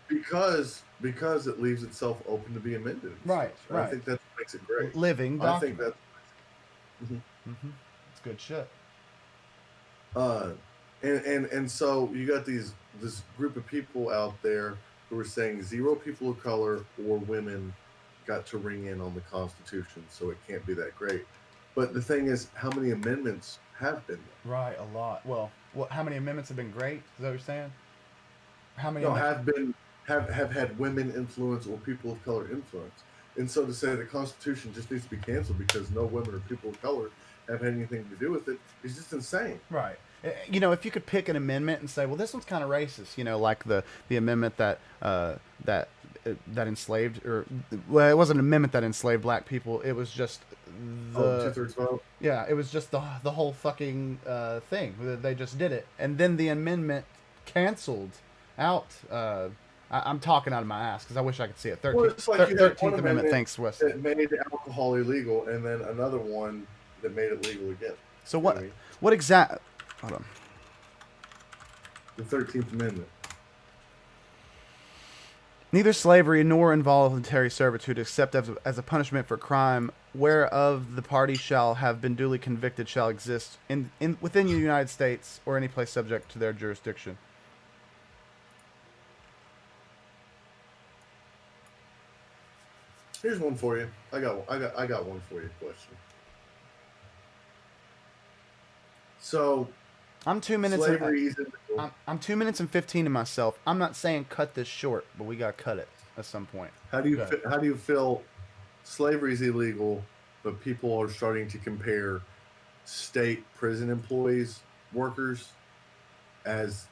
Because it leaves itself open to be amended. Right. Right. I think that makes it great. Living document. I think that's. It's good shit. And so you got this group of people out there who are saying 0 people of color or women got to ring in on the Constitution, so it can't be that great. But the thing is, how many amendments have been there? Right, a lot. Well, how many amendments have been great? Is that what you're saying? How many? No, have had women influence or people of color influence. And so to say the Constitution just needs to be canceled because no women or people of color have had anything to do with it is just insane. Right. If you could pick an amendment and say, well, this one's kind of racist, like the amendment that that enslaved, or well, it wasn't an amendment that enslaved black people. It was just the two-thirds vote. yeah, it was just the whole fucking thing. They just did it, and then the amendment canceled out. I'm talking out of my ass because I wish I could see it. Well, it's like you had one 13th Amendment. Thanks, Wes. that made alcohol illegal, and then another one that made it legal again. So You know what? what I mean? What exact? Hold on. The 13th Amendment. Neither slavery nor involuntary servitude, except as a punishment for crime whereof the party shall have been duly convicted, shall exist in within the United States or any place subject to their jurisdiction. Here's one for you. I got one for you. Question. So I'm 2 minutes. slavery is illegal. I'm 2 minutes and 15 to myself. I'm not saying cut this short, but we gotta cut it at some point. How do you feel? Slavery is illegal, but people are starting to compare state prison employees, workers, as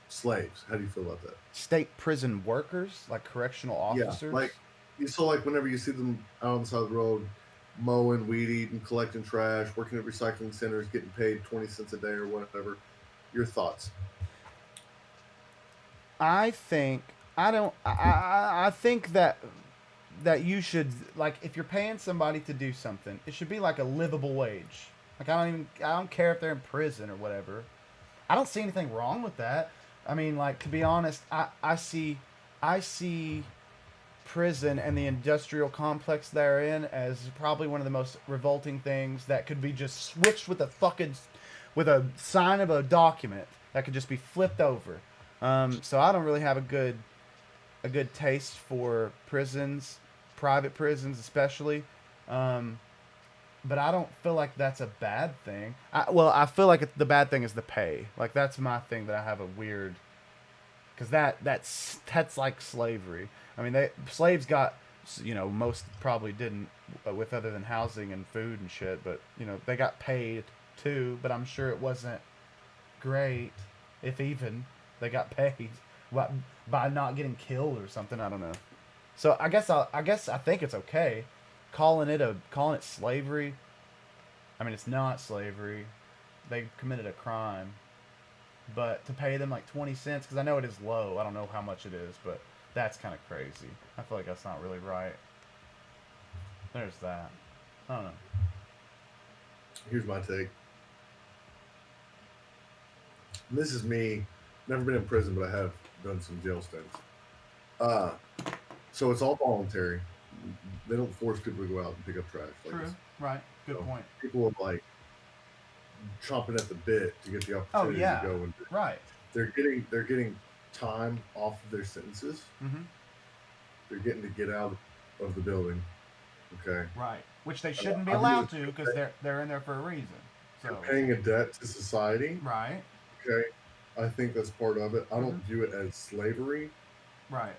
slaves. How do you feel about that? State prison workers, like correctional officers. Yeah, like like whenever you see them out on the side of the road, mowing, weed eating, collecting trash, working at recycling centers, getting paid 20 cents a day or whatever. Your thoughts? I think I think that you should, like, if you're paying somebody to do something, it should be like a livable wage. Like I don't care if they're in prison or whatever. I don't see anything wrong with that. I mean, like, to be honest, I see prison and the industrial complex therein as probably one of the most revolting things that could be just switched with a sign of a document that could just be flipped over. So I don't really have a good taste for prisons, private prisons especially. But I don't feel like that's a bad thing. I feel like the bad thing is the pay. Like, that's my thing that I have a weird, because that's like slavery. I mean, slaves got, most probably didn't, with other than housing and food and shit. But they got paid too. But I'm sure it wasn't great, if even they got paid by not getting killed or something. I don't know. So I guess I think it's okay calling it slavery. I mean, it's not slavery. They committed a crime. But to pay them like 20 cents, because I know it is low. I don't know how much it is, but that's kind of crazy. I feel like that's not really right. There's that. I don't know. Here's my take. This is me. Never been in prison, but I have done some jail stints. So it's all voluntary. They don't force people to go out and pick up trash. True. Right. Good point. People are like chomping at the bit to get the opportunity to go and right. They're getting time off of their sentences. Mm-hmm. They're getting to get out of the building. Okay. Right. Which they shouldn't be allowed to, because they're in there for a reason. So you're paying a debt to society. Right. Okay. I think that's part of it. I don't view it as slavery. Right.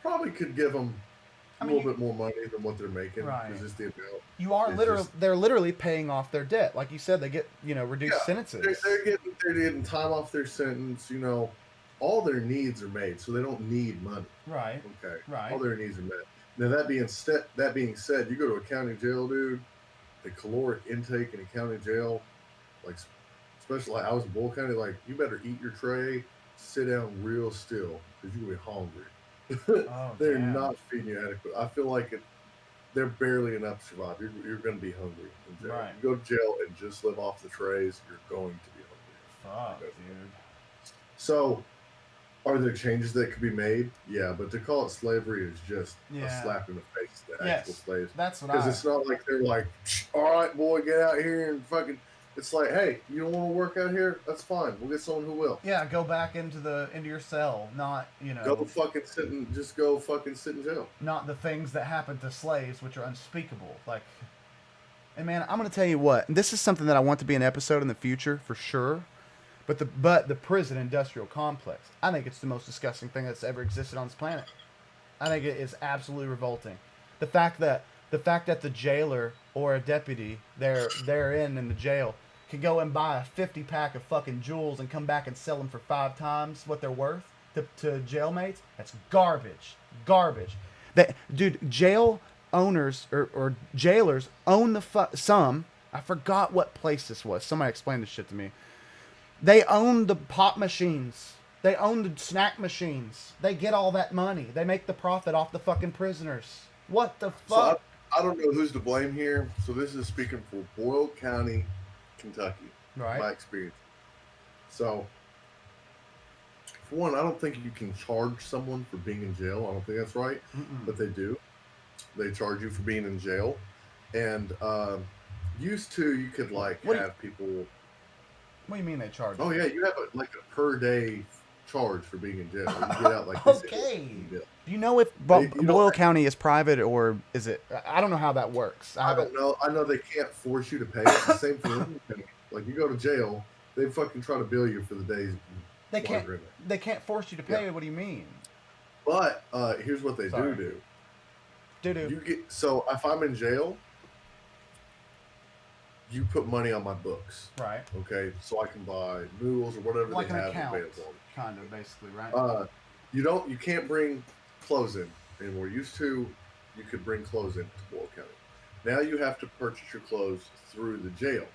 Probably could give them a little bit more money than what they're making. Right. Just the amount. They're literally paying off their debt. Like you said, they get, reduced sentences. They're getting time off their sentence. All their needs are made, so they don't need money. Right. Okay. Right. All their needs are met. Now that being said, you go to a county jail, dude. The caloric intake in a county jail, like especially like I was in Bull County, like you better eat your tray, sit down real still, because you're gonna be hungry. Oh, they're damn. not feeding you adequate. I feel like they're barely enough to survive. You're going to be hungry in jail. Right. You go to jail and just live off the trays, you're going to be hungry. Fuck, dude. So, are there changes that could be made? Yeah, but to call it slavery is just a slap in the face to actual slaves. That's what Because it's not like they're like, all right, boy, get out here and fucking. It's like, hey, you don't want to work out here? That's fine. We'll get someone who will. Yeah, go back into your cell, not go fucking sit in jail. Not the things that happen to slaves, which are unspeakable. Like, and man, I'm gonna tell you what. This is something that I want to be an episode in the future for sure. But the prison industrial complex, I think it's the most disgusting thing that's ever existed on this planet. I think it is absolutely revolting. The fact that the jailer or a deputy they're in the jail can go and buy a 50-pack of fucking jewels and come back and sell them for 5 times what they're worth. to jailmates, that's garbage. Garbage. That dude, jail owners or jailers own some. I forgot what place this was. Somebody explained this shit to me. They own the pop machines. They own the snack machines. They get all that money. They make the profit off the fucking prisoners. What the fuck? So I don't know who's to blame here. So this is speaking for Boyle County, Kentucky. Right. My experience. So, for one, I don't think you can charge someone for being in jail. I don't think that's right. But they do. They charge you for being in jail. And used to, you could have people... What do you mean they charge? Oh, yeah. You have a per day charge for being in jail. You get out like this. Okay. Do you know if Boyle County is private or is it? I don't know how that works. I don't know. I know they can't force you to pay. It's the same thing. Like you go to jail, they fucking try to bill you for the days. They can't force you to pay. Yeah. What do you mean? But here's what they do. You get if I'm in jail, you put money on my books. Right. Okay. So I can buy noodles or whatever like they have account, available. Kind of basically, right? You can't bring clothes in anymore. Used to, you could bring clothes into Boyle County. Now you have to purchase your clothes through the jail.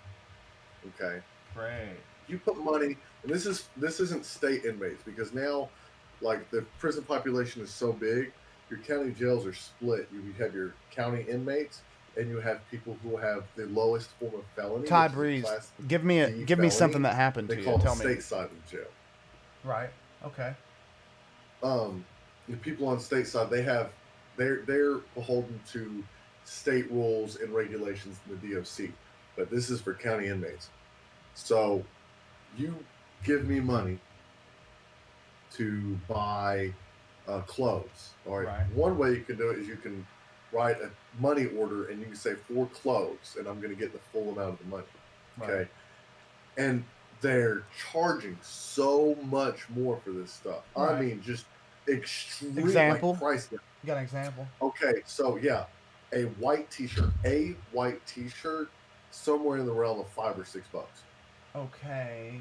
Okay. Great. You put money, and this isn't state inmates because now, like the prison population is so big, your county jails are split. You have your county inmates, and you have people who have the lowest form of felony. Todd Reeves, give me something that happened to you. Tell me. Stateside of jail. Right. Okay. The people on stateside, they're beholden to state rules and regulations in the DOC, but this is for county inmates. So, you give me money to buy clothes. All right. One way you can do it is you can write a money order and you can say for clothes, and I'm going to get the full amount of the money. Okay. Right. And they're charging so much more for this stuff. Right. I mean, just extreme price. You got an example? Okay, so yeah, a white T-shirt, somewhere in the realm of $5 or $6. Okay.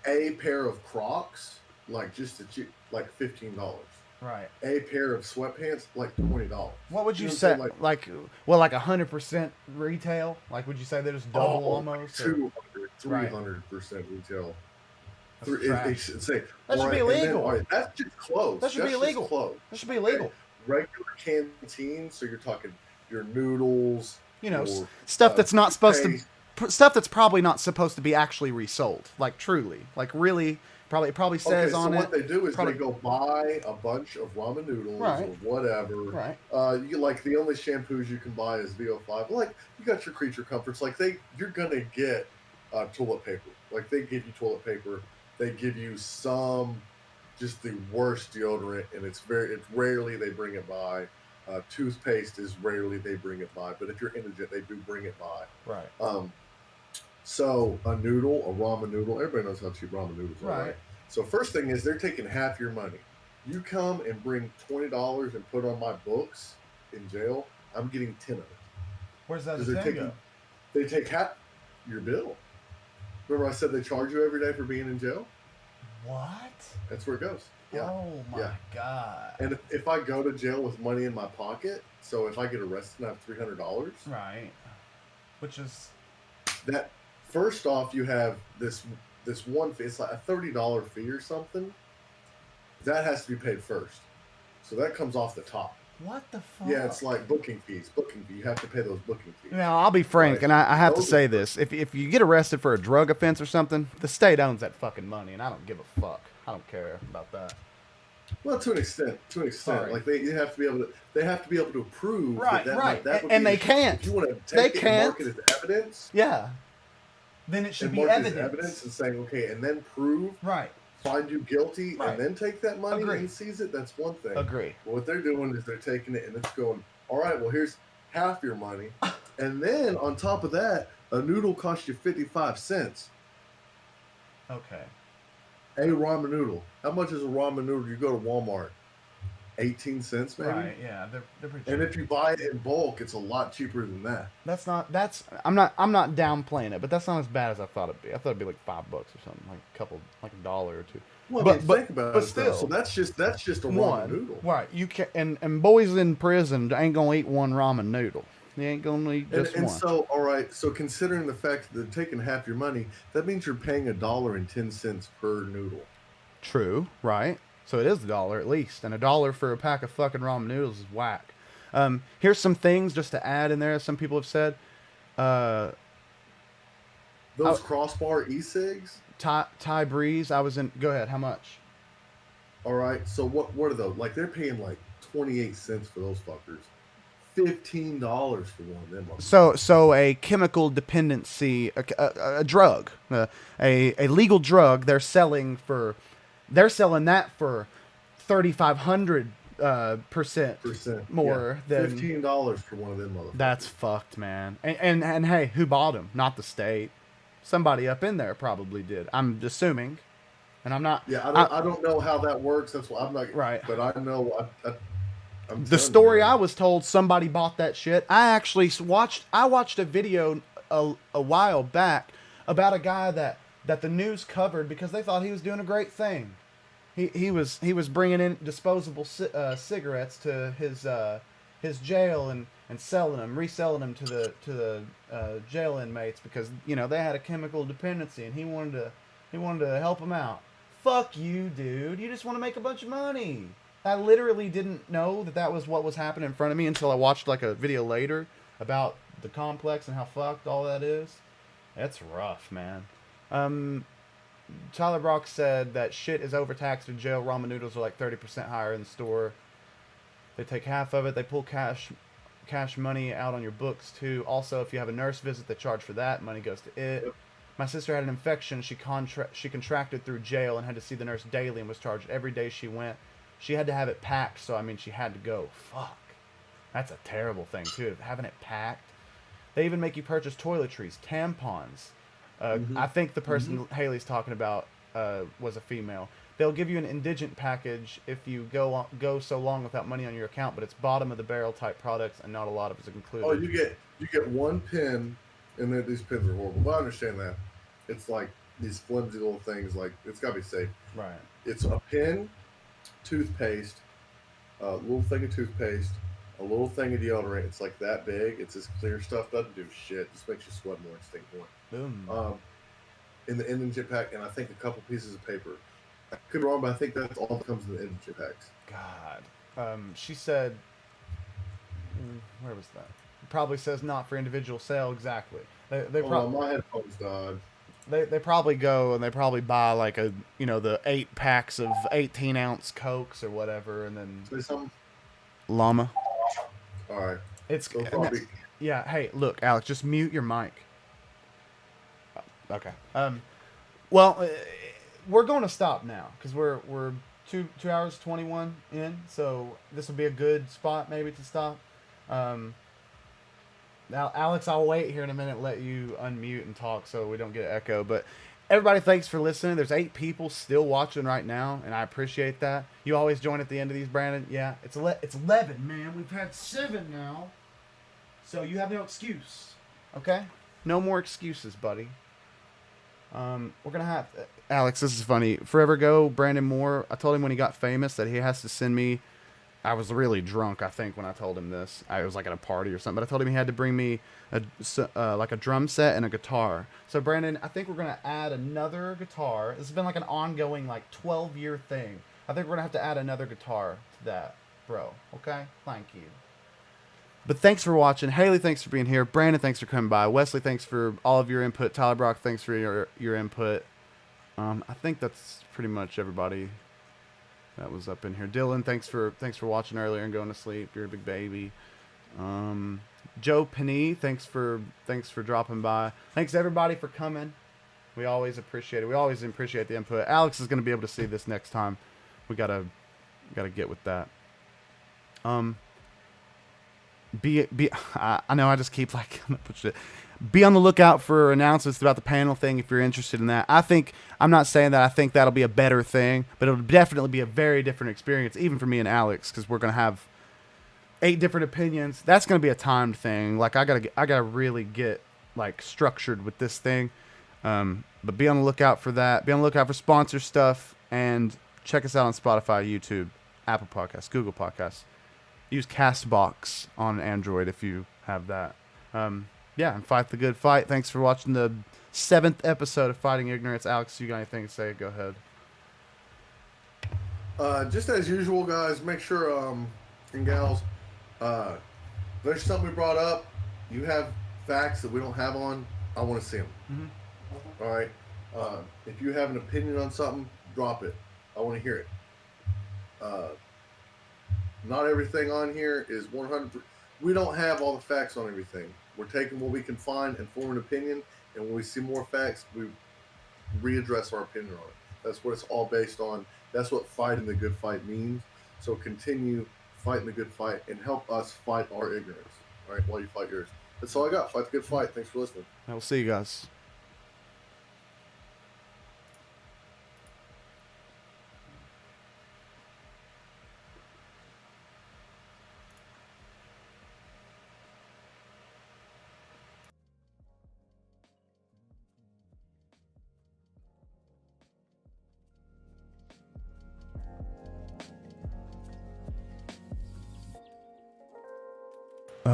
A pair of Crocs, like $15. Right. A pair of sweatpants, like $20. What would you say? Like 100% retail? Like, would you say they're just double almost? 300% retail. That should be illegal. Then, that's just clothes. That should be illegal. That should be illegal. Regular canteen, so you're talking your noodles. Stuff that's not supposed to. Stuff that's probably not supposed to be actually resold. Like truly, like really. Probably says on it. So what they do is they go buy a bunch of ramen noodles or whatever. Right. You like the only shampoos you can buy is VO5. Like you got your creature comforts. Like you're gonna get toilet paper. Like they give you toilet paper. They give you just the worst deodorant, and it's rarely they bring it by. Toothpaste is rarely they bring it by, but if you're indigent, they do bring it by. Right. So a ramen noodle, everybody knows how cheap ramen noodles are, right? So first thing is they're taking half your money. You come and bring $20 and put on my books in jail, I'm getting 10 of it. Where's that go? They take half your bill. Remember I said they charge you every day for being in jail? What? That's where it goes. Yeah. Oh my God. And if I go to jail with money in my pocket, so if I get arrested and I have $300. Right. Which is... That... First off, you have this one fee. It's like a $30 fee or something. That has to be paid first. So that comes off the top. What the fuck? Yeah, it's like booking fees. You have to pay those booking fees. Now, I'll be frank, and I have to say this. If you get arrested for a drug offense or something, the state owns that fucking money, and I don't give a fuck. I don't care about that. Well, to an extent. Sorry. Like they have to be able to prove right. That and they can't. If you want to take it and mark it as evidence. Yeah. Then it should be evidence and saying, okay, and then prove, find you guilty, and then take that money and seize it. That's one thing. Agree. Well, what they're doing is they're taking it and it's going, all right, well, here's half your money. And then on top of that, a noodle costs you 55 cents. Okay. A ramen noodle. How much is a ramen noodle? You go to Walmart. 18 cents maybe. Right, yeah, they're pretty cheap. And if you buy it in bulk, it's a lot cheaper than that. I'm not downplaying it, but that's not as bad as I thought it'd be. I thought it'd be like $5 or something, like $1 or $2. Well, I mean, think about But it though. So still, that's just a ramen one noodle. right. You can and boys in prison ain't gonna eat one ramen noodle. They ain't gonna eat And just and one. so, all right. So considering the fact that they're taking half your money, that means you're paying $1.10 per noodle. True, right? So it is $1 at least, and $1 for a pack of fucking ramen noodles is whack. Here's some things just to add in there. Some people have said, uh, Those crossbar e-cigs. Thai Breeze. I was in. Go ahead. How much? All right. So what are those? Like they're paying like 28 cents for those fuckers. $15 for one of them. So a chemical dependency, a drug, a legal drug. They're selling that for 3,500 percent more than $15 for one of them motherfuckers. That's fucked, man. And hey, who bought them? Not the state. Somebody up in there probably did. I'm assuming, and I'm not. Yeah, I don't know how that works. That's why I'm not Right. But I know The story I was told, somebody bought that shit. I actually watched a video a while back about a guy that the news covered because they thought he was doing a great thing. He was bringing in disposable cigarettes to his jail and selling them, reselling them to the jail inmates because they had a chemical dependency and he wanted to help them out. Fuck you, dude. You just want to make a bunch of money. I literally didn't know that was what was happening in front of me until I watched like a video later about the complex and how fucked all that is. It's rough, man. Tyler Brock said that shit is overtaxed in jail. Ramen noodles are like 30% higher in the store. They take half of it. They pull cash money out on your books too. Also, if you have a nurse visit, they charge for that. Money goes to it. My sister had an infection. She contracted through jail and had to see the nurse daily and was charged every day she went. She had to have it packed, so she had to go. Fuck. That's a terrible thing, too, having it packed. They even make you purchase toiletries, tampons. I think the person Haley's talking about was a female. They'll give you an indigent package if you go so long without money on your account, but it's bottom of the barrel type products, and not a lot of it's included. Oh, you get one pin, and then these pins are horrible. But I understand that. It's like these flimsy little things. Like it's got to be safe. Right. It's a pin. Toothpaste, a little thing of toothpaste, a little thing of deodorant. It's like that big. It's this clear stuff. Doesn't do shit. Just makes you sweat more and stink more. Boom. In the indigent pack, and I think a couple pieces of paper. I could be wrong, but I think that's all that comes in the indigent packs. God. She said, where was that? It probably says not for individual sale. Exactly. My headphones died. They probably go and they probably buy like the 8 packs of 18-ounce Cokes or whatever, and then say something. Llama. All right. It's so probably... yeah. Hey, look, Alex, just mute your mic. Okay. Well, we're going to stop now because we're 2 hours 21 in, so this will be a good spot maybe to stop. Now, Alex, I'll wait here in a minute and let you unmute and talk so we don't get an echo. But everybody, thanks for listening. There's 8 people still watching right now, and I appreciate that. You always join at the end of these, Brandon. Yeah, it's 11, man. We've had 7 now. So you have no excuse, okay? No more excuses, buddy. We're going to have... Alex, this is funny. Forever ago, Brandon Moore, I told him when he got famous that he has to send me... I was really drunk, I think, when I told him this. I was like at a party or something, but I told him he had to bring me like a drum set and a guitar. So, Brandon, I think we're going to add another guitar. This has been like an ongoing, like, 12-year thing. I think we're going to have to add another guitar to that, bro. Okay? Thank you. But thanks for watching. Haley, thanks for being here. Brandon, thanks for coming by. Wesley, thanks for all of your input. Tyler Brock, thanks for your input. I think that's pretty much everybody that was up in here. Dylan, thanks for watching earlier and going to sleep. You're a big baby. Joe Penny, thanks for dropping by. Thanks everybody for coming. We always appreciate it. We always appreciate the input. Alex is going to be able to see this next time. We gotta get with that. I know I just keep like be on the lookout for announcements about the panel thing if you're interested in that. I'm not saying that I think that'll be a better thing, but it'll definitely be a very different experience, even for me and Alex, because we're gonna have 8 different opinions. That's gonna be a timed thing. Like I gotta really get like structured with this thing. But be on the lookout for that. Be on the lookout for sponsor stuff. And check us out on Spotify, YouTube, Apple Podcasts, Google Podcasts. Use Castbox on Android if you have that. Yeah, and fight the good fight. Thanks for watching the 7th episode of Fighting Ignorance. Alex, you got anything to say? Go ahead. Just as usual, guys, make sure, and gals, there's something we brought up. You have facts that we don't have on. I want to see them. Mm-hmm. All right. If you have an opinion on something, drop it. I want to hear it. Not everything on here is 100. We don't have all the facts on everything. We're taking what we can find and form an opinion. And when we see more facts, we readdress our opinion on it. That's what it's all based on. That's what fighting the good fight means. So continue fighting the good fight and help us fight our ignorance. All right, while you fight yours. That's all I got. Fight the good fight. Thanks for listening. I will see you guys.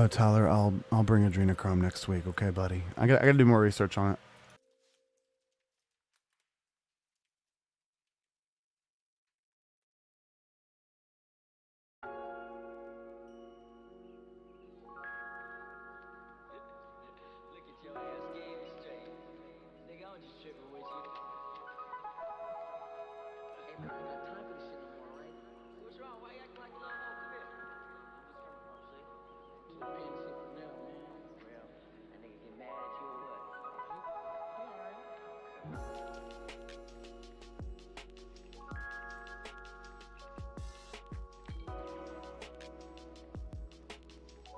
Tyler, I'll bring adrenochrome next week, okay, buddy? I got to do more research on it. Look at your ass scared straight. Nigga, I'm just tripping with you. Hey, man, I got time for this shit no more, right? What's wrong? Why you acting like a little hoe? Come here. I'm just from see? Too fancy for now, man. Well, that nigga get mad at you or what? You alright?